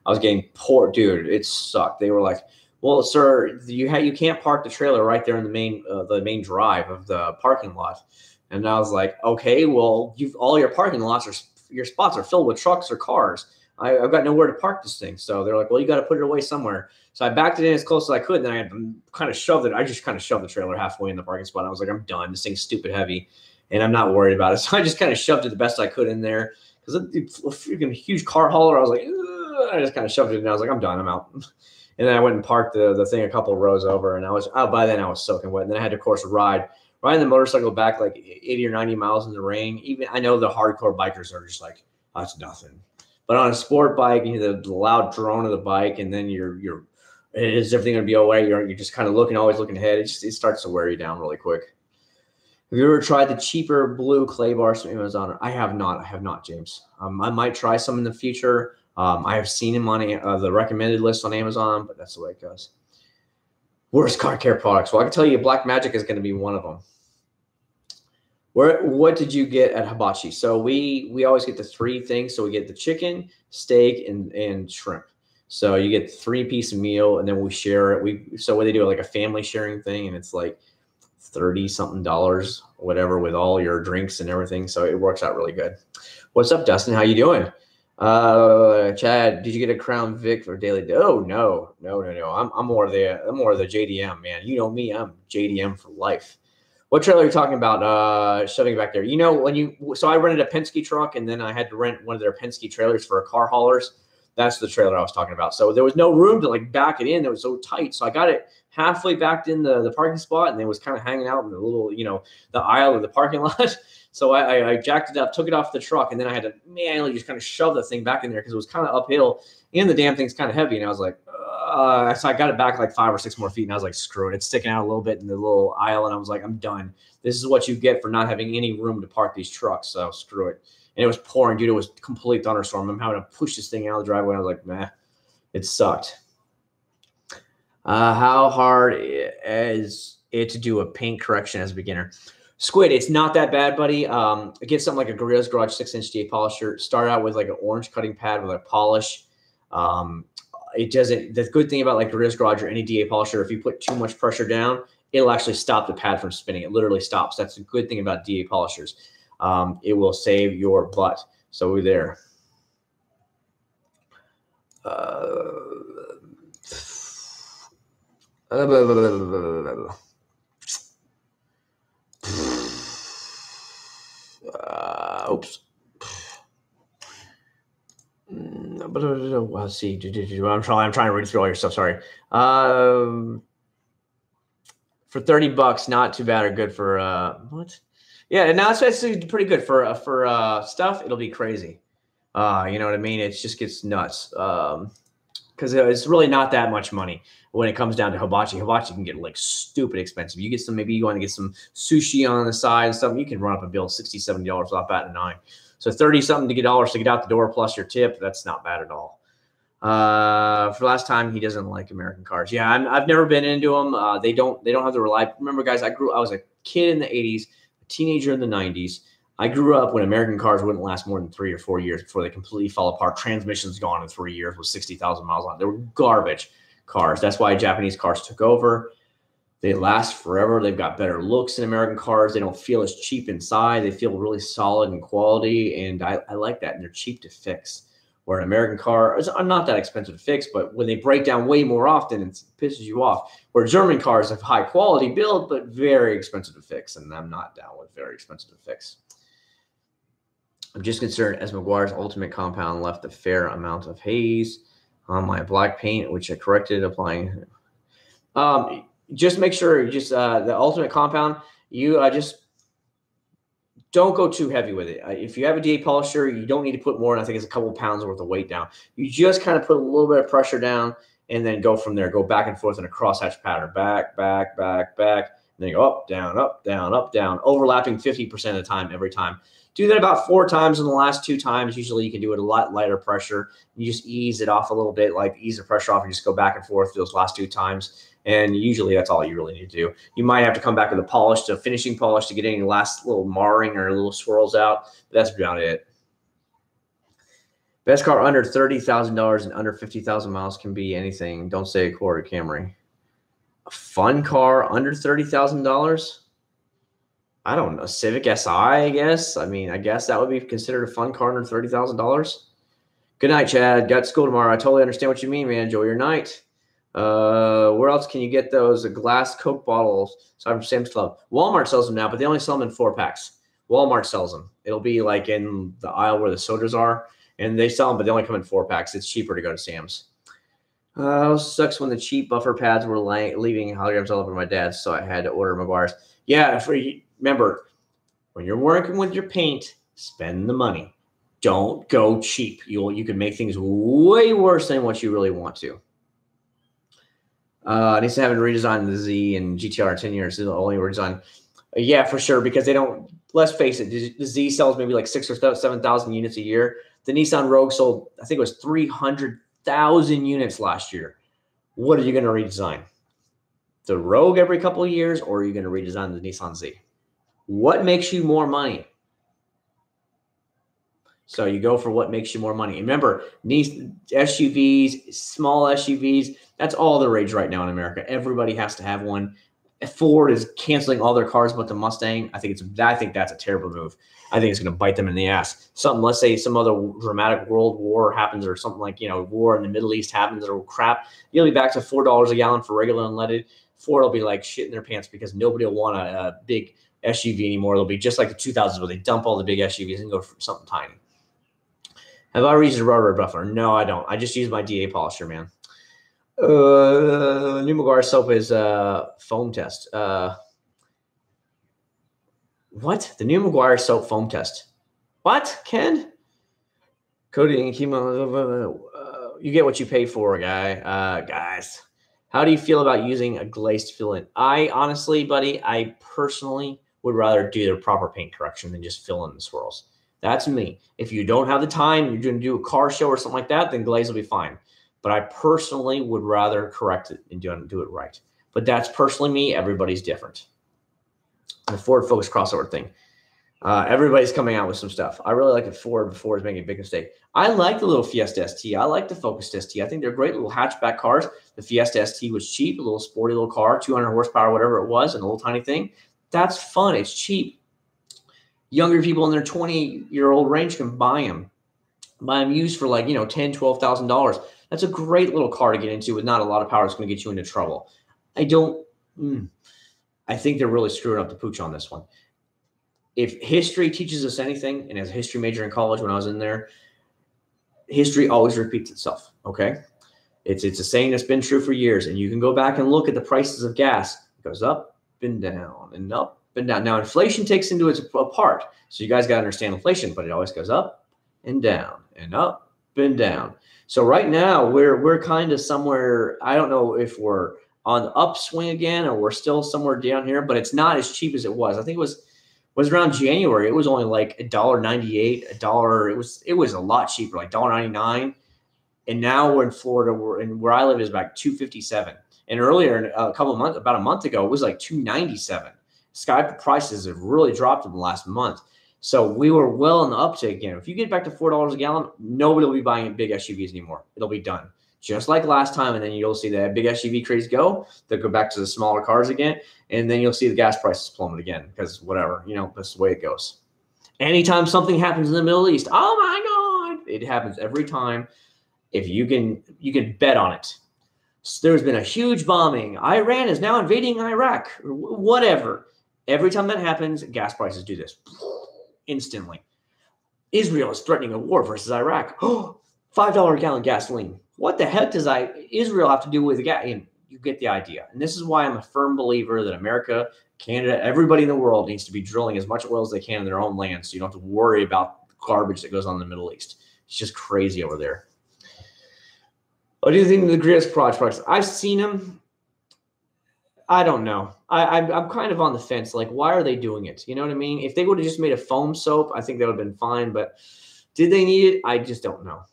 was getting poor, dude. It sucked. They were like, "Well, sir, you can't park the trailer right there in the main drive of the parking lot." And I was like, "Okay, well, all your parking lots your spots are filled with trucks or cars. I've got nowhere to park this thing." So they're like, "Well, you got to put it away somewhere." So I backed it in as close as I could, and then I kind of shoved it. I just kind of shoved the trailer halfway in the parking spot. I was like, "I'm done. This thing's stupid heavy, and I'm not worried about it." So I just kind of shoved it the best I could in there because it's a freaking huge car hauler. I was like, ugh. I just kind of shoved it in. And I was like, "I'm done. I'm out." And then I went and parked the thing a couple of rows over, and by then I was soaking wet. And then I had to, of course, riding the motorcycle back like 80 or 90 miles in the rain. Even I know the hardcore bikers are just like, "Oh, that's nothing." But on a sport bike, you hear the loud drone of the bike, and then is everything going to be all right? You're just kind of always looking ahead. It starts to wear you down really quick. Have you ever tried the cheaper blue clay bars from Amazon? I have not, James. I might try some in the future. I have seen them on the recommended list on Amazon, but that's the way it goes. Worst car care products. Well, I can tell you Black Magic is going to be one of them. What did you get at Hibachi? So we always get the 3 things. So we get the chicken, steak, and shrimp. So you get the 3-piece meal, and then we share it. So what they do, like a family sharing thing, and it's like $30-something, whatever, with all your drinks and everything. So it works out really good. What's up, Dustin? How you doing? Chad, did you get a Crown Vic for daily? Oh, no. I'm more of the JDM, man. You know me, I'm JDM for life. What trailer are you talking about? Shoving back there. So I rented a Penske truck, and then I had to rent one of their Penske trailers for car haulers. That's the trailer I was talking about. So there was no room to like back it in. It was so tight. So I got it halfway backed in the parking spot, and it was kind of hanging out in the little, the aisle of the parking lot. So I jacked it up, took it off the truck, and then I had to manually just kind of shove the thing back in there because it was kind of uphill, and the damn thing's kind of heavy. And I was like, so I got it back like 5 or 6 more feet, and I was like, screw it. It's sticking out a little bit in the little aisle, and I was like, I'm done. This is what you get for not having any room to park these trucks, so screw it. And it was pouring, dude. It was a complete thunderstorm. I'm having to push this thing out of the driveway. I was like, man, it sucked. How hard is it to do a paint correction as a beginner? Squid, it's not that bad, buddy. Get something like a Gorilla's Garage 6-inch DA polisher. Start out with like an orange cutting pad with a polish. It doesn't. The good thing about like Gorilla's Garage or any DA polisher, if you put too much pressure down, it'll actually stop the pad from spinning. It literally stops. That's the good thing about DA polishers. It will save your butt. So we're there. Oops. Let's see. I'm trying to read through all your stuff. Sorry. For $30, not too bad or good for what? Yeah, now it's actually pretty good for stuff. It'll be crazy. You know what I mean? It just gets nuts. because it's really not that much money when it comes down to hibachi. Hibachi can get like stupid expensive. You get some, maybe you want to get some sushi on the side and stuff. You can run up a bill $60, $70 without batting an eye. So 30 something to get out the door plus your tip. That's not bad at all. For last time, he doesn't like American cars. Yeah, I've never been into them. They don't have the reliability. Remember, guys, I was a kid in the 80s, a teenager in the 90s. I grew up when American cars wouldn't last more than 3 or 4 years before they completely fall apart. Transmissions gone in 3 years with 60,000 miles on. They were garbage cars. That's why Japanese cars took over. They last forever. They've got better looks than American cars. They don't feel as cheap inside. They feel really solid in quality, and I like that. And they're cheap to fix. Where an American car is not that expensive to fix, but when they break down way more often, it pisses you off. Where German cars have high quality build, but very expensive to fix, and I'm not down with very expensive to fix. I'm just concerned as Meguiar's ultimate compound left a fair amount of haze on my black paint, which I corrected applying. Just make sure, the ultimate compound, you just don't go too heavy with it. If you have a DA polisher, you don't need to put more than, I think it's a couple of pounds worth of weight down. You just kind of put a little bit of pressure down and then go from there. Go back and forth in a crosshatch pattern. Back, back, back, back. And then you go up, down, up, down, up, down. Overlapping 50% of the time every time. Do that about 4 times in the last 2 times. Usually you can do it a lot lighter pressure. You just ease it off a little bit, like ease the pressure off and just go back and forth those last 2 times. And usually that's all you really need to do. You might have to come back with a polish, to finishing polish, to get any last little marring or little swirls out. But that's about it. Best car under $30,000 and under 50,000 miles can be anything. Don't say Accord or Camry. A fun car under $30,000? I don't know. Civic Si, I guess. I mean, I guess that would be considered a fun car under $30,000. Good night, Chad. Got school tomorrow. I totally understand what you mean, man. Enjoy your night. Where else can you get those glass Coke bottles? Sorry, from Sam's Club. Walmart sells them now, but they only sell them in 4-packs. Walmart sells them. It'll be like in the aisle where the sodas are, and they sell them, but they only come in 4-packs. It's cheaper to go to Sam's. Sucks when the cheap buffer pads were leaving holograms all over my dad's, so I had to order Meguiar's. Yeah, remember, when you're working with your paint, spend the money. Don't go cheap. You can make things way worse than what you really want to. Needs to have a redesign the Z and GTR 10 years. It'll only redesign. Yeah, for sure, because they don't. Let's face it, the Z sells maybe like 6,000 or 7,000 units a year. The Nissan Rogue sold, I think it was 300,000 units last year. What are you going to redesign? The Rogue every couple of years, or are you going to redesign the Nissan Z? What makes you more money? So you go for what makes you more money. Remember, SUVs, small SUVs, that's all the rage right now in America. Everybody has to have one. Ford is canceling all their cars but the Mustang. I think that's a terrible move. I think it's going to bite them in the ass. Let's say some other dramatic world war happens, or something like, war in the Middle East happens, or crap. You'll be back to $4 a gallon for regular unleaded. Ford will be like shit in their pants because nobody will want a big SUV anymore. It'll be just like the 2000s where they dump all the big SUVs and go for something tiny. Have I used a rubber buffer? No, I don't. I just use my DA polisher, man. New Meguiar soap is foam test. What? The new Meguiar soap foam test. What, Ken? Coating and chemo. You get what you pay for, guys. How do you feel about using a glazed fill-in? I honestly, buddy, I personally would rather do the proper paint correction than just fill in the swirls. That's me. If you don't have the time, you're going to do a car show or something like that, then glaze will be fine. But I personally would rather correct it and do it right. But that's personally me. Everybody's different. The Ford Focus crossover thing. Everybody's coming out with some stuff. I really like the Ford, but Ford is making a big mistake. I like the little Fiesta ST. I like the Focus ST. I think they're great little hatchback cars. The Fiesta ST was cheap, a little sporty little car, 200 horsepower, whatever it was, and a little tiny thing. That's fun. It's cheap. Younger people in their 20-year-old range can buy them. Buy them used for like, $10,000, $12,000. That's a great little car to get into with not a lot of power. It's going to get you into trouble. I think they're really screwing up the pooch on this one. If history teaches us anything, and as a history major in college when I was in there, history always repeats itself, okay? It's a saying that's been true for years, and you can go back and look at the prices of gas. It goes up and down and up and down. Now, inflation takes into its part, so you guys got to understand inflation, but it always goes up and down and up been down. So right now we're kind of somewhere. I don't know if we're on the upswing again or we're still somewhere down here, but it's not as cheap as it was. I think it was around January. It was only like $1.98, a dollar. It was a lot cheaper, like $1.99. And now we're in Florida. We're in where I live is about 257. And earlier, about a month ago, it was like 297. Sky prices have really dropped in the last month. So we were well in the uptick again. If you get back to $4 a gallon, nobody will be buying big SUVs anymore. It'll be done. Just like last time, and then you'll see that big SUV craze go. They'll go back to the smaller cars again, and then you'll see the gas prices plummet again because whatever, that's the way it goes. Anytime something happens in the Middle East, oh my God, it happens every time. If you can bet on it. There's been a huge bombing. Iran is now invading Iraq, or whatever. Every time that happens, gas prices do this instantly. Israel is threatening a war versus Iraq. $5 a gallon gasoline. What the heck does Israel have to do with the gas? You get the idea. And this is why I'm a firm believer that America, Canada, everybody in the world needs to be drilling as much oil as they can in their own land so you don't have to worry about the garbage that goes on in the Middle East. It's just crazy over there. What do you think of the greatest products? I've seen them. I don't know. I'm kind of on the fence. Like, why are they doing it? You know what I mean? If they would have just made a foam soap, I think that would have been fine. But did they need it? I just don't know.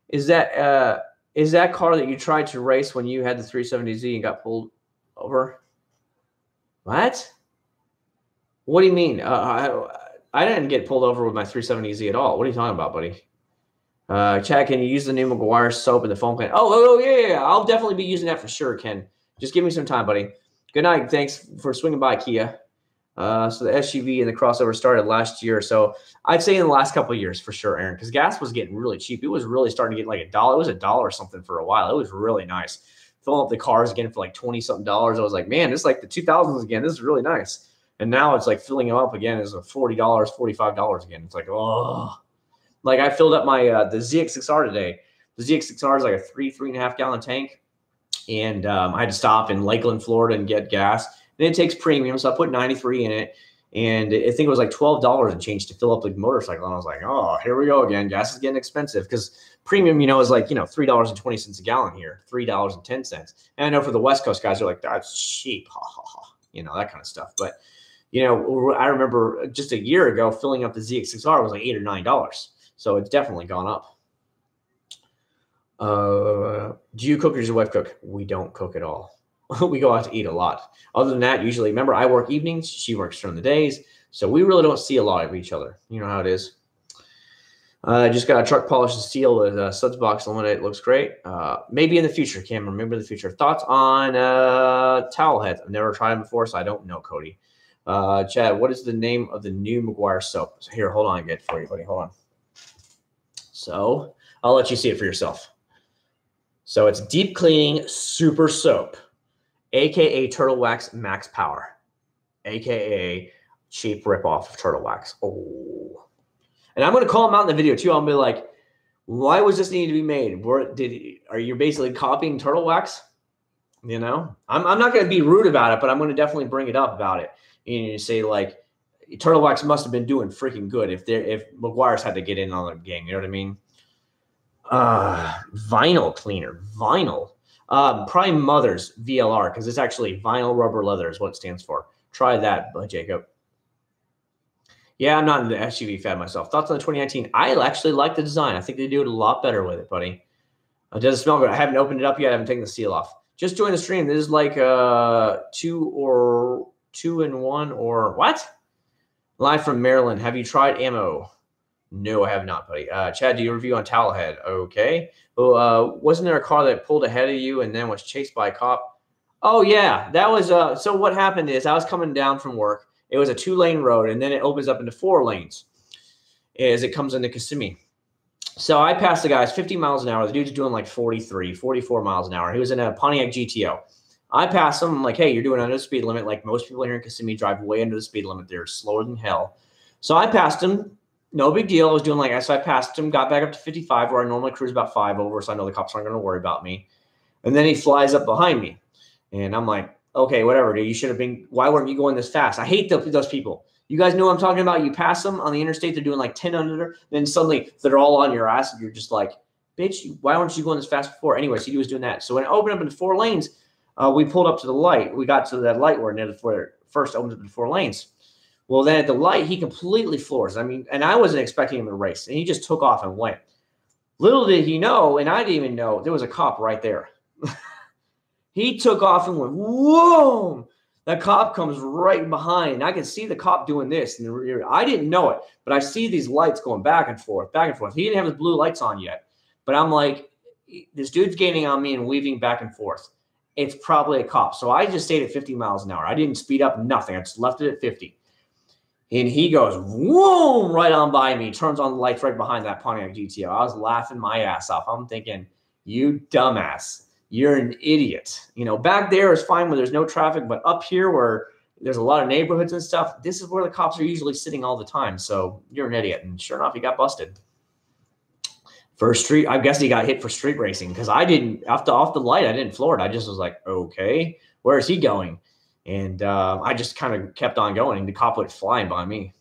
Is that car that you tried to race when you had the 370Z and got pulled over? What? What do you mean? I didn't get pulled over with my 370Z at all. What are you talking about, buddy? Chad, can you use the new Meguiar soap in the foam can? Oh, yeah. I'll definitely be using that for sure, Ken. Just give me some time, buddy. Good night. Thanks for swinging by, Kia. So the SUV and the crossover started last year. So I'd say in the last couple of years for sure, Aaron, because gas was getting really cheap. It was really starting to get like $1. It was $1 or something for a while. It was really nice. Filling up the cars again for like 20-something. I was like, man, this is like the 2000s again. This is really nice. And now it's like filling them up again is $40, $45 again. It's like, oh. Like I filled up my the ZX6R today. The ZX6R is like a 3.5 gallon tank. And I had to stop in Lakeland, Florida and get gas. And it takes premium, so I put 93 in it. And I think it was like $12 and change to fill up the motorcycle. And I was like, oh, here we go again. Gas is getting expensive because premium, is like, $3.20 a gallon here, $3.10. And I know for the West Coast guys, they're like, that's cheap, ha, ha, ha, that kind of stuff. But, I remember just a year ago, filling up the ZX6R was like $8 or $9. So it's definitely gone up. Do you cook or does your wife cook? We don't cook at all. We go out to eat a lot. Other than that, usually, remember, I work evenings. She works during the days. So we really don't see a lot of each other. You know how it is. Just got a truck polish and steel with Suds box eliminated. It looks great. Maybe in the future, Cameron. Maybe in the future. Thoughts on towel heads? I've never tried them before, so I don't know, Cody. Chad, what is the name of the new Meguiar soap? So here, hold on, I get it for you, buddy. Hold on. So I'll let you see it for yourself. So it's Deep Cleaning Super Soap, a.k.a. Turtle Wax Max Power, a.k.a. cheap ripoff of Turtle Wax. Oh. And I'm going to call them out in the video, too. I'll be like, why was this needed to be made? Are you basically copying Turtle Wax? I'm not going to be rude about it, but I'm going to definitely bring it up about it. And say, like, Turtle Wax must have been doing freaking good if Meguiar's had to get in on the game. You know what I mean? Vinyl cleaner. Vinyl. Probably Mother's VLR because it's actually vinyl rubber leather is what it stands for. Try that, Jacob. Yeah, I'm not in the SUV fan myself. Thoughts on the 2019? I actually like the design. I think they do it a lot better with it, buddy. It doesn't smell good. I haven't opened it up yet. I haven't taken the seal off. Just join the stream. This is like 2-in-1 or what? Live from Maryland. Have you tried ammo? No, I have not, buddy. Chad, do you review on Towelhead? Okay. Well, wasn't there a car that pulled ahead of you and then was chased by a cop? Oh, yeah. That was so what happened is I was coming down from work. It was a 2-lane road, and then it opens up into 4 lanes as it comes into Kissimmee. So I passed the guys 50 miles an hour. The dude's doing like 43, 44 miles an hour. He was in a Pontiac GTO. I passed him. I'm like, hey, you're doing under the speed limit. Like most people here in Kissimmee drive way under the speed limit. They're slower than hell. So I passed him. No big deal. I was doing so I passed him, got back up to 55 where I normally cruise about 5 over. So I know the cops aren't going to worry about me. And then he flies up behind me. And I'm like, okay, whatever, dude. You should have been, why weren't you going this fast? I hate those people. You guys know what I'm talking about? You pass them on the interstate, they're doing like 10 under, then suddenly they're all on your ass, and you're just like, bitch, why weren't you going this fast before? Anyway, so he was doing that. So when it opened up into 4 lanes, we pulled up to the light. We got to that light where it first opened up into 4 lanes. Well, then at the light, he completely floors. I mean, and I wasn't expecting him to race, and he just took off and went. Little did he know, and I didn't even know, there was a cop right there. He took off and went, whoa! That cop comes right behind. I can see the cop doing this in the rear. I didn't know it, but I see these lights going back and forth, back and forth. He didn't have his blue lights on yet, but I'm like, this dude's gaining on me and weaving back and forth. It's probably a cop. So I just stayed at 50 miles an hour. I didn't speed up, nothing. I just left it at 50. And he goes, whoa, right on by me, turns on the lights right behind that Pontiac GTO. I was laughing my ass off. I'm thinking, you dumbass. You're an idiot. You know, back there is fine where there's no traffic, but up here where there's a lot of neighborhoods and stuff, this is where the cops are usually sitting all the time. So you're an idiot. And sure enough, he got busted. First street, I guess he got hit for street racing because I didn't, off the light, I didn't floor it. I just was like, okay, where is he going? And I just kind of kept on going, and the cop went flying by me.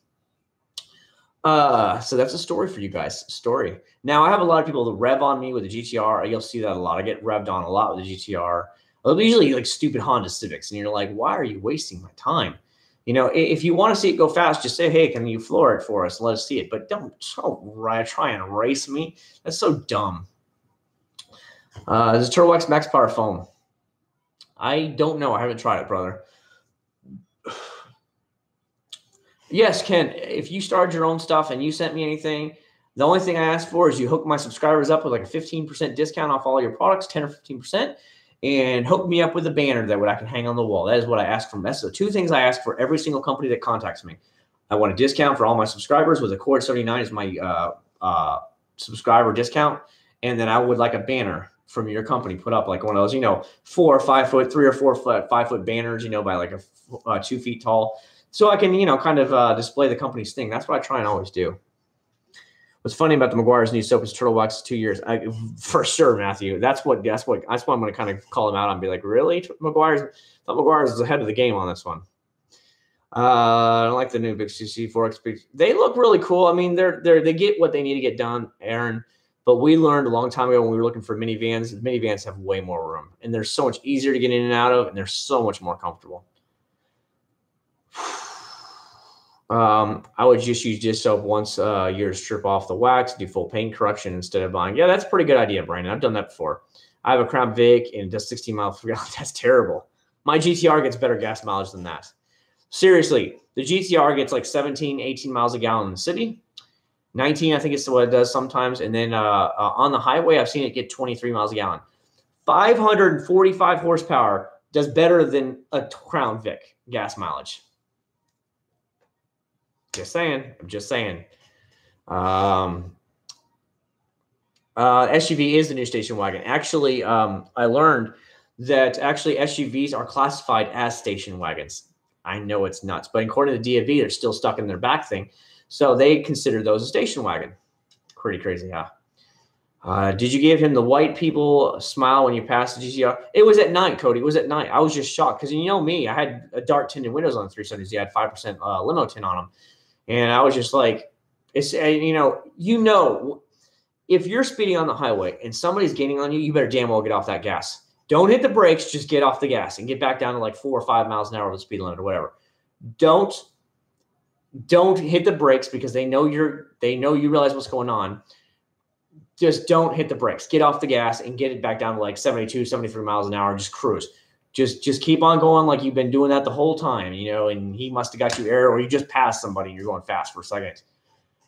So that's a story for you guys. Story. Now, I have a lot of people that rev on me with the GTR. You'll see that a lot. I get revved on a lot with the GTR. It'll be usually like stupid Honda Civics, and you're like, why are you wasting my time? You know, if you want to see it go fast, just say, hey, can you floor it for us and let us see it? But don't try and race me. That's so dumb. There's a Turtle X Max Power foam. I don't know. I haven't tried it, brother. Yes, Ken, if you started your own stuff and you sent me anything, the only thing I ask for is you hook my subscribers up with like a 15% discount off all your products, 10 or 15%, and hook me up with a banner that I can hang on the wall. That is what I ask from. That's the 2 things I ask for every single company that contacts me. I want a discount for all my subscribers with a Cord 79 is my subscriber discount, and then I would like a banner from your company put up, like one of those, you know, 4 or 5 foot, 3 or 4 foot, 5 foot banners, you know, by like a 2 feet tall. So I can, you know, kind of display the company's thing. That's what I try and always do. What's funny about the Meguiar's new soap is Turtle Wax 2 years. For sure, Matthew. That's why I'm going to kind of call him out and be like, really, Meguiar's is ahead of the game on this one. I don't like the new Big CC 4X. They look really cool. I mean, they get what they need to get done, Aaron. But we learned a long time ago when we were looking for minivans, minivans have way more room, and they're so much easier to get in and out of, and they're so much more comfortable. I would just use dish soap once a year to strip off the wax, do full paint correction instead of buying. Yeah, that's a pretty good idea, Brandon. I've done that before. I have a Crown Vic and it does 16 miles per gallon. That's terrible. My GTR gets better gas mileage than that. Seriously, the GTR gets like 17, 18 miles a gallon in the city. 19, I think it's what it does sometimes. And then on the highway, I've seen it get 23 miles a gallon. 545 horsepower does better than a Crown Vic gas mileage. Just saying. I'm just saying. SUV is the new station wagon. Actually, I learned that actually SUVs are classified as station wagons. I know it's nuts, but according to the DFV, they're still stuck in their back thing. So they consider those a station wagon. Pretty crazy, huh? Did you give him the white people smile when you passed the GTR? It was at night, Cody. It was at night. I was just shocked because you know me. I had a dark tinted windows on the 370s. You had 5% limo tint on them. And I was just like, it's, you know, if you're speeding on the highway and somebody's gaining on you, you better damn well get off that gas. Don't hit the brakes. Just get off the gas and get back down to like 4 or 5 miles an hour with the speed limit or whatever. Don't hit the brakes because they know you realize what's going on. Just don't hit the brakes. Get off the gas and get it back down to like 72, 73 miles an hour. Just cruise. Just keep on going like you've been doing that the whole time, you know, and he must have got you error or you just passed somebody and you're going fast for a second.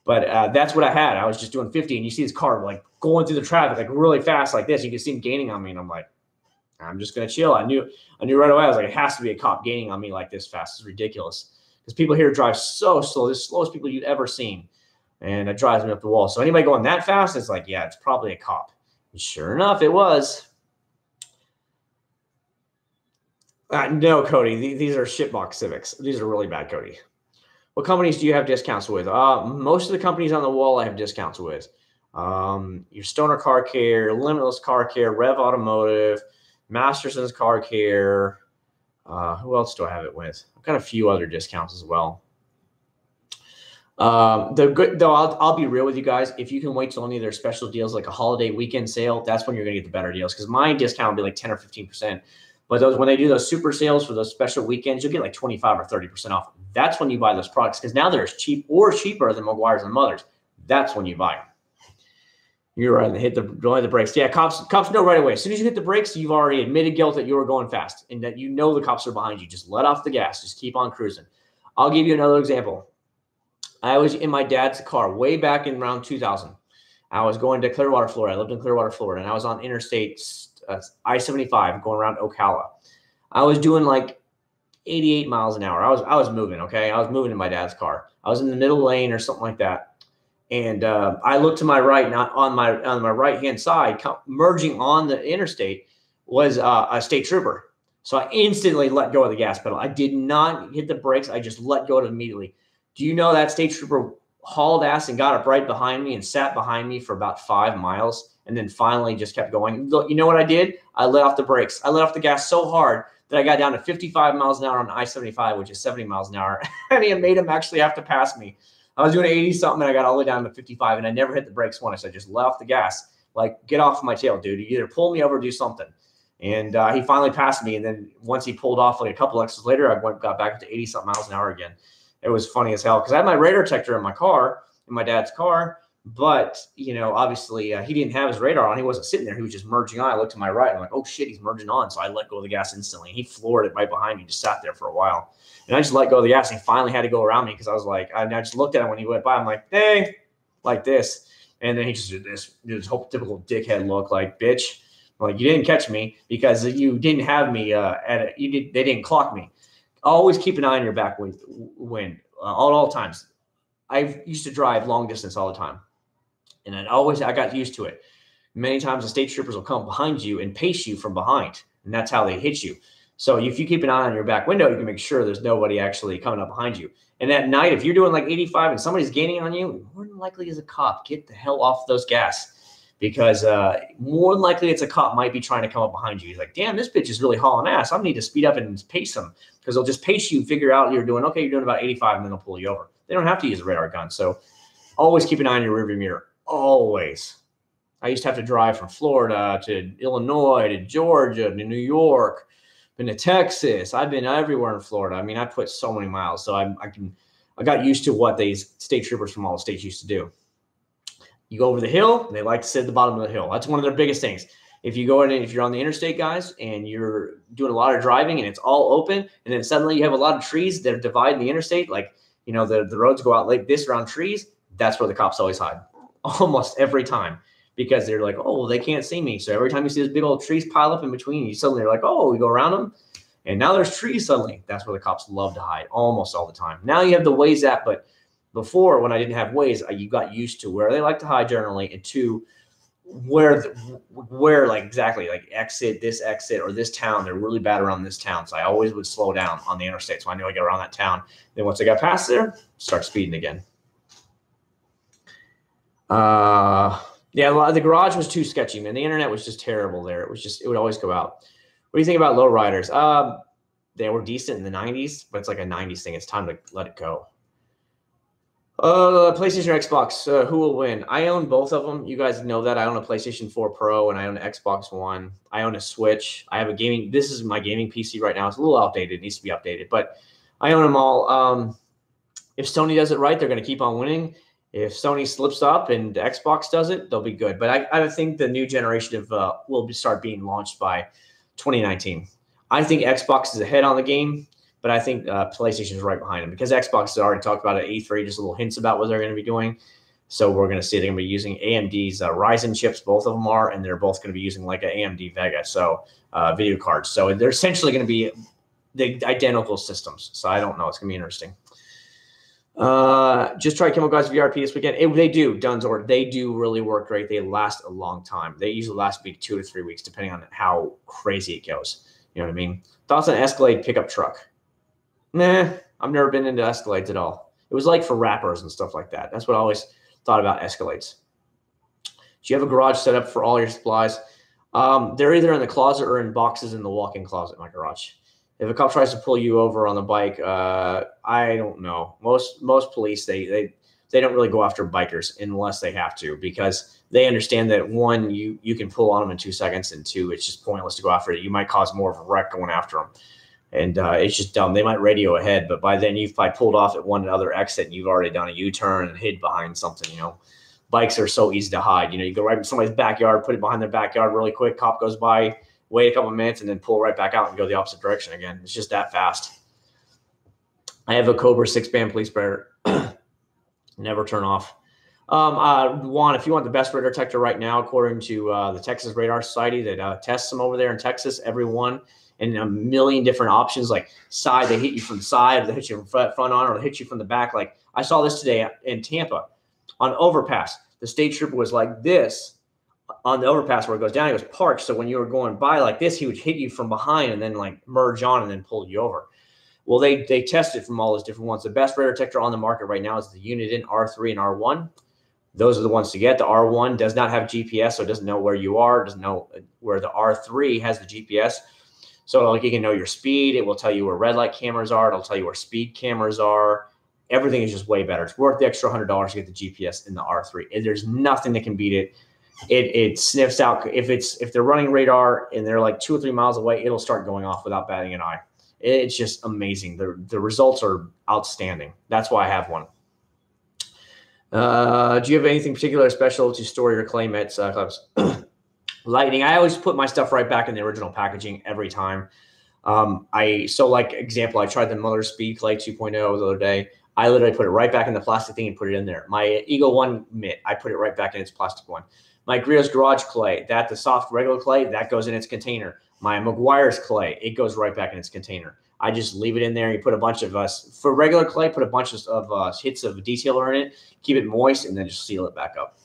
But that's what I had. I was just doing 50 and you see this car like going through the traffic like really fast like this. You can see him gaining on me and I'm like, I'm just going to chill. I knew right away. I was like, it has to be a cop gaining on me like this fast. It's ridiculous because people here drive so slow. The slowest people you've ever seen. And it drives me up the wall. So anybody going that fast, it's like, yeah, it's probably a cop. And sure enough, it was. No, Cody, these are shitbox Civics. These are really bad, Cody. What companies do you have discounts with? Most of the companies on the wall I have discounts with. Your Stoner Car Care, Limitless Car Care, Rev Automotive, Masterson's Car Care. Who else do I have it with? I've got a few other discounts as well. The good though, I'll be real with you guys. If you can wait till any of their special deals, like a holiday weekend sale, that's when you're gonna get the better deals. Because my discount will be like 10 or 15%. But those when they do those super sales for those special weekends, you'll get like 25 or 30% off. That's when you buy those products because now they're as cheap or cheaper than Meguiar's and Mothers. That's when you buy them. You're right. Hit the brakes. Yeah, cops know right away. As soon as you hit the brakes, you've already admitted guilt that you were going fast and that you know the cops are behind you. Just let off the gas. Just keep on cruising. I'll give you another example. I was in my dad's car way back in around 2000. I was going to Clearwater, Florida. I lived in Clearwater, Florida, and I was on Interstate I-75 going around Ocala. I was doing like 88 miles an hour. I was moving. Okay, I was moving in my dad's car. I was in the middle lane or something like that. And I looked to my right, not on my right hand side, merging on the interstate was a state trooper. So I instantly let go of the gas pedal. I did not hit the brakes. I just let go of it immediately. Do you know that state trooper hauled ass and got up right behind me and sat behind me for about 5 miles and then finally just kept going? Look, you know what I did? I let off the brakes. I let off the gas so hard that I got down to 55 miles an hour on I-75, which is 70 miles an hour. And it made him actually have to pass me. I was doing 80 something and I got all the way down to 55 and I never hit the brakes once. I just let off the gas. Like, get off my tail, dude. You either pull me over or do something. And he finally passed me. And then once he pulled off like a couple extras later, I got back up to 80 something miles an hour again. It was funny as hell because I had my radar detector in my car, in my dad's car. But, you know, obviously he didn't have his radar on. He wasn't sitting there. He was just merging on. I looked to my right. I'm like, oh, shit, he's merging on. So I let go of the gas instantly. And he floored it right behind me, just sat there for a while. And I just let go of the gas. And he finally had to go around me because I was like, I just looked at him when he went by. I'm like, hey, like this. And then he just did this whole typical dickhead look like, bitch, like you didn't catch me because you didn't have me they didn't clock me. Always keep an eye on your back wind all times. I used to drive long distance all the time. And I got used to it. Many times the state troopers will come behind you and pace you from behind. And that's how they hit you. So if you keep an eye on your back window, you can make sure there's nobody actually coming up behind you. And at night, if you're doing like 85 and somebody's gaining on you, more than likely is a cop. Get the hell off those gas. Because more than likely it's a cop might be trying to come up behind you. He's like, damn, this bitch is really hauling ass. I need to speed up and pace them. Because they'll just pace you, figure out you're doing about 85, and then they'll pull you over. They don't have to use a radar gun. So always keep an eye on your rearview mirror. Always. I used to have to drive from Florida to Illinois to Georgia to New York, been to Texas. I've been everywhere in Florida. I mean, I put so many miles. So I got used to what these state troopers from all the states used to do. You go over the hill, they like to sit at the bottom of the hill. That's one of their biggest things. If you go in and if you're on the interstate, guys, and you're doing a lot of driving and it's all open, and then suddenly you have a lot of trees that are dividing the interstate, like, you know, the roads go out like this around trees, that's where the cops always hide. Almost every time. Because they're like, oh, well, they can't see me. So every time you see those big old trees pile up in between, you suddenly are like, oh, we go around them. And now there's trees suddenly. That's where the cops love to hide almost all the time. Now you have the Waze app, but before when I didn't have Waze, you got used to where they like to hide generally and to where like exactly like this exit or this town. They're really bad around this town. So I always would slow down on the interstate. So I knew I get around that town. Then once I got past there, start speeding again. Yeah, the garage was too sketchy, man. The internet was just terrible there. It would always go out. What do you think about lowriders? They were decent in the 90s, but it's like a 90s thing. It's time to let it go. PlayStation or Xbox, who will win? I own both of them. You guys know that. I own a PlayStation 4 Pro and I own an Xbox One. I own a Switch. I have this is my gaming PC right now. It's a little outdated. It needs to be updated, but I own them all. If Sony does it right, they're going to keep on winning. If Sony slips up and Xbox does it, they'll be good. But I think the new generation will start being launched by 2019. I think Xbox is ahead on the game, but I think PlayStation is right behind them because Xbox has already talked about it at E3, just little hints about what they're going to be doing. So we're going to see they're going to be using AMD's Ryzen chips, both of them are, and they're both going to be using like an AMD Vega, so video cards. So they're essentially going to be the identical systems. So I don't know. It's going to be interesting. Just try Chemical Guys VRP this weekend. They do, Dunsor. They do really work great. They last a long time. They usually last 2 to 3 weeks, depending on how crazy it goes. You know what I mean? Thoughts on Escalade pickup truck? Nah, I've never been into Escalades at all. It was like for rappers and stuff like that. That's what I always thought about Escalades. Do you have a garage set up for all your supplies? They're either in the closet or in boxes in the walk-in closet in my garage. If a cop tries to pull you over on the bike, I don't know. Most police, they they don't really go after bikers unless they have to, because they understand that, one, you can pull on them in 2 seconds, and two, it's just pointless to go after it. You might cause more of a wreck going after them. And it's just dumb. They might radio ahead, but by then you've probably pulled off at one other exit and you've already done a U-turn and hid behind something. Bikes are so easy to hide. You go right in somebody's backyard, put it behind their backyard really quick. Cop goes by, wait a couple of minutes, and then pull right back out and go the opposite direction again. It's just that fast. I have a Cobra 6-band police spreader. Never turn off. Juan, if you want the best radar detector right now, according to the Texas Radar Society that tests them over there in Texas, everyone, and a million different options, like side, they hit you from the side, or they hit you from front on, or they hit you from the back. Like I saw this today in Tampa on overpass. The state trooper was like this on the overpass where it goes down. He was parked. So when you were going by like this, he would hit you from behind and then like merge on and then pull you over. Well, they tested from all those different ones. The best radar detector on the market right now is the Uniden R3 and R1. Those are the ones to get. The R1 does not have GPS, so it doesn't know where you are. It doesn't know where the R3 has the GPS. So like you can know your speed. It will tell you where red light cameras are. It'll tell you where speed cameras are. Everything is just way better. It's worth the extra $100 to get the GPS in the R3. And there's nothing that can beat it. It sniffs out. If they're running radar and they're like 2 or 3 miles away, it'll start going off without batting an eye. It's just amazing. The results are outstanding. That's why I have one. Do you have anything particular special to store your clay mitts clubs? Lightning. I always put my stuff right back in the original packaging every time. Like example, I tried the Muller Speed Clay 2.0 the other day. I literally put it right back in the plastic thing and put it in there. My Eagle 1 mitt, I put it right back in its plastic one. My Griot's Garage clay, the soft regular clay, that goes in its container. My Meguiar's clay, it goes right back in its container. I just leave it in there. You put a bunch of for regular clay, put a bunch of hits of detailer in it, keep it moist, and then just seal it back up.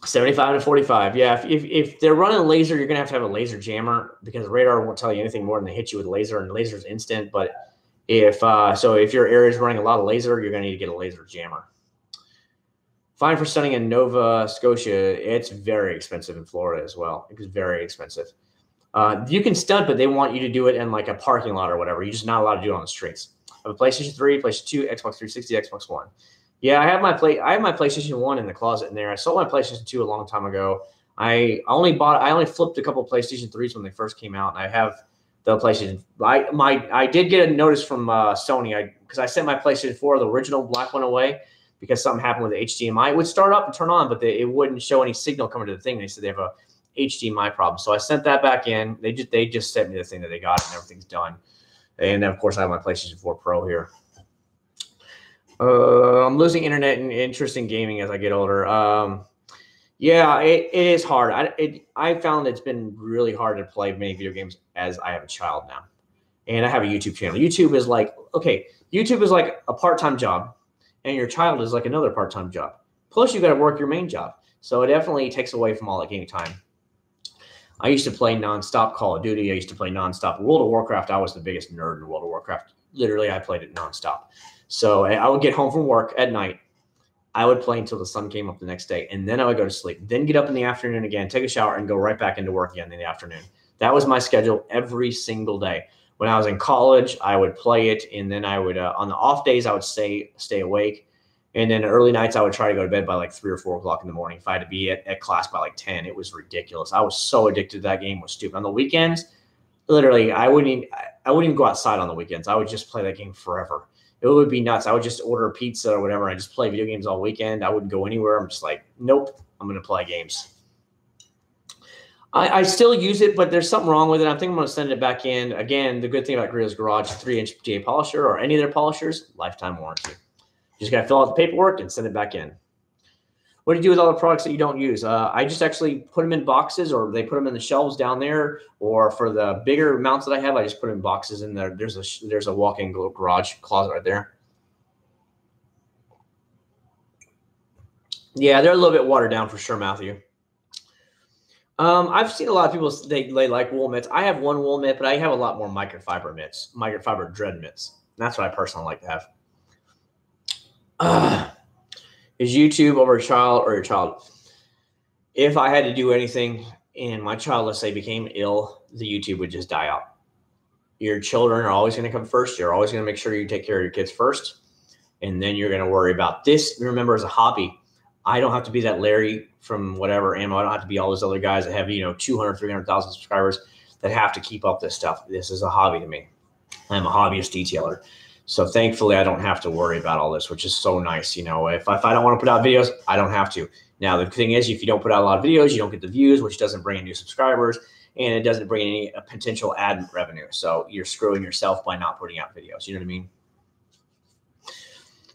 75 to 45. Yeah, if they're running laser, you're going to have a laser jammer, because radar won't tell you anything more than they hit you with laser, and laser's instant. But if your area is running a lot of laser, you're going to need to get a laser jammer. Fine for stunning in Nova Scotia. It's very expensive in Florida as well. It's very expensive. You can stunt, but they want you to do it in like a parking lot or whatever. You're just not allowed to do it on the streets. I have a PlayStation 3, PlayStation 2, Xbox 360, Xbox One. Yeah, I have my PlayStation 1 in the closet in there. I sold my PlayStation 2 a long time ago. I only flipped a couple of PlayStation 3s when they first came out, and I have the PlayStation. I did get a notice from Sony because I sent my PlayStation 4, the original black one, away because something happened with the HDMI. It would start up and turn on, but it wouldn't show any signal coming to the thing. They said they have a HDMI problem. So I sent that back in. They just sent me the thing that they got, and everything's done. And of course, I have my PlayStation 4 Pro here. I'm losing internet and interest in gaming as I get older. Yeah, it is hard. I found it's been really hard to play many video games as I have a child now, and I have a YouTube channel. YouTube is like a part-time job, and your child is like another part-time job. Plus, you got to work your main job, so it definitely takes away from all that gaming time. I used to play nonstop Call of Duty. I used to play nonstop World of Warcraft. I was the biggest nerd in World of Warcraft. Literally, I played it nonstop. So I would get home from work at night. I would play until the sun came up the next day, and then I would go to sleep. Then get up in the afternoon again, take a shower, and go right back into work again in the afternoon. That was my schedule every single day. When I was in college, I would play it, and then I would on the off days I would stay awake, and then early nights I would try to go to bed by like 3 or 4 o'clock in the morning. If I had to be at class by like 10, it was ridiculous. I was so addicted to that game. It was stupid. On the weekends, literally, I wouldn't even go outside on the weekends. I would just play that game forever. It would be nuts. I would just order a pizza or whatever. I just play video games all weekend. I wouldn't go anywhere. I'm just like, nope, I'm going to play games. I still use it, but there's something wrong with it. I think I'm going to send it back in. Again, the good thing about Griot's Garage 3-inch PGA polisher or any of their polishers, lifetime warranty. You just got to fill out the paperwork and send it back in. What do you do with all the products that you don't use? I just actually put them in boxes, or they put them in the shelves down there. Or for the bigger amounts that I have, I just put them in boxes in there. There's a walk-in garage closet right there. Yeah, they're a little bit watered down for sure, Matthew. I've seen a lot of people, they like wool mitts. I have one wool mitt, but I have a lot more microfiber mitts, microfiber dread mitts. That's what I personally like to have. Is YouTube over a child or your child? If I had to do anything and my child, let's say, became ill, the YouTube would just die out. Your children are always going to come first. You're always going to make sure you take care of your kids first. And then you're going to worry about this. Remember, as a hobby, I don't have to be that Larry from whatever ammo. I don't have to be all those other guys that have, 200, 300,000 subscribers that have to keep up this stuff. This is a hobby to me. I'm a hobbyist detailer. So thankfully, I don't have to worry about all this, which is so nice. If I don't want to put out videos, I don't have to. Now, the thing is, if you don't put out a lot of videos, you don't get the views, which doesn't bring in new subscribers, and it doesn't bring any potential ad revenue. So you're screwing yourself by not putting out videos. You know what I mean?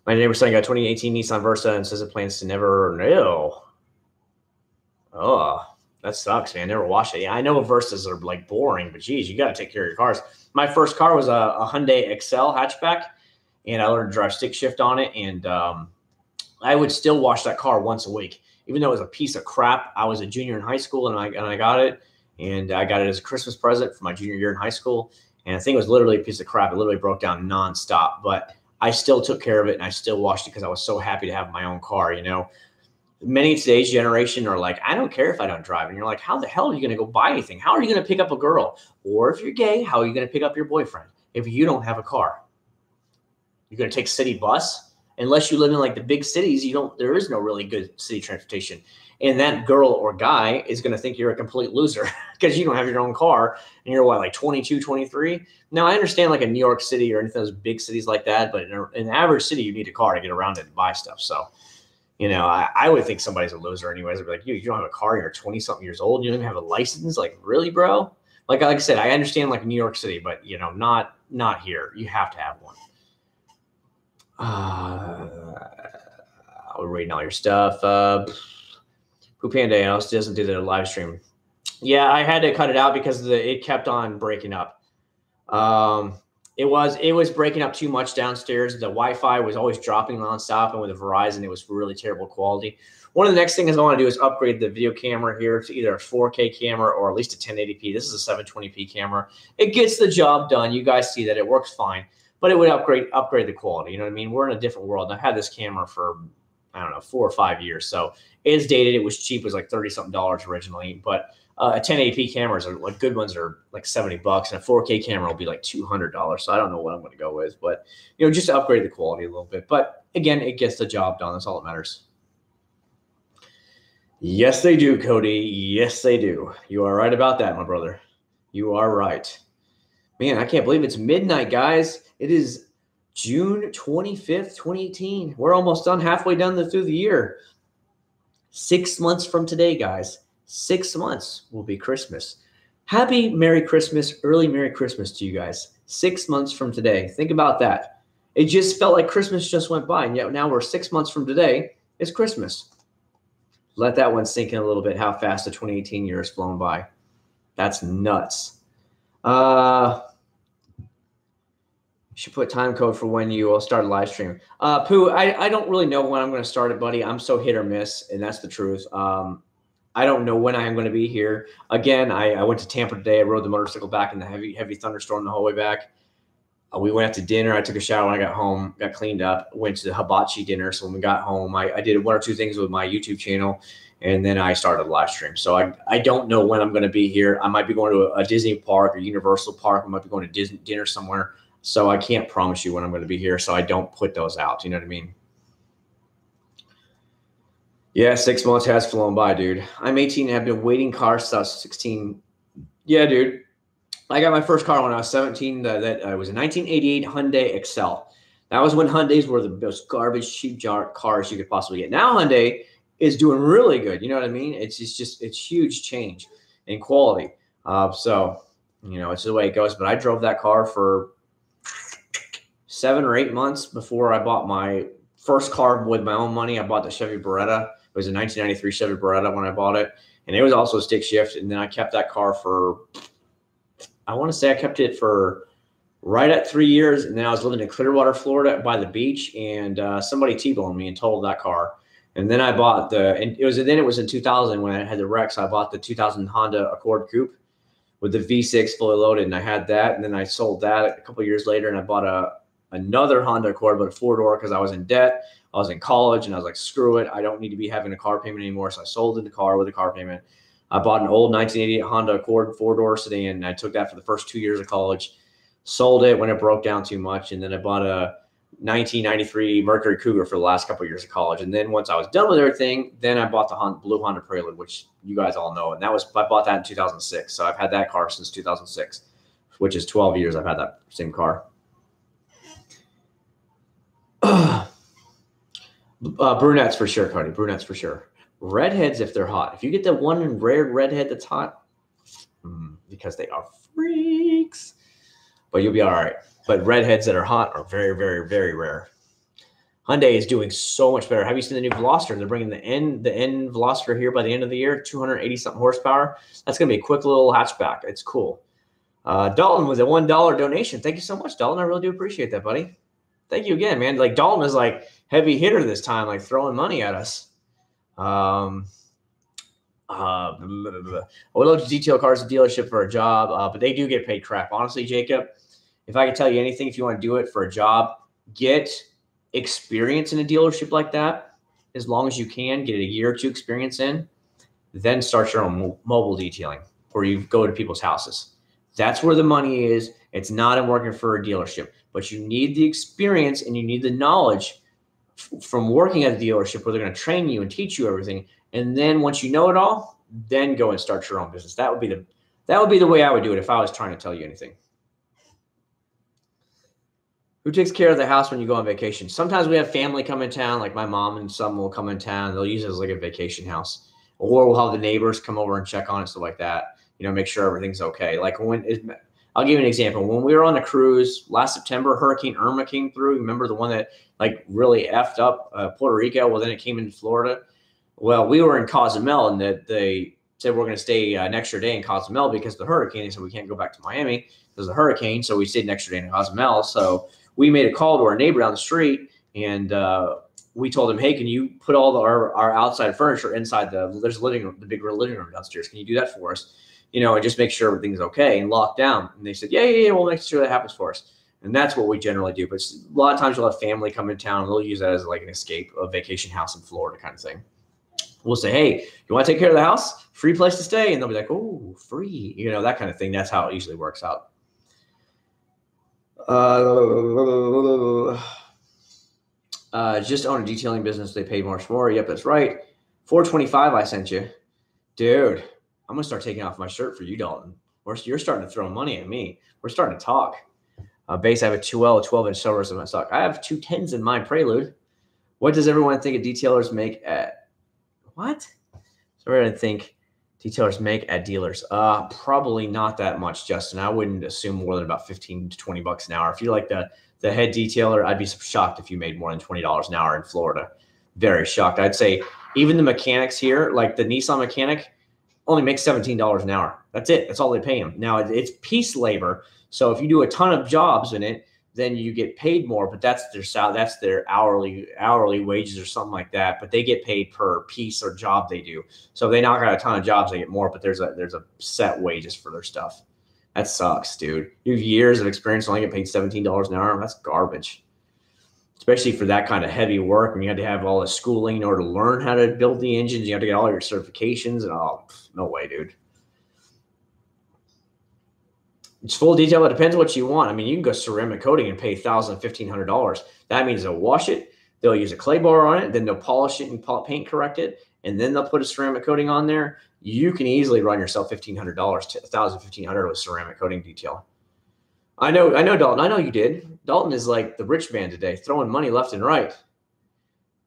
My neighbor's son got a 2018 Nissan Versa and says it plans to never renew. Oh, that sucks, man. Never watched it. Yeah, I know Versas are like boring, but geez, you got to take care of your cars. My first car was a Hyundai Excel hatchback, and I learned to drive stick shift on it. And I would still wash that car once a week, even though it was a piece of crap. I was a junior in high school, and I got it, and I got it as a Christmas present for my junior year in high school. And I think it was literally a piece of crap. It literally broke down nonstop, but I still took care of it, and I still washed it because I was so happy to have my own car. Many of today's generation are like, I don't care if I don't drive. And you're like, how the hell are you going to go buy anything? How are you going to pick up a girl? Or if you're gay, how are you going to pick up your boyfriend if you don't have a car? You're going to take city bus? Unless you live in like the big cities, there is no really good city transportation. And that girl or guy is going to think you're a complete loser because you don't have your own car and you're like 22, 23. Now I understand like a New York City or any of those big cities like that, but in an average city, you need a car to get around it and buy stuff. So, I would think somebody's a loser anyways. I'd be like, you don't have a car, you're 20 something years old. You don't even have a license. Like, really, bro? Like I said, I understand like New York City, but not here. You have to have one. We're reading all your stuff. Poo Panda doesn't do the live stream. Yeah, I had to cut it out because it kept on breaking up. It was breaking up too much downstairs. The Wi-Fi was always dropping nonstop, and with the Verizon, it was really terrible quality. One of the next things I want to do is upgrade the video camera here to either a 4K camera or at least a 1080p. This is a 720p camera. It gets the job done. You guys see that it works fine, but it would upgrade the quality. You know what I mean? We're in a different world. I've had this camera for, I don't know, 4 or 5 years. So it's dated. It was cheap. It was like $30-something originally, but a 1080p cameras are like good ones are like $70, and a 4K camera will be like $200. So I don't know what I'm going to go with, but just to upgrade the quality a little bit. But again, it gets the job done. That's all that matters. Yes, they do, Cody. Yes, they do. You are right about that, my brother. You are right. Man, I can't believe it's midnight, guys. It is June 25th, 2018. We're almost done, halfway done through the year. 6 months from today, guys. 6 months will be Christmas. Happy Merry Christmas, early Merry Christmas to you guys. 6 months from today. Think about that. It just felt like Christmas just went by, and yet now we're 6 months from today. It's Christmas. Let that one sink in a little bit, how fast the 2018 year has flown by. That's nuts. You should put time code for when you will start a live stream. Pooh, I don't really know when I'm going to start it, buddy. I'm so hit or miss, and that's the truth. I don't know when I am going to be here. Again, I went to Tampa today. I rode the motorcycle back in the heavy thunderstorm the whole way back. We went out to dinner. I took a shower when I got home, got cleaned up, went to the hibachi dinner. So when we got home, I did 1 or 2 things with my YouTube channel, and then I started a live stream. So I don't know when I'm going to be here. I might be going to a Disney park or Universal park. I might be going to Disney dinner somewhere. So I can't promise you when I'm going to be here. So I don't put those out. You know what I mean? Yeah, 6 months has flown by, dude. I'm 18 and I've been waiting cars since I was 16. Yeah, dude. I got my first car when I was 17. That was a 1988 Hyundai Excel. That was when Hyundais were the most garbage, cheap cars you could possibly get. Now Hyundai is doing really good. You know what I mean? It's huge change in quality. So, it's the way it goes. But I drove that car for 7 or 8 months before I bought my first car with my own money. I bought the Chevy Beretta. It was a 1993 Chevy Beretta when I bought it. And it was also a stick shift. And then I kept that car for, I want to say I kept it for right at 3 years. And then I was living in Clearwater, Florida by the beach. And somebody T-boned me and totaled that car. And then I bought it was in 2000 when I had the wreck. So I bought the 2000 Honda Accord Coupe with the V6 fully loaded. And I had that. And then I sold that a couple of years later. And I bought another Honda Accord, but a 4-door because I was in debt. I was in college, and I was like, screw it. I don't need to be having a car payment anymore. So I sold the car with a car payment. I bought an old 1988 Honda Accord 4-door sedan, and I took that for the first 2 years of college. Sold it when it broke down too much, and then I bought 1993 Mercury Cougar for the last couple of years of college. And then once I was done with everything, then I bought the blue Honda Prelude, which you guys all know. And I bought that in 2006. So I've had that car since 2006, which is 12 years I've had that same car. Brunettes for sure, Cody. Brunettes for sure. Redheads if they're hot. If you get the one rare redhead that's hot, because they are freaks, but you'll be all right. But redheads that are hot are very, very, very rare. Hyundai is doing so much better. Have you seen the new Veloster? They're bringing the N Veloster here by the end of the year, 280-something horsepower. That's going to be a quick little hatchback. It's cool. Dalton with a $1 donation. Thank you so much, Dalton. I really do appreciate that, buddy. Thank you again, man. Like, Dalton is like heavy hitter this time, like throwing money at us. I would love to detail cars at dealership for a job, but they do get paid crap. Honestly, Jacob, if I could tell you anything, if you want to do it for a job, get experience in a dealership like that as long as you can. Get a year or two experience in, then start your own mobile detailing where you go to people's houses. That's where the money is. It's not in working for a dealership, but you need the experience and you need the knowledge from working at a dealership where they're going to train you and teach you everything. And then once you know it all, then go and start your own business. That would be the way I would do it if I was trying to tell you anything. Who takes care of the house when you go on vacation? Sometimes we have family come in town, like my mom and some will come in town. They'll use it as like a vacation house. Or we'll have the neighbors come over and check on it, stuff like that. You know, make sure everything's okay. Like I'll give you an example. When we were on a cruise last September, Hurricane Irma came through. Remember the one that like really effed up Puerto Rico? Well, then it came into Florida. Well, we were in Cozumel, and they said we're going to stay an extra day in Cozumel because of the hurricane. They said we can't go back to Miami because of the hurricane, so we stayed an extra day in Cozumel. So we made a call to our neighbor down the street, and we told him, hey, can you put all our outside furniture inside there's the big living room downstairs. Can you do that for us? You know, and just make sure everything's okay and locked down. And they said, yeah, we'll make sure that happens for us. And that's what we generally do. But a lot of times you'll have family come in town, and they'll use that as like an escape, a vacation house in Florida kind of thing. We'll say, hey, you want to take care of the house? Free place to stay. And they'll be like, oh, free. You know, that kind of thing. That's how it usually works out. Just own a detailing business. They pay much more. Yep, that's right. 425 I sent you. Dude, I'm going to start taking off my shirt for you, Dalton. You're starting to throw money at me. We're starting to talk. Base, I have a 2L, a 12-inch Silver's in my stock. I have 2 10s in my Prelude. What does everyone think detailers make at what? So we're going to think detailers make at dealers. Probably not that much, Justin. I wouldn't assume more than about 15 to 20 bucks an hour. If you're like the head detailer, I'd be shocked if you made more than $20 an hour in Florida. Very shocked. I'd say even the mechanics here, like the Nissan mechanic, only makes $17 an hour. That's it. That's all they pay him. Now it's piece labor. So if you do a ton of jobs in it, then you get paid more, but that's their hourly wages or something like that. But they get paid per piece or job they do. So if they knock out a ton of jobs, they get more, but there's a set wages for their stuff. That sucks, dude. You have years of experience, only get paid $17 an hour. That's garbage. Especially for that kind of heavy work, when you had to have all the schooling in order to learn how to build the engines. You have to get all your certifications, and no way, dude. It's full detail. It depends what you want. I mean, you can go ceramic coating and pay $1,000, $1,500. That means they'll wash it, they'll use a clay bar on it, then they'll polish it and paint correct it, and then they'll put a ceramic coating on there. You can easily run yourself $1,500, $1,000, $1,500 with ceramic coating detail. I know, Dalton. I know you did. Dalton is like the rich man today, throwing money left and right.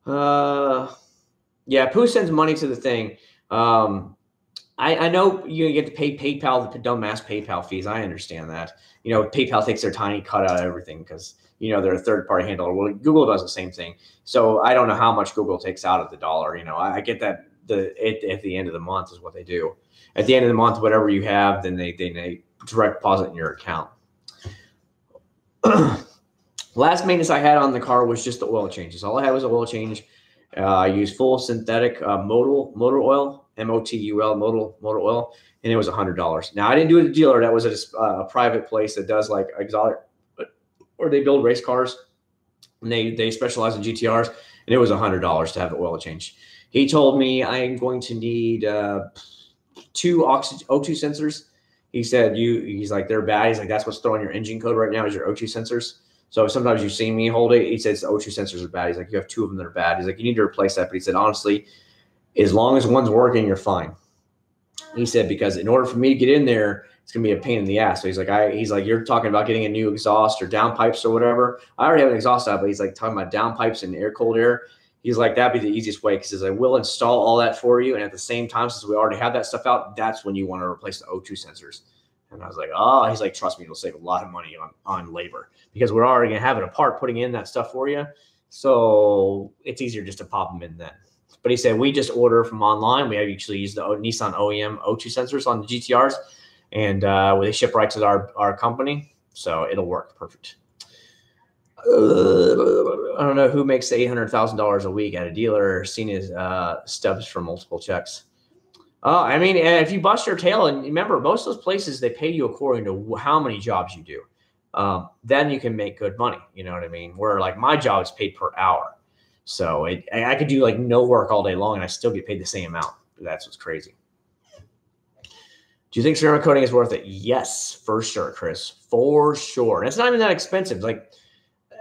Yeah, Pooh sends money to the thing. I know you get to pay PayPal, the dumbass PayPal fees. I understand that. You know, PayPal takes their tiny cut out of everything because, you know, they're a third-party handler. Well, Google does the same thing. So I don't know how much Google takes out of the dollar. You know, I get that at the end of the month is what they do. At the end of the month, whatever you have, then they direct deposit in your account. Last maintenance I had on the car was just the oil changes. All I had was an oil change. I used full synthetic motor oil, MOTUL motor oil, and it was $100. Now I didn't do it at the dealer. That was at a private place that does like exotic, or they build race cars, and they specialize in GTRs, and it was $100 to have the oil change. He told me I'm going to need 2 O2 sensors. He said he's like, they're bad. He's like, that's what's throwing your engine code right now is your O2 sensors. So sometimes you see me hold it. He says the O2 sensors are bad. He's like, you have 2 of them that are bad. He's like, you need to replace that. But he said, honestly, as long as one's working, you're fine. He said, because in order for me to get in there, it's gonna be a pain in the ass. So he's like, you're talking about getting a new exhaust or down pipes or whatever. I already have an exhaust out, but he's like talking about down pipes and cold air. He's like, that'd be the easiest way, because I will install all that for you. And at the same time, since we already have that stuff out, that's when you want to replace the O2 sensors. And I was like, oh, he's like, trust me, it'll save a lot of money on labor, because we're already going to have it apart, putting in that stuff for you. So it's easier just to pop them in then. But he said, we just order from online. We actually use the Nissan OEM O2 sensors on the GTRs, and they ship right to our company. So it'll work perfect. I don't know who makes $800,000 a week at a dealer, seen his stubs for multiple checks. I mean, if you bust your tail, and remember, most of those places, they pay you according to how many jobs you do. Then you can make good money. You know what I mean? Where like my job is paid per hour. So I could do like no work all day long and I still get paid the same amount. That's what's crazy. Do you think ceramic coating is worth it? Yes, for sure, Chris. For sure. And it's not even that expensive. Like,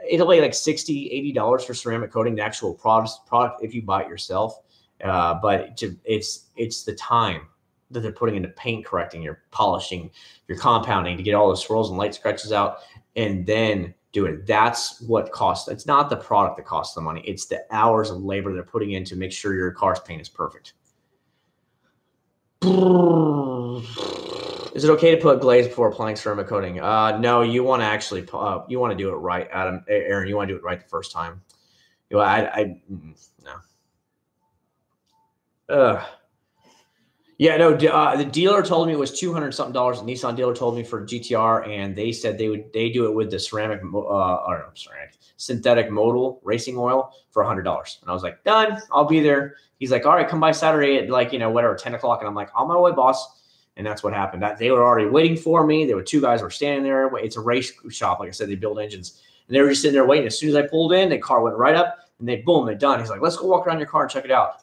it'll be like $60, $80 for ceramic coating, the actual product if you buy it yourself. But it's the time that they're putting into paint correcting, your polishing, your compounding to get all the swirls and light scratches out, and then do it. That's what costs. It's not the product that costs the money. It's the hours of labor they're putting in to make sure your car's paint is perfect. Is it okay to put glaze before applying ceramic coating? No, you want to actually you want to do it right, Aaron. You want to do it right the first time. No. Yeah, no. The dealer told me it was $200 something. The Nissan dealer told me for GTR, and they said they do it with the synthetic modal racing oil for $100. And I was like, done. I'll be there. He's like, all right, come by Saturday at like whatever 10 o'clock. And I'm like, on my way, boss. And that's what happened. They were already waiting for me. There were 2 guys who were standing there. It's a race shop, like I said. They build engines, and they were just sitting there waiting. As soon as I pulled in, the car went right up, and they're done. He's like, let's go walk around your car and check it out.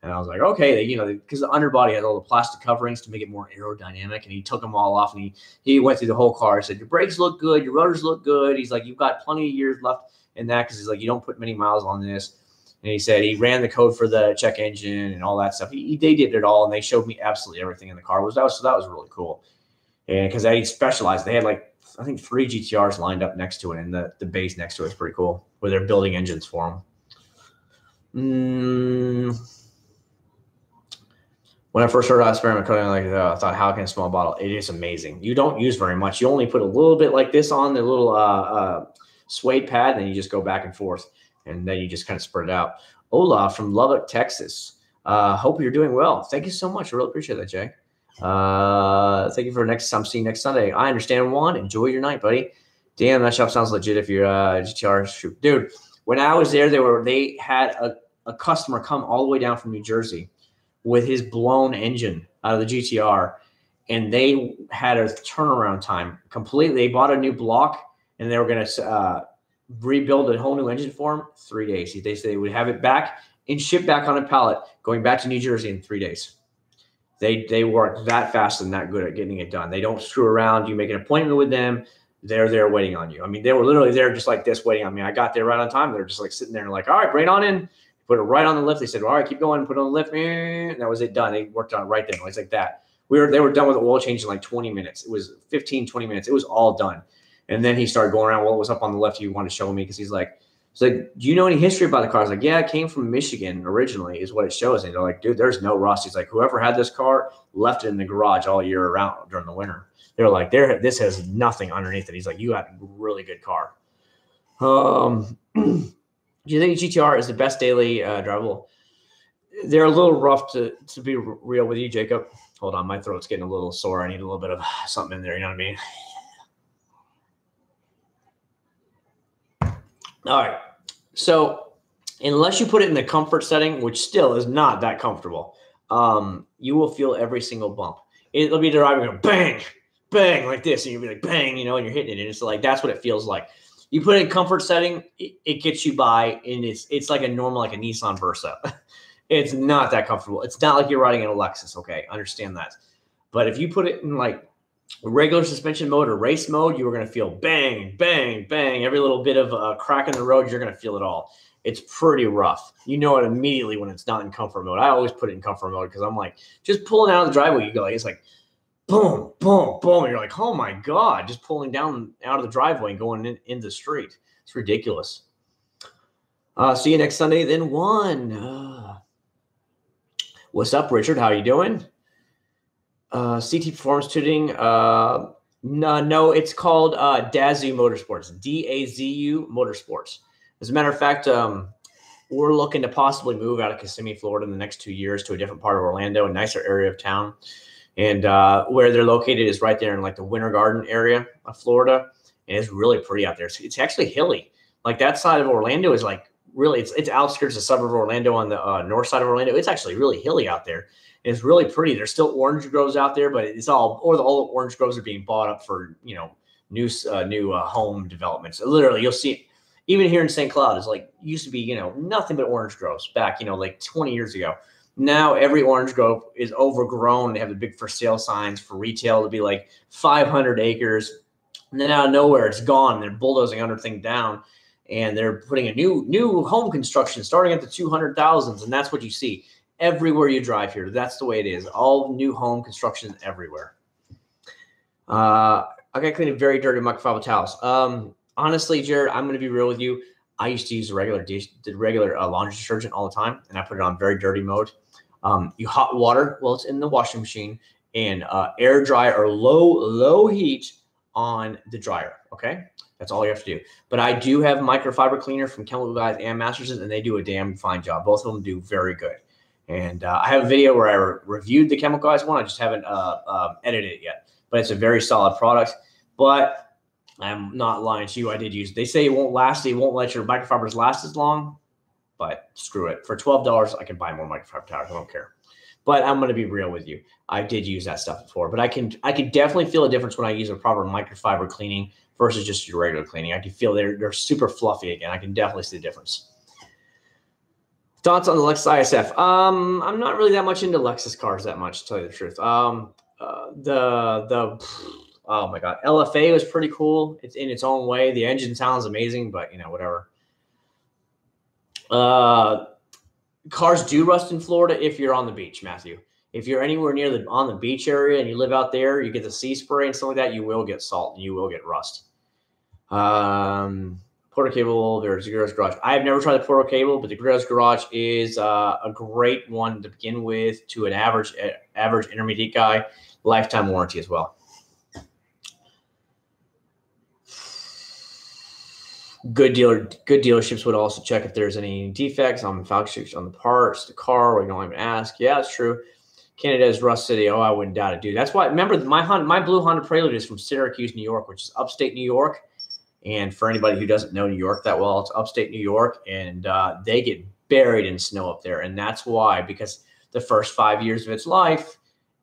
And I was like, okay, because the underbody has all the plastic coverings to make it more aerodynamic. And he took them all off, and he went through the whole car. He said, your brakes look good. Your rotors look good. He's like, you've got plenty of years left in that, because he's like, you don't put many miles on this. And he said he ran the code for the check engine and all that stuff. They did it all, and they showed me absolutely everything in the car. So that was really cool. And because they specialized, they had like, I think 3 GTRs lined up next to it, and the base next to it is pretty cool, where they're building engines for them. When I first heard about ceramic coating, I thought, how can a small bottle? It is amazing. You don't use very much. You only put a little bit like this on the little suede pad, and then you just go back and forth, and then you just kind of spread it out. Olaf from Lubbock, Texas. Hope you're doing well. Thank you so much. I really appreciate that, Jay. Thank you for next time. See you next Sunday. I understand, Juan. Enjoy your night, buddy. Damn, that shop sounds legit if you're GTR. Shoot. Dude, when I was there, they had a customer come all the way down from New Jersey with his blown engine out of the GTR, and they had a turnaround time completely. They bought a new block, and they were going to rebuild a whole new engine for him. 3 days. They said they would have it back and shipped back on a pallet going back to New Jersey in 3 days. They work that fast and that good at getting it done. They don't screw around. You make an appointment with them, they're there waiting on you. I mean, they were literally there just like this waiting on me. I got there right on time. They're just like sitting there and like, all right, bring it on in. Put it right on the lift. They said, all right, keep going. Put it on the lift. And that was it, done. They worked on it right then. It's like that. They were done with the oil change in like 20 minutes. It was 15, 20 minutes. It was all done. And then he started going around. Well, it was up on the left. He wanted to show me because he's like, do you know any history about the car? I was like, yeah, it came from Michigan originally is what it shows. And they're like, dude, there's no rust. He's like, whoever had this car left it in the garage all year round during the winter. They're like, this has nothing underneath it. He's like, you got a really good car. Do you think GTR is the best daily drivable? They're a little rough to be real with you, Jacob. Hold on, my throat's getting a little sore. I need a little bit of something in there. You know what I mean? All right. So unless you put it in the comfort setting, which still is not that comfortable, you will feel every single bump. It'll be driving going bang, bang like this, and you'll be like bang, and you're hitting it, and it's like that's what it feels like. You put it in comfort setting, it gets you by, and it's like a normal, like a Nissan Versa. It's not that comfortable. It's not like you're riding in a Lexus, okay? Understand that. But if you put it in like Regular suspension mode or race mode, you are going to feel bang, bang, bang. Every little bit of a crack in the road, you're going to feel it all. It's pretty rough. You know it immediately when it's not in comfort mode. I always put it in comfort mode because I'm like, just pulling out of the driveway, you go like, it's like, boom, boom, boom. And you're like, oh my God, just pulling down out of the driveway and going in the street. It's ridiculous. See you next Sunday, then 1. What's up, Richard? How you doing? CT Performance Tuning. No, it's called Dazu Motorsports. DAZU Motorsports. As a matter of fact, we're looking to possibly move out of Kissimmee, Florida in the next 2 years to a different part of Orlando, a nicer area of town. And where they're located is right there in like the Winter Garden area of Florida. And it's really pretty out there. It's actually hilly. Like that side of Orlando is like really, it's outskirts of suburb of Orlando on the north side of Orlando. It's actually really hilly out there. And it's really pretty. There's still orange groves out there, but it's all orange groves are being bought up for, new home developments. Literally, you'll see even here in St. Cloud, it's like used to be, nothing but orange groves back, like 20 years ago. Now every orange grove is overgrown. They have the big for sale signs for retail to be like 500 acres. And then out of nowhere, it's gone. They're bulldozing everything down, and they're putting a new home construction starting at the 200,000s. And that's what you see everywhere you drive here. That's the way it is. All new home construction everywhere. I got clean a very dirty microfiber towels. Honestly, Jared, I'm going to be real with you. I used to use the regular laundry detergent all the time, and I put it on very dirty mode. You hot water while it's in the washing machine, and air dry or low heat on the dryer. Okay, that's all you have to do. But I do have microfiber cleaner from Chemical Guys and Mastersons, and they do a damn fine job. Both of them do very good. And I have a video where I reviewed the Chemical Guys one. I just haven't edited it yet, but it's a very solid product. But I'm not lying to you. I did use it. They say it won't last. It won't let your microfibers last as long, but screw it. For $12, I can buy more microfiber towers. I don't care. But I'm going to be real with you. I did use that stuff before, but I can definitely feel a difference when I use a proper microfiber cleaning versus just your regular cleaning. I can feel they're super fluffy again. I can definitely see the difference. Thoughts on the Lexus ISF? I'm not really that much into Lexus cars that much, to tell you the truth. Oh my God, LFA was pretty cool. It's in its own way. The engine sounds amazing, but whatever. Cars do rust in Florida if you're on the beach, Matthew. If you're anywhere near on the beach area and you live out there, you get the sea spray and stuff like that, you will get salt and you will get rust. Porter cable, there's a Garage Garage. I have never tried the Porter cable, but the Garage Garage is a great one to begin with to an average intermediate guy. Lifetime warranty as well. Good dealerships would also check if there's any defects on the parts, the car, or you don't even ask. Yeah, that's true. Canada is Rust City. Oh, I wouldn't doubt it, dude. That's why. Remember, my blue Honda Prelude is from Syracuse, New York, which is upstate New York. And for anybody who doesn't know New York that well, it's upstate New York, and they get buried in snow up there. And that's why, because the first 5 years of its life,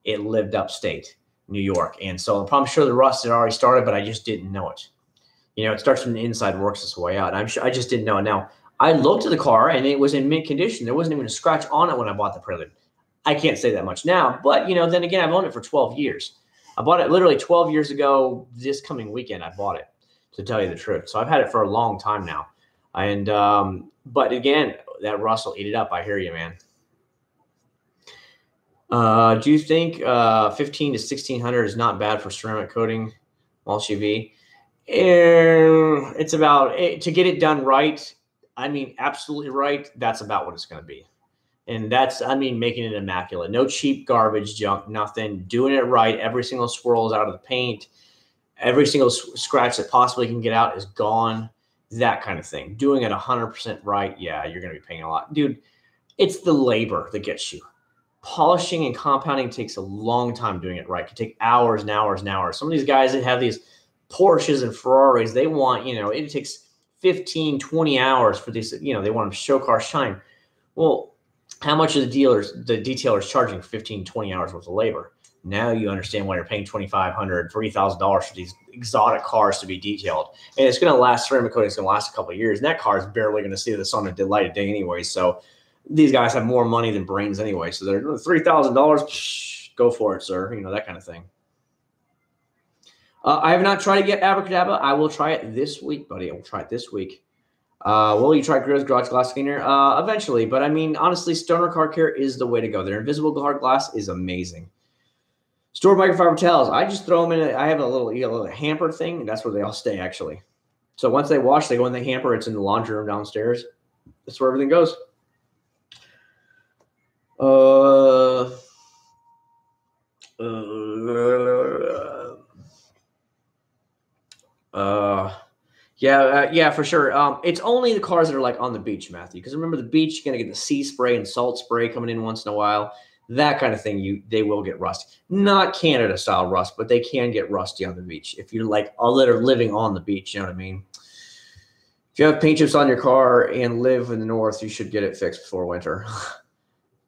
it lived upstate New York. And so I'm sure the rust had already started, but I just didn't know it. It starts from the inside, works its way out. I'm sure I just didn't know it. Now, I looked at the car, and it was in mint condition. There wasn't even a scratch on it when I bought the Prelude. I can't say that much now, but, then again, I've owned it for 12 years. I bought it literally 12 years ago. This coming weekend, I bought it, to tell you the truth. So I've had it for a long time now. And but again, that rust will eat it up. I hear you, man. Do you think 15 to 1600 is not bad for ceramic coating mulch UV? It's about, to get it done right. I mean, absolutely right. That's about what it's going to be. And that's, making it immaculate. No cheap garbage junk, nothing. Doing it right. Every single swirl is out of the paint. Every single scratch that possibly can get out is gone. That kind of thing. Doing it 100% right. Yeah, you're going to be paying a lot. Dude, it's the labor that gets you. Polishing and compounding takes a long time doing it right. It can take hours and hours and hours. Some of these guys that have these Porsches and Ferraris, they want, it takes 15, 20 hours for these, they want them to show car shine. Well, how much are the detailers charging for 15, 20 hours worth of labor? Now you understand why you're paying $2,500, $3,000 for these exotic cars to be detailed. And it's going to last, ceramic coating is going to last a couple of years. And that car is barely going to see the sun a light of day anyway. So these guys have more money than brains anyway. So they're $3,000, go for it, sir. That kind of thing. I have not tried it yet, Abracadabra. I will try it this week, buddy. I will try it this week. Will you try Grizz Garage Glass Cleaner? Eventually, but I mean, honestly, Stoner Car Care is the way to go. Their invisible hard glass is amazing. Stored microfiber towels. I just throw them in. I have a little hamper thing, and that's where they all stay, actually. So once they wash, they go in the hamper. It's in the laundry room downstairs. That's where everything goes. Yeah, for sure. It's only the cars that are like on the beach, Matthew. Because remember, the beach, you're gonna get the sea spray and salt spray coming in once in a while. That kind of thing, they will get rusty. Not Canada style rust, but they can get rusty on the beach if you're like living on the beach. You know what I mean? If you have paint chips on your car and live in the north, you should get it fixed before winter.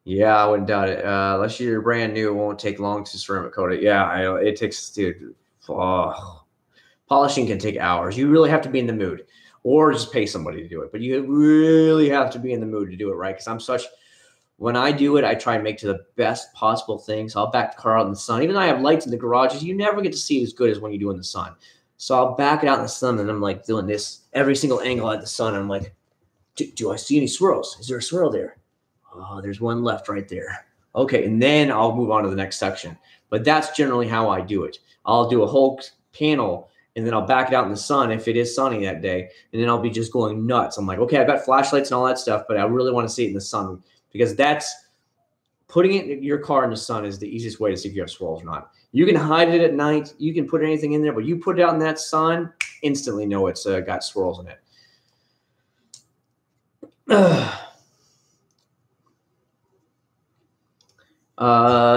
Yeah, I wouldn't doubt it. Unless you're brand new, it won't take long to ceramic coat it. Yeah, it takes, dude. Polishing can take hours. You really have to be in the mood, or just pay somebody to do it. But you really have to be in the mood to do it, right? Because when I do it, I try and make to the best possible thing. So I'll back the car out in the sun. Even though I have lights in the garages, you never get to see it as good as when you do in the sun. So I'll back it out in the sun, and I'm like doing this every single angle at the sun. And I'm like, do I see any swirls? Is there a swirl there? Oh, there's one left right there. Okay, and then I'll move on to the next section. But that's generally how I do it. I'll do a whole panel, and then I'll back it out in the sun if it is sunny that day, and then I'll be just going nuts. I'm like, okay, I've got flashlights and all that stuff, but I really want to see it in the sun, because that's putting it in your car in the sun is the easiest way to see if you have swirls or not. You can hide it at night. You can put anything in there, but you put it out in that sun, instantly know it's got swirls in it.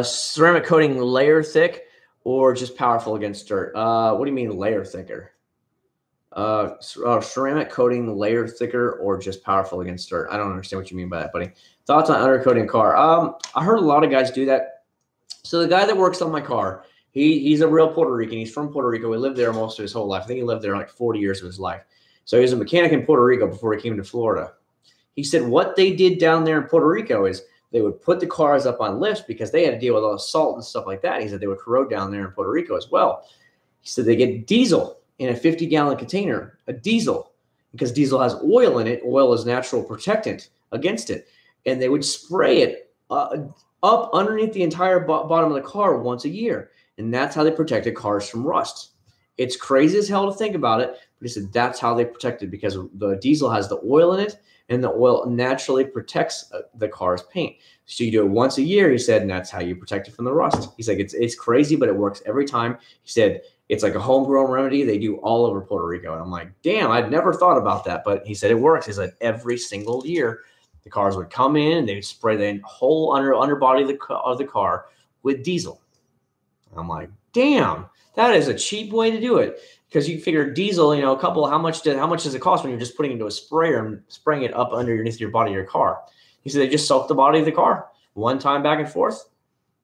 Ceramic coating layer thick or just powerful against dirt? What do you mean layer thicker? Ceramic coating layer thicker or just powerful against dirt? I don't understand what you mean by that, buddy. Thoughts on undercoating a car? I heard a lot of guys do that. So the guy that works on my car, he's a real Puerto Rican. He's from Puerto Rico. He lived there most of his whole life. I think he lived there like 40 years of his life. So he was a mechanic in Puerto Rico before he came to Florida. He said what they did down there in Puerto Rico is they would put the cars up on lifts because they had to deal with all the salt and stuff like that. He said they would corrode down there in Puerto Rico as well. He said they get diesel in a 50-gallon container, a diesel, because diesel has oil in it. Oil is natural protectant against it. And they would spray it up underneath the entire bottom of the car once a year. And that's how they protected cars from rust. It's crazy as hell to think about it, but he said that's how they protect it, because the diesel has the oil in it, and the oil naturally protects the car's paint. So you do it once a year, he said, and that's how you protect it from the rust. He's like, it's crazy, but it works every time. He said, it's like a homegrown remedy they do all over Puerto Rico. And I'm like, damn, I'd never thought about that. But he said it works. He said every single year, the cars would come in and they would spray the whole underbody of the car with diesel. I'm like, damn, that is a cheap way to do it. Because you figure diesel, how much does it cost when you're just putting it into a sprayer and spraying it up underneath your body of your car? He said they just soak the body of the car one time back and forth.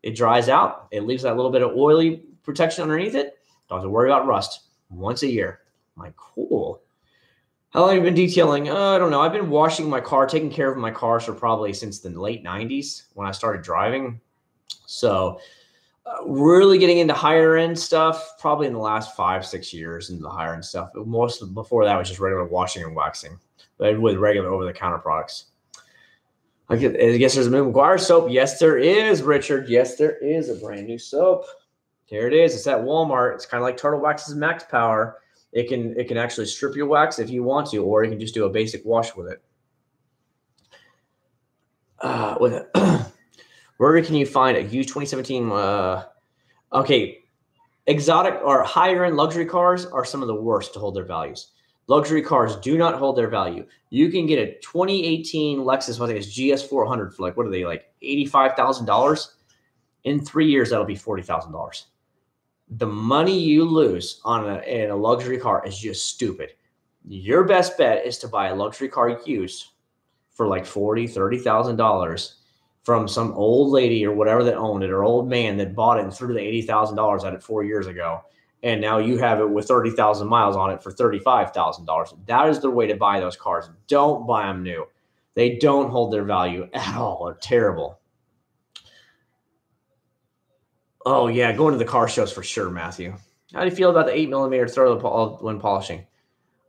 It dries out. It leaves that little bit of oily protection underneath it. Don't have to worry about rust once a year. I'm like, cool. How long have you been detailing? I don't know. I've been washing my car, taking care of my cars for probably since the late 90s when I started driving. So really getting into higher end stuff probably in the last 5-6 years into the higher end stuff. Before that was just regular washing and waxing, but with regular over the counter products. I guess there's a Meguiar soap. Yes, there is, Richard. Yes, there is a brand new soap. Here it is. It's at Walmart. It's kind of like Turtle Wax's Max Power. It can actually strip your wax if you want to, or you can just do a basic wash with it. Where can you find a used 2017? Okay, exotic or higher end luxury cars are some of the worst to hold their values. Luxury cars do not hold their value. You can get a 2018 Lexus, I think it's GS400 for like, what are they, like $85,000? In 3 years, that'll be $40,000. The money you lose in a luxury car is just stupid. Your best bet is to buy a luxury car used for like $40,000, $30,000 from some old lady or whatever that owned it, or old man that bought it and threw the $80,000 at it 4 years ago. And now you have it with 30,000 miles on it for $35,000. That is the way to buy those cars. Don't buy them new. They don't hold their value at all. They're terrible. Oh, yeah, going to the car shows for sure, Matthew. How do you feel about the 8mm throw when polishing?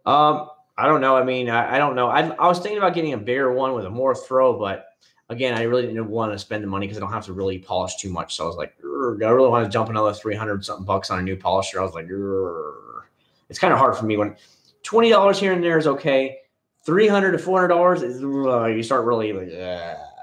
I don't know. I mean, I don't know. I was thinking about getting a bigger one with a more throw, but again, I really didn't want to spend the money because I don't have to really polish too much. So I was like, I really want to jump another 300 something bucks on a new polisher. I was like, it's kind of hard for me when $20 here and there is okay. $300 to $400 is you start really like,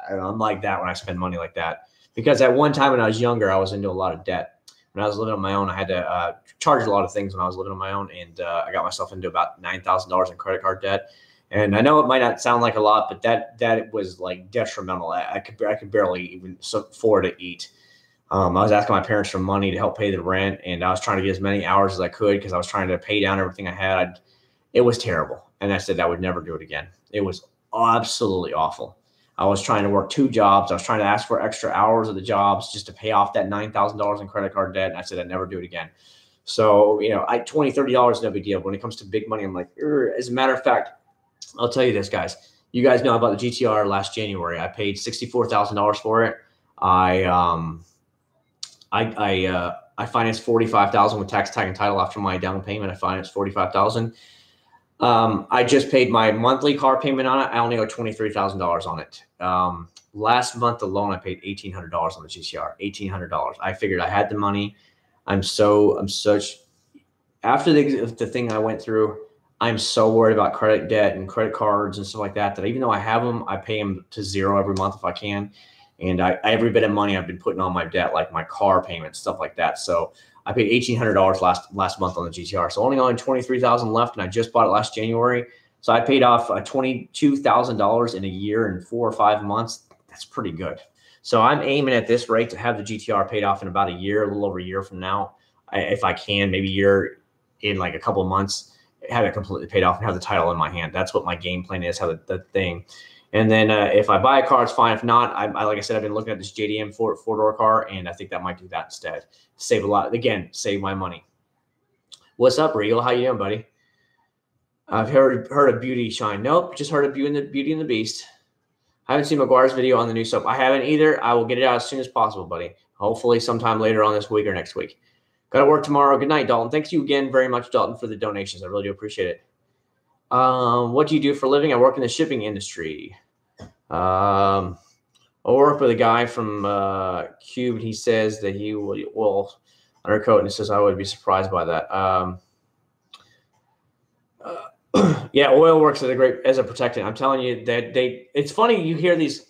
I'm like that when I spend money like that. Because at one time when I was younger, I was into a lot of debt. When I was living on my own, I had to charge a lot of things when I was living on my own, and I got myself into about $9,000 in credit card debt. And I know it might not sound like a lot, but that was like detrimental. I could barely even afford to eat. I was asking my parents for money to help pay the rent, and I was trying to get as many hours as I could because I was trying to pay down everything I had. It was terrible, and I said I would never do it again. It was absolutely awful. I was trying to work 2 jobs. I was trying to ask for extra hours of the jobs just to pay off that $9,000 in credit card debt. And I said, I'd never do it again. So, $20, $30 is no big deal. But when it comes to big money, I'm like, as a matter of fact, I'll tell you this, guys. You guys know about the GTR last January. I paid $64,000 for it. I financed $45,000 with tax, tag, and title after my down payment. I financed $45,000. I just paid my monthly car payment on it. I only owe $23,000 on it. Last month alone, I paid $1,800 on the GTR. $1,800. I figured I had the money. I'm such after the thing I went through. I'm so worried about credit debt and credit cards and stuff like that even though I have them, I pay them to zero every month if I can. And every bit of money I've been putting on my debt, like my car payments, stuff like that. So I paid $1,800 last month on the GTR. So only owing $23,000 left, and I just bought it last January. So I paid off $22,000 in a year and 4 or 5 months. That's pretty good. So I'm aiming at this rate to have the GTR paid off in about a year, a little over a year from now, if I can, maybe a year in like a couple of months, have it completely paid off and have the title in my hand. That's what my game plan is. Have the thing. And then if I buy a car, it's fine. If not, I like I said, I've been looking at this JDM four-door car, and I think that might do that instead. Save a lot. Again, save my money. What's up, Regal? How you doing, buddy? I've heard of Beauty Shine. Nope, just heard of Beauty and the Beast. I haven't seen Meguiar's video on the new soap. I haven't either. I will get it out as soon as possible, buddy. Hopefully sometime later on this week or next week. Got to work tomorrow. Good night, Dalton. Thanks you again very much, Dalton, for the donations. I really do appreciate it. What do you do for a living? I work in the shipping industry. I work with a guy from Cube. He says that he will undercoat, and he says I would be surprised by that. Yeah, oil works as a protectant. I'm telling you that it's funny you hear these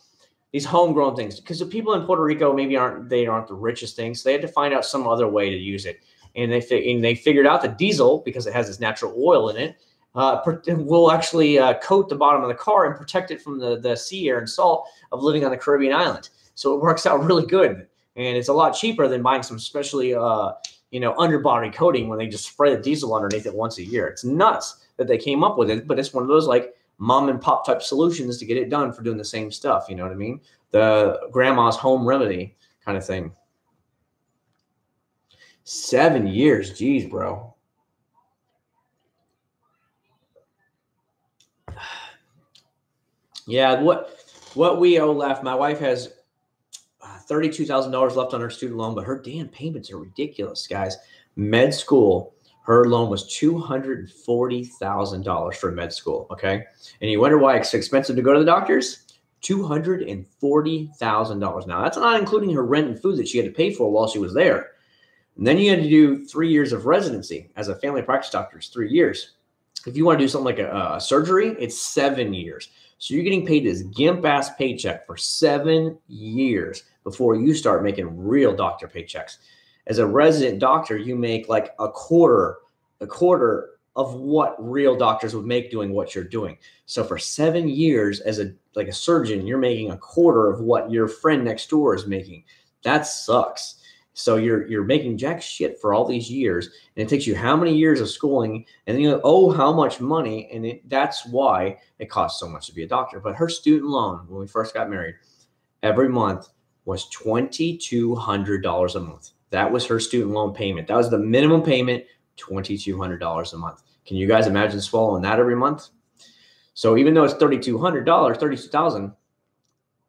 homegrown things because the people in Puerto Rico maybe aren't the richest things. So they had to find out some other way to use it, and they figured out that diesel, because it has this natural oil in it, will actually coat the bottom of the car and protect it from the sea air and salt of living on the Caribbean island. So it works out really good, and it's a lot cheaper than buying some specially underbody coating when they just spray the diesel underneath it once a year. It's nuts that they came up with it, but it's one of those like mom and pop type solutions to get it done for doing the same stuff. You know what I mean? The grandma's home remedy kind of thing. 7 years. Geez, bro. Yeah, what we owe left, my wife has $32,000 left on her student loan, but her damn payments are ridiculous, guys. Med school, her loan was $240,000 for med school, okay? And you wonder why it's expensive to go to the doctors? $240,000. Now, that's not including her rent and food that she had to pay for while she was there. And then you had to do 3 years of residency as a family practice doctor. It's 3 years. If you want to do something like a surgery, it's 7 years. So you're getting paid this gimp-ass paycheck for 7 years before you start making real doctor paychecks. As a resident doctor, you make like a quarter of what real doctors would make doing what you're doing. So for 7 years as a surgeon, you're making a quarter of what your friend next door is making. That sucks. So you're making jack shit for all these years, and it takes you how many years of schooling, and then you owe how much money, and that's why it costs so much to be a doctor. But her student loan, when we first got married, every month was $2,200 a month. That was her student loan payment. That was the minimum payment, $2,200 a month. Can you guys imagine swallowing that every month? So even though it's $3,200, $32,000,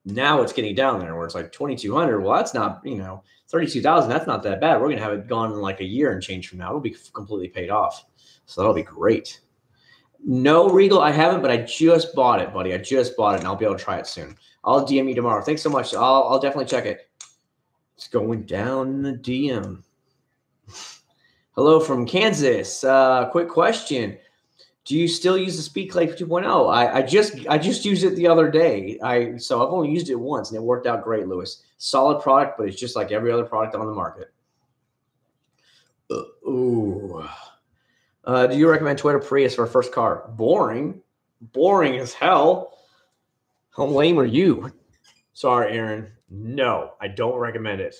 Now it's getting down there where it's like 2,200. Well, that's not, 32,000. That's not that bad. We're going to have it gone in like a year and change from now. It'll be completely paid off. So that'll be great. No Regal, I haven't, but I just bought it, buddy. I just bought it, and I'll be able to try it soon. I'll DM you tomorrow. Thanks so much. I'll definitely check it. It's going down in the DM. Hello from Kansas. Quick question. Do you still use the Speed Clay 2.0? I just used it the other day. So I've only used it once, and it worked out great, Lewis. Solid product, but it's just like every other product on the market. Ooh. Do you recommend Toyota Prius for a first car? Boring. Boring as hell. How lame are you? Sorry, Aaron. No, I don't recommend it.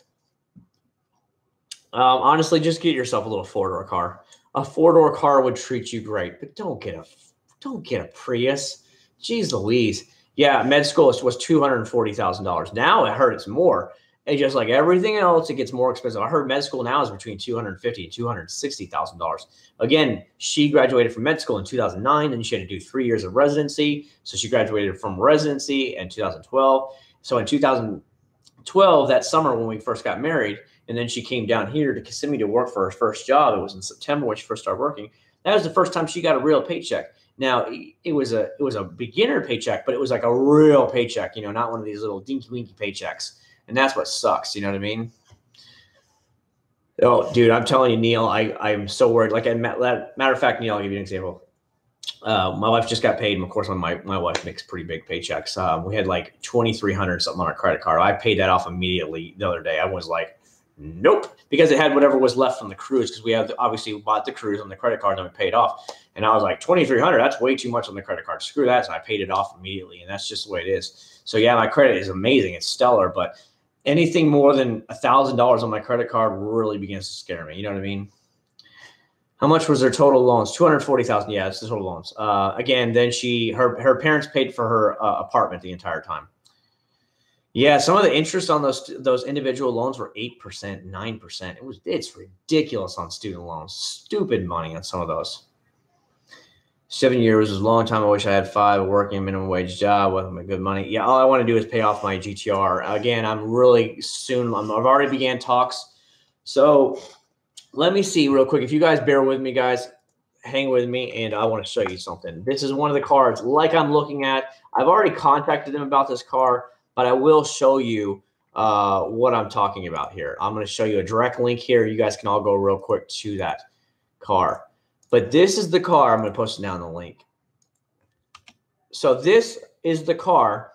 Honestly, just get yourself a little four-door car. A four-door car would treat you great, but don't get a Prius. Jeez Louise. Yeah, med school was $240,000. Now I heard it's more. And just like everything else, it gets more expensive. I heard med school now is between $250,000 and $260,000. Again, she graduated from med school in 2009, and she had to do 3 years of residency. So she graduated from residency in 2012. So in 2012, that summer when we first got married, and then she came down here to Kissimmee to work for her first job. It was in September when she first started working. That was the first time she got a real paycheck. Now, it was a beginner paycheck, but it was like a real paycheck, not one of these little dinky-winky paychecks. And that's what sucks. You know what I mean? Oh, dude, I'm telling you, Neil, I'm so worried. Like, matter of fact, Neil, I'll give you an example. My wife just got paid. And of course, my wife makes pretty big paychecks. We had like $2,300 something on our credit card. I paid that off immediately the other day. I was like, nope, because it had whatever was left from the cruise, because we have obviously bought the cruise on the credit card and we paid off. And I was like, $2,300, that's way too much on the credit card. Screw that. So I paid it off immediately. And that's just the way it is. So yeah, my credit is amazing. It's stellar, but anything more than $1,000 on my credit card really begins to scare me. You know what I mean? How much was their total loans? $240,000. Yeah, it's the total loans. Again, then her parents paid for her apartment the entire time. Yeah, some of the interest on those individual loans were 8%, 9%. It's ridiculous on student loans. Stupid money on some of those. 7 years was a long time. I wish I had 5, working a minimum wage job with my good money. Yeah, all I want to do is pay off my GTR. Again, I've already began talks. So let me see real quick. If you guys bear with me, guys, hang with me, and I want to show you something. This is one of the cars like I'm looking at. I've already contacted them about this car, but I will show you what I'm talking about here. I'm going to show you a direct link here. You guys can all go real quick to that car. But this is the car. I'm going to post it down the link. So this is the car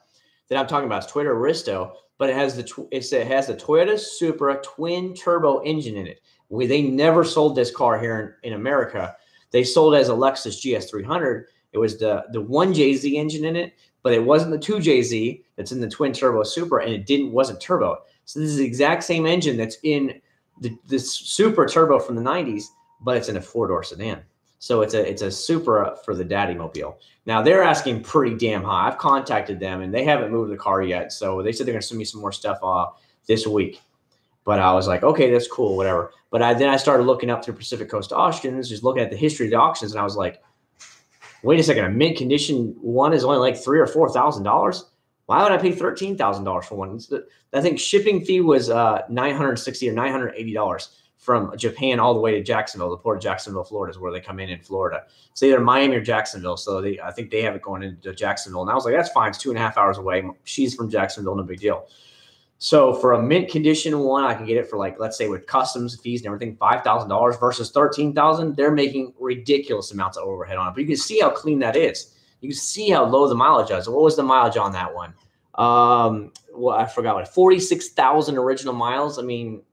that I'm talking about. It's Toyota Aristo, but it has the Toyota Supra twin turbo engine in it. They never sold this car here in America. They sold it as a Lexus GS300. It was the 1JZ engine in it, but it wasn't the 2JZ that's in the twin turbo Supra, and it wasn't turbo. So this is the exact same engine that's in the Supra turbo from the 90s, but it's in a 4-door sedan. So it's a Supra for the daddy mobile. Now they're asking pretty damn high. I've contacted them and they haven't moved the car yet. So they said they're going to send me some more stuff this week. But I was like, okay, that's cool, whatever. But then I started looking up through Pacific Coast Auctions, just looking at the history of the auctions, and I was like, wait a second, a mint condition one is only like $3,000 or $4,000. Why would I pay $13,000 for one? I think shipping fee was $960 or $980 from Japan all the way to Jacksonville. The port of Jacksonville, Florida is where they come in Florida. It's either Miami or Jacksonville. So I think they have it going into Jacksonville. And I was like, that's fine. It's 2.5 hours away. She's from Jacksonville, no big deal. So for a mint condition one, I can get it for, like, let's say with customs fees and everything, $5,000 versus $13,000. They're making ridiculous amounts of overhead on it. But you can see how clean that is. You can see how low the mileage is. What was the mileage on that one? Well, I forgot what, 46,000 original miles. I mean,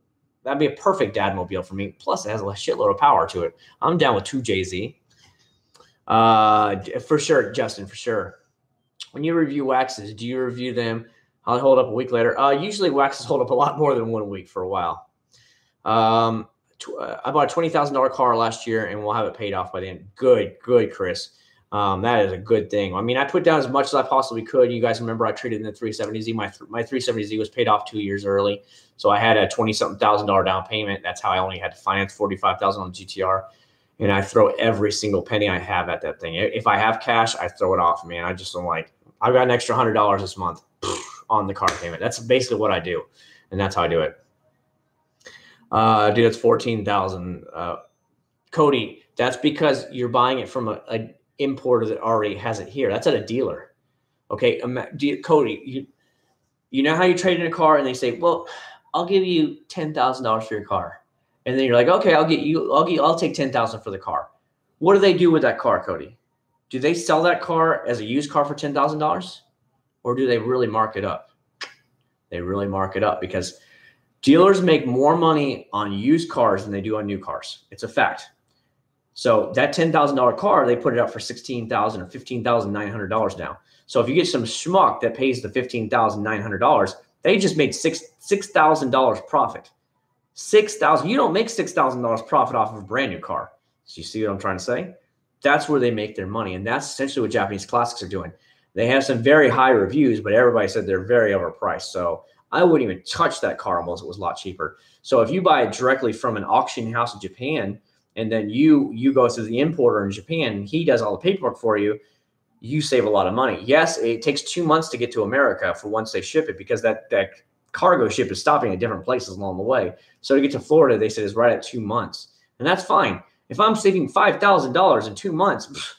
that'd be a perfect dad mobile for me. Plus, it has a shitload of power to it. I'm down with 2JZ. For sure, Justin, for sure. When you review waxes, do you review them? I'll hold up a week later. Usually waxes hold up a lot more than 1 week for a while. I bought a $20,000 car last year, and we'll have it paid off by the end. Good, Chris. That is a good thing. I mean, I put down as much as I possibly could. You guys remember I traded in the 370Z. My 370Z was paid off 2 years early. So I had a $20-something thousand down payment. That's how I only had to finance $45,000 on the GTR. And I throw every single penny I have at that thing. If I have cash, I throw it off, man. I just don't like, I've got an extra $100 this month. on the car payment. That's basically what I do, and that's how I do it. Dude, it's 14,000. Cody, that's because you're buying it from an importer that already has it here. That's at a dealer. Okay, Cody, you know how you trade in a car and they say, well, I'll give you $10,000 for your car. And then you're like, okay, I'll take 10,000 for the car. What do they do with that car, Cody? Do they sell that car as a used car for $10,000? Or do they really mark it up? They really mark it up because dealers make more money on used cars than they do on new cars. It's a fact. So that $10,000 car, they put it up for $16,000 or $15,900 now. So if you get some schmuck that pays the $15,900, they just made $6,000 profit. $6,000. You don't make $6,000 profit off of a brand new car. So you see what I'm trying to say? That's where they make their money, and that's essentially what Japanese classics are doing. They have some very high reviews, but everybody said they're very overpriced. So I wouldn't even touch that car unless it was a lot cheaper. So if you buy it directly from an auction house in Japan, and then you go to the importer in Japan, and he does all the paperwork for you, you save a lot of money. Yes, it takes 2 months to get to America for once they ship it because that cargo ship is stopping at different places along the way. So to get to Florida, they said is right at 2 months, and that's fine. If I'm saving $5,000 in 2 months,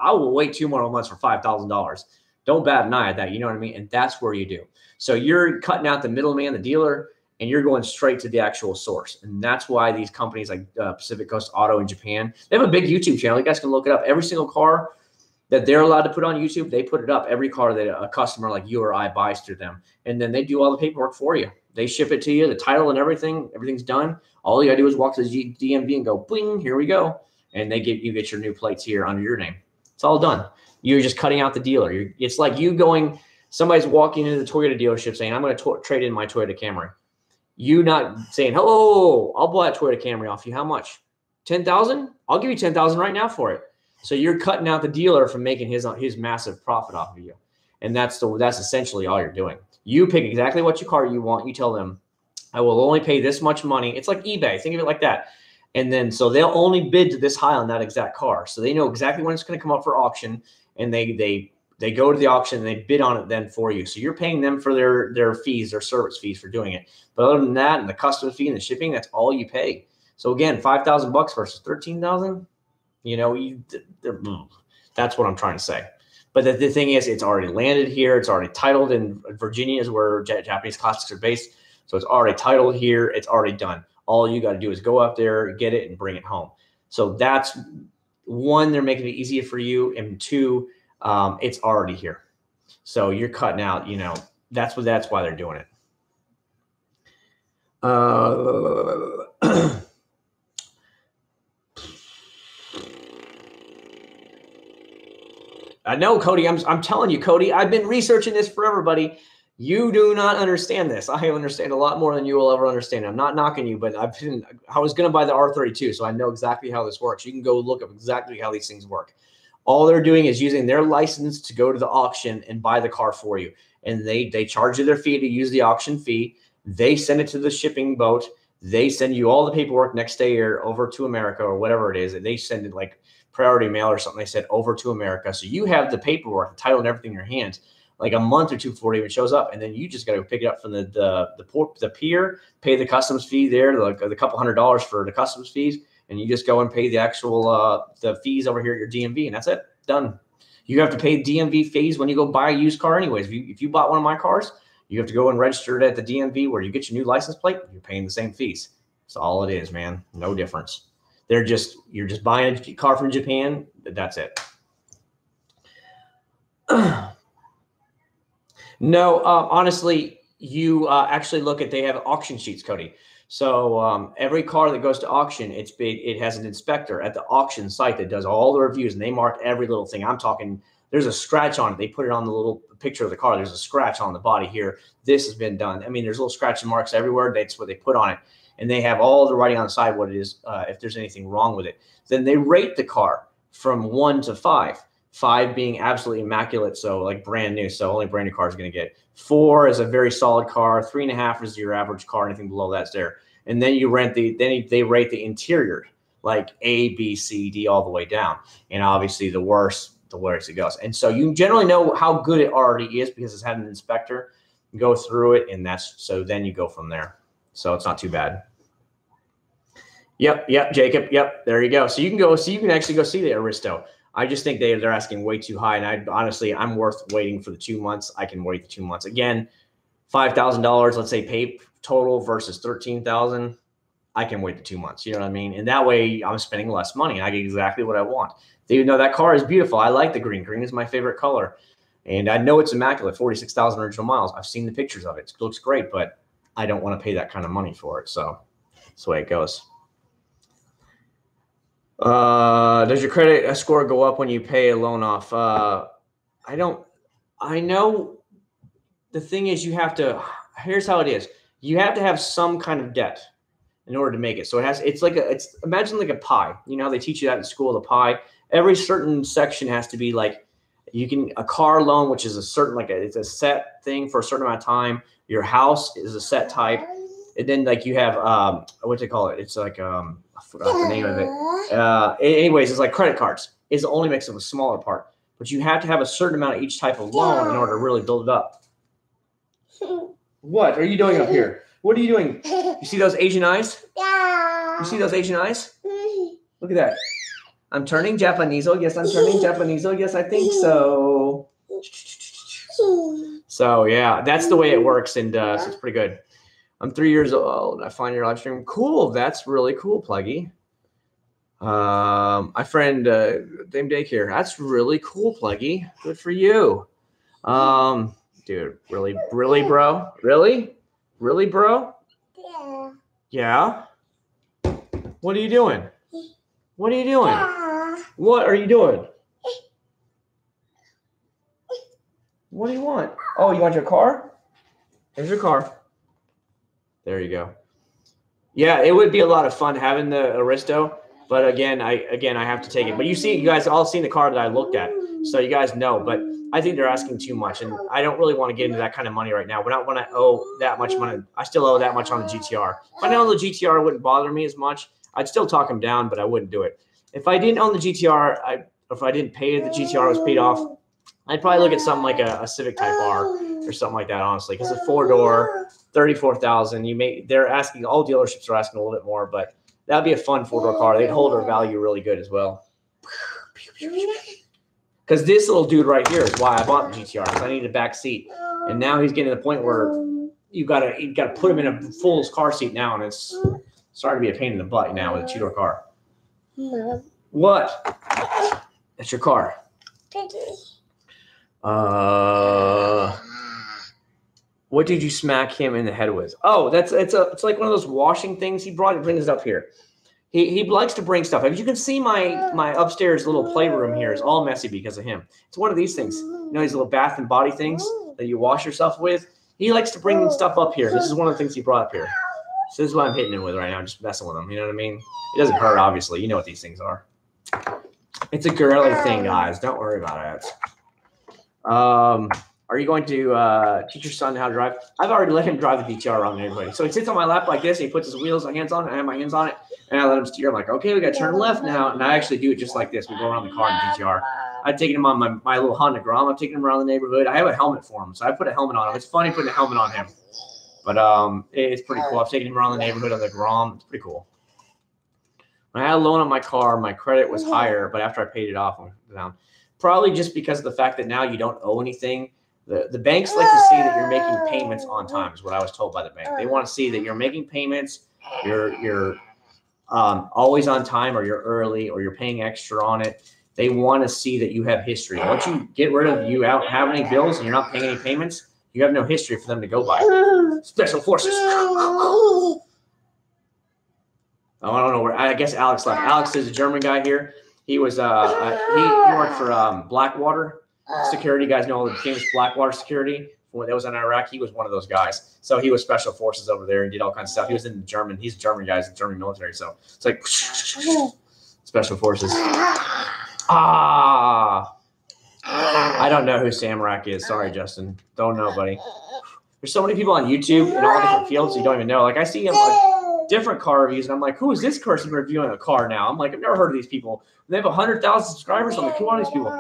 I will wait 2 more months for $5,000. Don't bat an eye at that. You know what I mean? And that's where you do. So you're cutting out the middleman, the dealer, and you're going straight to the actual source. And that's why these companies like Pacific Coast Auto in Japan, they have a big YouTube channel. You guys can look it up. Every single car that they're allowed to put on YouTube, they put it up. Every car that a customer like you or I buys through them. And then they do all the paperwork for you. They ship it to you, the title and everything. Everything's done. All you got to do is walk to the DMV and go, bing, here we go. And you get your new plates here under your name. It's all done. You're just cutting out the dealer. It's like you going, somebody's walking into the Toyota dealership saying, I'm going to trade in my Toyota Camry. You not saying, hello, I'll buy a Toyota Camry off you. How much? 10,000? I'll give you 10,000 right now for it. So you're cutting out the dealer from making his massive profit off of you. And that's essentially all you're doing. You pick exactly what car you want. You tell them, I will only pay this much money. It's like eBay. Think of it like that. And then so they'll only bid to this high on that exact car. So they know exactly when it's going to come up for auction, and they go to the auction and they bid on it then for you. So you're paying them for their fees, their service fees for doing it. But other than that, and the customs fee and the shipping, that's all you pay. So again, $5,000 versus $13,000. You know, that's what I'm trying to say. But the thing is, it's already landed here. It's already titled in Virginia, is where Japanese classics are based. So it's already titled here. It's already done. All you got to do is go up there, get it, and bring it home. So that's one, they're making it easier for you, and two, it's already here. So you're cutting out, you know, that's why they're doing it. I know, Cody. I'm telling you, Cody. I've been researching this for everybody. You do not understand this. I understand a lot more than you will ever understand. I'm not knocking you, but I was going to buy the R32, so I know exactly how this works. You can go look up exactly how these things work. All they're doing is using their license to go to the auction and buy the car for you. And they charge you their fee to use the auction fee. They send it to the shipping boat. They send you all the paperwork next day or over to America or whatever it is. They send it like priority mail or something. They said over to America. So you have the paperwork, the title and everything in your hands, like a month or two before it even shows up. And then you just got to pick it up from the pier, pay the customs fee there, like the couple $100 for the customs fees. And you just go and pay the actual the fees over here at your DMV, and that's it. Done. You have to pay DMV fees when you go buy a used car anyways. If you bought one of my cars, you have to go and register it at the DMV where you get your new license plate. You're paying the same fees. That's all it is, man. No difference. You're just buying a car from Japan. That's it. No, honestly, you actually look at, they have auction sheets, Cody. So every car that goes to auction, it has an inspector at the auction site that does all the reviews, and they mark every little thing. I'm talking, there's a scratch on it. They put it on the little picture of the car. There's a scratch on the body here. This has been done. I mean, there's little scratch and marks everywhere. That's what they put on it. And they have all the writing on the side, what it is, if there's anything wrong with it. Then they rate the car from 1 to 5. 5 being absolutely immaculate, so like brand new, so only brand new car is going to get. 4 is a very solid car. 3.5 is your average car. Anything below that's there. And then you they rate the interior, like A, B, C, D, all the way down. And obviously the worse it goes. And so you generally know how good it already is because it's had an inspector. go through it, and so then you go from there. So it's not too bad. Yep, Jacob. Yep, there you go. So you can actually go see the Aristo. I just think they're asking way too high, and I'm worth waiting for the 2 months. I can wait the 2 months. Again, $5,000, let's say pay total versus $13,000. I can wait the 2 months. You know what I mean? And that way I'm spending less money. I get exactly what I want. Even though that car is beautiful, I like the green. Green is my favorite color. And I know it's immaculate, 46,000 original miles. I've seen the pictures of it. It looks great, but I don't want to pay that kind of money for it. So that's the way it goes. Does your credit score go up when you pay a loan off? I know the thing is here's how it is. You have to have some kind of debt in order to make it. So imagine like a pie. You know how they teach you that in school, the pie. Every certain section has to be like, a car loan, which is a certain, it's a set thing for a certain amount of time. Your house is a set type. And then like you have, what do they call it? It's like, I forgot the name of it. Anyways, it's like credit cards. It's the only mix of a smaller part. But you have to have a certain amount of each type of loan in order to really build it up. What are you doing up here? What are you doing? You see those Asian eyes? You see those Asian eyes? Look at that. I'm turning Japanese. Oh, yes, I'm turning Japanese. Oh, yes, I think so. So, yeah, that's the way it works, and so it's pretty good. I'm 3 years old. I find your live stream cool. That's really cool, Pluggy. My friend, Dame Daycare. That's really cool, Pluggy. Good for you. Dude, really, bro? Really, bro? Yeah? What are you doing? What are you doing? What are you doing? What do you want? Oh, you want your car? Here's your car. There you go. Yeah, it would be a lot of fun having the Aristo, but again, I have to take it. But you guys all seen the car that I looked at, so you guys know. But I think they're asking too much, and I don't really want to get into that kind of money right now. But not when I owe that much money. I still owe that much on the GTR. If I didn't own the GTR, it wouldn't bother me as much. I'd still talk them down, but I wouldn't do it. If I didn't own the GTR, if I didn't pay the GTR was paid off, I'd probably look at something like a Civic Type R or something like that, honestly, because a 4-door, 34,000. They're asking, all dealerships are asking a little bit more, but that'd be a fun 4-door car. They'd hold their value really good as well. Because this little dude right here is why I bought the GTR, because I needed a back seat, and now he's getting to the point where you gotta put him in a full car seat now, and it's starting to be a pain in the butt now with a 2-door car. What? That's your car. What did you smack him in the head with? Oh, it's like one of those washing things he brings it up here. He likes to bring stuff. As you can see, my upstairs little playroom here is all messy because of him. It's one of these things. You know, these little bath and body things that you wash yourself with. He likes to bring stuff up here. This is one of the things he brought up here. So this is what I'm hitting him with right now. I'm just messing with him. You know what I mean? It doesn't hurt, obviously. You know what these things are. It's a girly thing, guys. Don't worry about it. Are you going to teach your son how to drive? I've already let him drive the DTR around everybody. So he sits on my lap like this, and he puts his hands on it, and I have my hands on it, and I let him steer. I'm like, okay, we got to turn left now. And I actually do it just like this. We go around the car in the GTR. I've taken him on my little Honda Grom. I've taken him around the neighborhood. I have a helmet for him, so I put a helmet on him. It's funny putting a helmet on him. But it's pretty cool. I've taken him around the neighborhood on the Grom. It's pretty cool. When I had a loan on my car, my credit was higher, but after I paid it off, I went down. Probably just because of the fact that now you don't owe anything. The banks like to see that you're making payments on time, is what I was told by the bank. They want to see that you're making payments, you're always on time, or you're early, or you're paying extra on it. They want to see that you have history. Once you get rid of you out have any bills and you're not paying any payments, you have no history for them to go by. Special forces. Oh, I don't know where. I guess Alex left. Alex is a German guy here. He was he worked for Blackwater Security. You guys know all the famous Blackwater Security when that was in Iraq. He was one of those guys. So he was special forces over there and did all kinds of stuff. He was in German. He's a German guy. He's in the German military. So it's like special forces. I don't know who Samrak is. Sorry, Justin. Don't know, buddy. There's so many people on YouTube in all different fields you don't even know. Like I see him like different car reviews, and I'm like, who is this person reviewing a car now? I'm like, I've never heard of these people. They have 100,000 subscribers. I'm like, who are these people?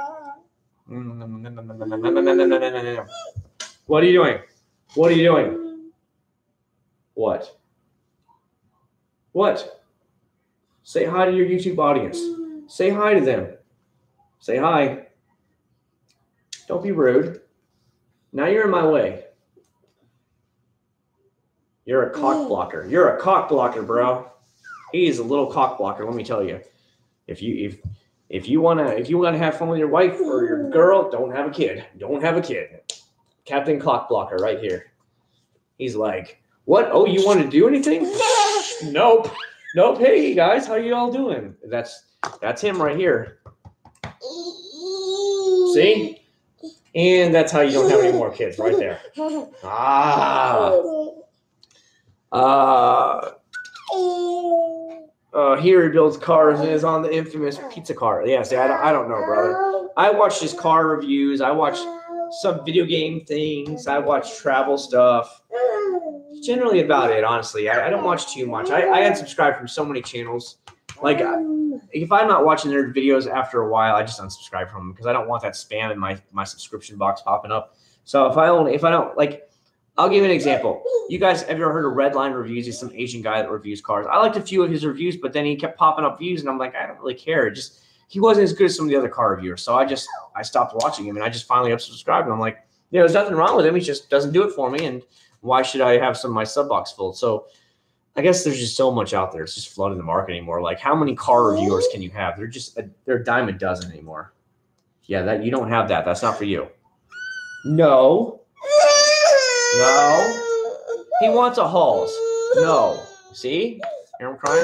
What are you doing? What are you doing? What? What? Say hi to your YouTube audience. Say hi to them. Say hi. Don't be rude. Now you're in my way. You're a cock blocker. You're a cock blocker, bro. He is a little cock blocker, let me tell you. If you wanna have fun with your wife or your girl, don't have a kid. Don't have a kid. Captain Cock Blocker right here. He's like, what? Oh, you want to do anything? Nope. Nope. Hey guys, how you all doing? That's him right here. See? And that's how you don't have any more kids right there. Here he builds cars and is on the infamous pizza car. Yeah, see, I don't know, brother. I watch his car reviews. I watch some video game things. I watch travel stuff. Generally about it, honestly. I don't watch too much. I unsubscribe from so many channels. Like, if I'm not watching their videos after a while, I just unsubscribe from them because I don't want that spam in my subscription box popping up. So if I don't like, I'll give you an example. You guys have ever heard of Redline Reviews? He's some Asian guy that reviews cars. I liked a few of his reviews, but then he kept popping up views, and I'm like, I don't really care. He wasn't as good as some of the other car reviewers. So I stopped watching him, and I just finally unsubscribed. And I'm like, there's nothing wrong with him. He just doesn't do it for me. And why should I have some of my sub box full? So I guess there's just so much out there. It's just flooding the market anymore. Like, how many car reviewers can you have? They're a dime a dozen anymore. Yeah, that you don't have that. That's not for you. No. No. He wants a Halls. No. See? Hear him crying?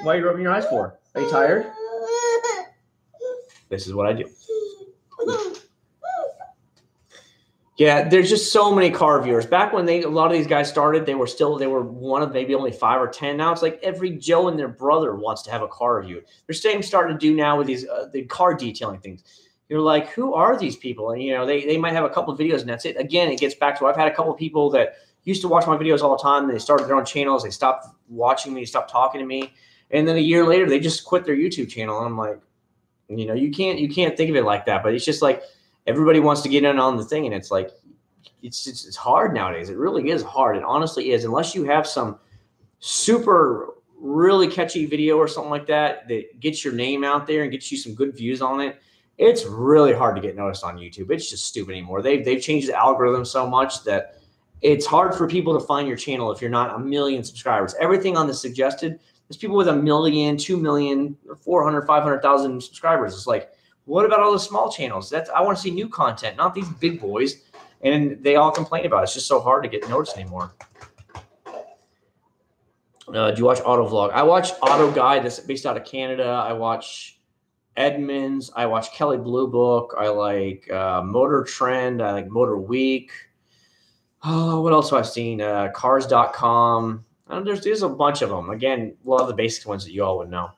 Why are you rubbing your eyes for? Are you tired? This is what I do. Yeah, there's just so many car reviewers. Back when a lot of these guys started, they were one of maybe only 5 or 10. Now it's like every Joe and their brother wants to have a car review. They're starting to do now with these the car detailing things. You're like, who are these people? And, they might have a couple of videos and that's it. Again, it gets back to I've had a couple of people that used to watch my videos all the time. And they started their own channels. They stopped watching me, stopped talking to me. And then a year later, they just quit their YouTube channel. And I'm like, you can't think of it like that. But it's just like everybody wants to get in on the thing. And it's like, it's hard nowadays. It really is hard. It honestly is. Unless you have some super really catchy video or something like that gets your name out there and gets you some good views on it. It's really hard to get noticed on YouTube. It's just stupid anymore. They've changed the algorithm so much that it's hard for people to find your channel if you're not 1 million subscribers. Everything on the suggested, there's people with 1 million, 2 million, 400, 500,000 subscribers. It's like, what about all the small channels? I want to see new content, not these big boys. And they all complain about it. It's just so hard to get noticed anymore. Do you watch Auto Vlog? I watch Auto Guide that's based out of Canada. I watch Edmunds. I watch Kelly Blue Book. I like Motor Trend. I like Motor Week. Oh, what else have I seen? Cars.com. There's a bunch of them. Again, a lot of the basic ones that you all would know.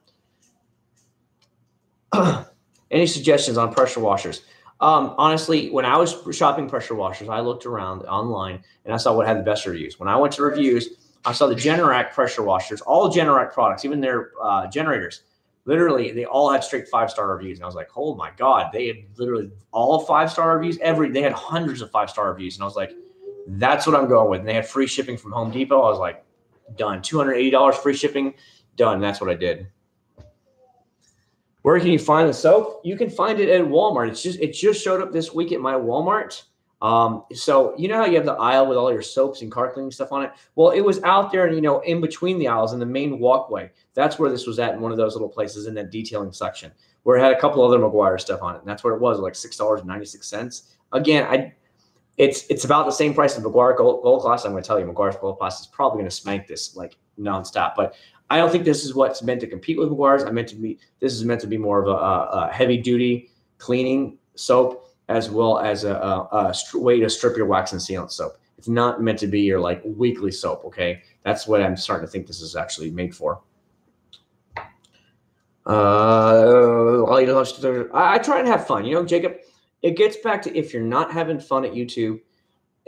Any suggestions on pressure washers? Honestly, when I was shopping pressure washers, I looked around online and I saw what had the best reviews. When I went to reviews, I saw the Generac pressure washers, all Generac products, even their generators. Literally, they all had straight 5-star reviews. And I was like, oh my God, they had literally all 5-star reviews. They had hundreds of 5-star reviews. And I was like, that's what I'm going with. And they had free shipping from Home Depot. I was like, done. $280 free shipping, done. That's what I did. Where can you find the soap? You can find it at Walmart. It just showed up this week at my Walmart. So you know how you have the aisle with all your soaps and car cleaning stuff on it? Well, it was out there and, in between the aisles in the main walkway. That's where this was at, in one of those little places in that detailing section where it had a couple other Meguiar stuff on it. And that's where it was, like $6.96. Again, it's about the same price as Meguiar Gold Class. I'm going to tell you, Meguiar's Gold Class is probably going to spank this like nonstop. But I don't think this is what's meant to compete with Meguiar's. This is meant to be more of a heavy duty cleaning soap, as well as a way to strip your wax and sealant soap. It's not meant to be your like weekly soap. Okay, that's what I'm starting to think this is actually made for. I try and have fun. Jacob, it gets back to if you're not having fun at YouTube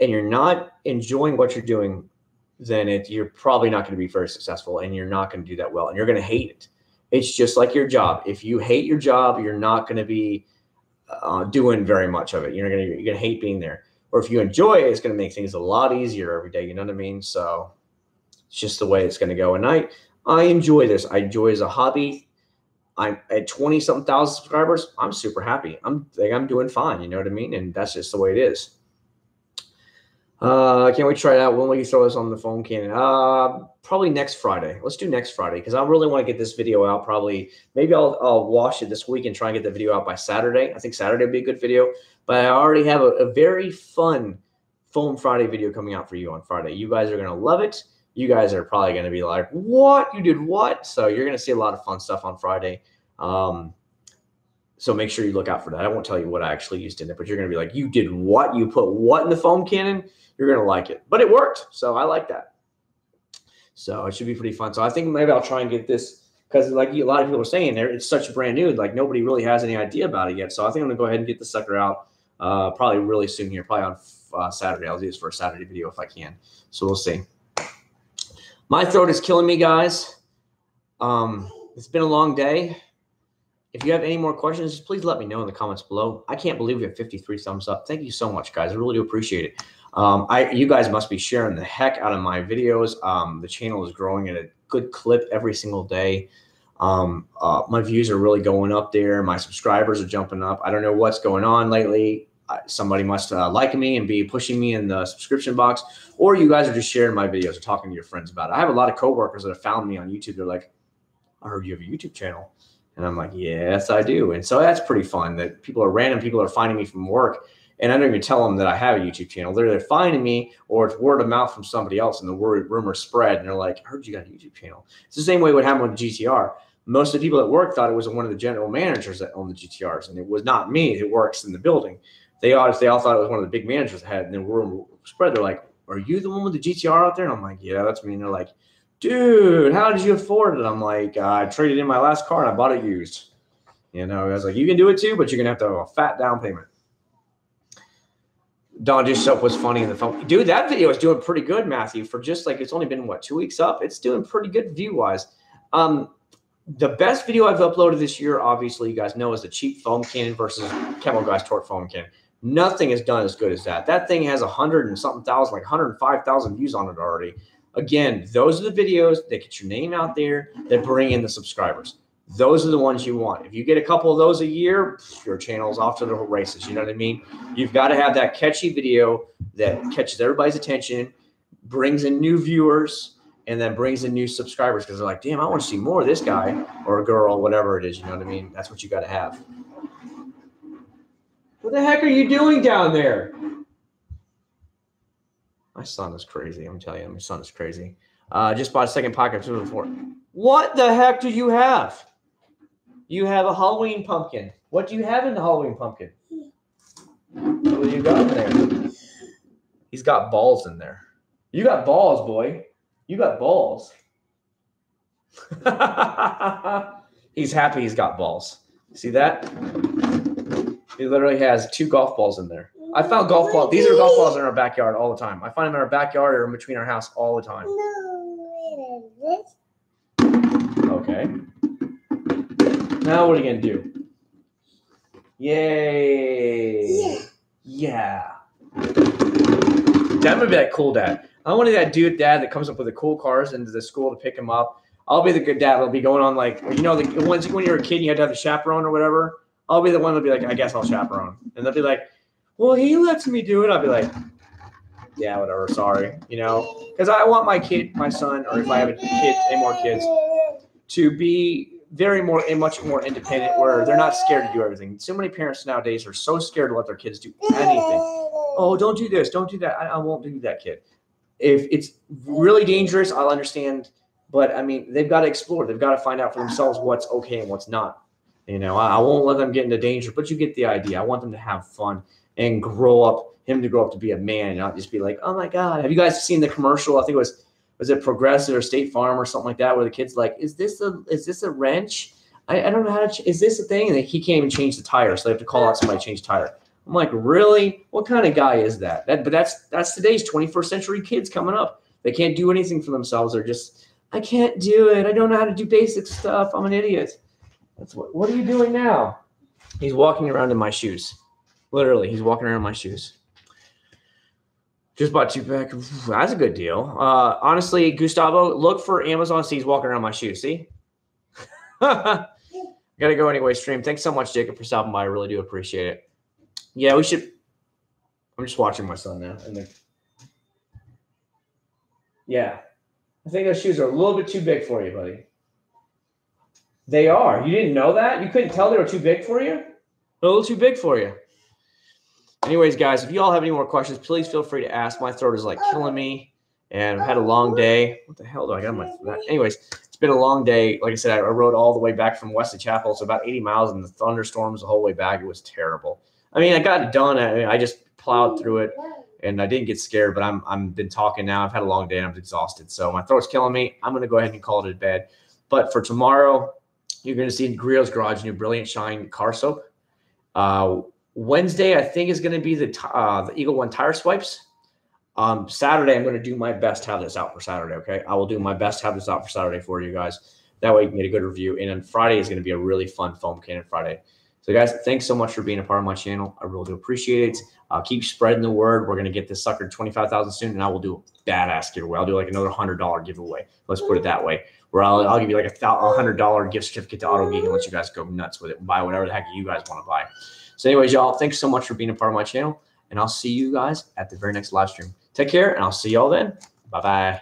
and you're not enjoying what you're doing, then you're probably not going to be very successful and you're not going to do that well and you're going to hate it. It's just like your job. If you hate your job, you're not going to be doing very much of it. You're gonna hate being there. Or if you enjoy it, it's gonna make things a lot easier every day. You know what I mean? So it's just the way it's gonna go. And I enjoy this. I enjoy it as a hobby. I'm at 20 something thousand subscribers. I'm super happy. I'm doing fine. You know what I mean? And that's just the way it is. Can't wait to try it out. When will you throw this on the foam cannon? Probably next Friday. Let's do next Friday because I really want to get this video out. Maybe I'll wash it this week and try and get the video out by Saturday. I think Saturday would be a good video. But I already have a very fun Foam Friday video coming out for you on Friday. You guys are going to love it. You guys are probably going to be like, what? You did what? So you're going to see a lot of fun stuff on Friday. So make sure you look out for that. I won't tell you what I actually used in it, but you're going to be like, you did what? You put what in the foam cannon? You're going to like it. But it worked, so I like that. So it should be pretty fun. So I think maybe I'll try and get this because like a lot of people are saying, it's such brand new. Like nobody really has any idea about it yet. So I think I'm going to go ahead and get the sucker out probably really soon here, probably on Saturday. I'll do this for a Saturday video if I can. So we'll see. My throat is killing me, guys. It's been a long day. If you have any more questions, just please let me know in the comments below. I can't believe we have 53 thumbs up. Thank you so much, guys. I really do appreciate it. You guys must be sharing the heck out of my videos. The channel is growing at a good clip every single day. My views are really going up there. My subscribers are jumping up. I don't know what's going on lately. Somebody must like me and be pushing me in the subscription box, or you guys are just sharing my videos or talking to your friends about it. I have a lot of coworkers that have found me on YouTube. They're like, I heard you have a YouTube channel. And I'm like, yes, I do. And so that's pretty fun that random people are finding me from work. And I don't even tell them that I have a YouTube channel. They're either finding me or it's word of mouth from somebody else and the rumor spread. And they're like, I heard you got a YouTube channel. It's the same way what happened with GTR. Most of the people at work thought it was one of the general managers that owned the GTRs. And it was not me that works in the building. They all thought it was one of the big managers that had, and then rumor spread. They're like, are you the one with the GTR out there? And I'm like, yeah, that's me. And they're like, dude, how did you afford it? I'm like, I traded in my last car and I bought it used. You know, I was like, you can do it too, but you're going to have to have a fat down payment. Don Dish Soap was funny in the phone. Dude, that video is doing pretty good, Matthew, for just like, it's only been, what, 2 weeks up? It's doing pretty good view-wise. The best video I've uploaded this year, obviously, you guys know, is the cheap foam cannon versus Camel Guys Torque foam cannon. Nothing is done as good as that. That thing has 100 and something thousand, like 105,000 views on it already. Again, those are the videos that get your name out there, that bring in the subscribers. Those are the ones you want. If you get a couple of those a year, your channel's off to the races. You know what I mean? You've got to have that catchy video that catches everybody's attention, brings in new viewers, and then brings in new subscribers because they're like, damn, I want to see more of this guy or a girl, whatever it is. You know what I mean? That's what you got to have. What the heck are you doing down there? My son is crazy. I'm telling you, my son is crazy. Just bought a second pocket before. What the heck do you have? You have a Halloween pumpkin. What do you have in the Halloween pumpkin? What do you got in there? He's got balls in there. You got balls, boy. You got balls. He's happy he's got balls. See that? He literally has 2 golf balls in there. I found golf balls. These are golf balls in our backyard all the time. I find them in our backyard or in between our house all the time. Okay. Now what are you going to do? Yay. Yeah. Dad would be that cool dad. I want to be that dude dad that comes up with the cool cars into the school to pick him up. I'll be the good dad. I'll be going on like, you know, the ones when you're a kid, you had to have the chaperone or whatever. I'll be the one that'll be like, I guess I'll chaperone. And they'll be like, well, he lets me do it. I'll be like, yeah, whatever. Sorry. You know, because I want my son, or if I have any more kids, to be much more independent where they're not scared to do everything. So many parents nowadays are so scared to let their kids do anything. Oh, don't do this. Don't do that. I won't do that, kid. If it's really dangerous, I'll understand. But, I mean, they've got to explore. They've got to find out for themselves what's okay and what's not. You know, I won't let them get into danger, but you get the idea. I want them to have fun and grow up to be a man and not just be like, oh, my God. Have you guys seen the commercial? I think it was it Progressive or State Farm or something like that, where the kid's like, is this a wrench? I don't know how to, is this a thing? And he can't even change the tire, so they have to call out somebody to change the tire. I'm like, really? What kind of guy is that? But that's today's 21st century kids coming up. They can't do anything for themselves. They're just, I can't do it. I don't know how to do basic stuff. I'm an idiot. That's what are you doing now? He's walking around in my shoes. Literally, he's walking around in my shoes. Just bought 2-pack. That's a good deal. Honestly, Gustavo, look for Amazon. See, he's walking around my shoes. See? Gotta go anyway, stream. Thanks so much, Jacob, for stopping by. I really do appreciate it. Yeah, we should. I'm just watching my son now. Yeah. I think those shoes are a little bit too big for you, buddy. They are. You didn't know that? You couldn't tell they were too big for you? They're a little too big for you. Anyways, guys, if you all have any more questions, please feel free to ask. My throat is like killing me, and I've had a long day. What the hell do I got on my throat? Anyways, it's been a long day. Like I said, I rode all the way back from Wesley Chapel, so about 80 miles in the thunderstorms the whole way back. It was terrible. I mean, I got it done. I just plowed through it, and I didn't get scared, but I'm been talking now. I've had a long day, and I'm exhausted, so my throat's killing me. I'm going to go ahead and call it a bed. But for tomorrow, you're going to see Griot's Garage new Brilliant Shine car soap. Wednesday, I think, is going to be the Eagle One tire swipes. Saturday, I'm going to do my best to have this out for Saturday, okay? I will do my best to have this out for Saturday for you guys. That way you can get a good review. And then Friday is going to be a really fun foam cannon Friday. So, guys, thanks so much for being a part of my channel. I really do appreciate it. Keep spreading the word. We're going to get this sucker to 25,000 soon, and I will do a badass giveaway. I'll do like another $100 giveaway. Let's put it that way. Where I'll give you like a $100 gift certificate to Auto Geek and let you guys go nuts with it and buy whatever the heck you guys want to buy. So anyways, y'all, thanks so much for being a part of my channel, and I'll see you guys at the very next live stream. Take care, and I'll see y'all then. Bye-bye.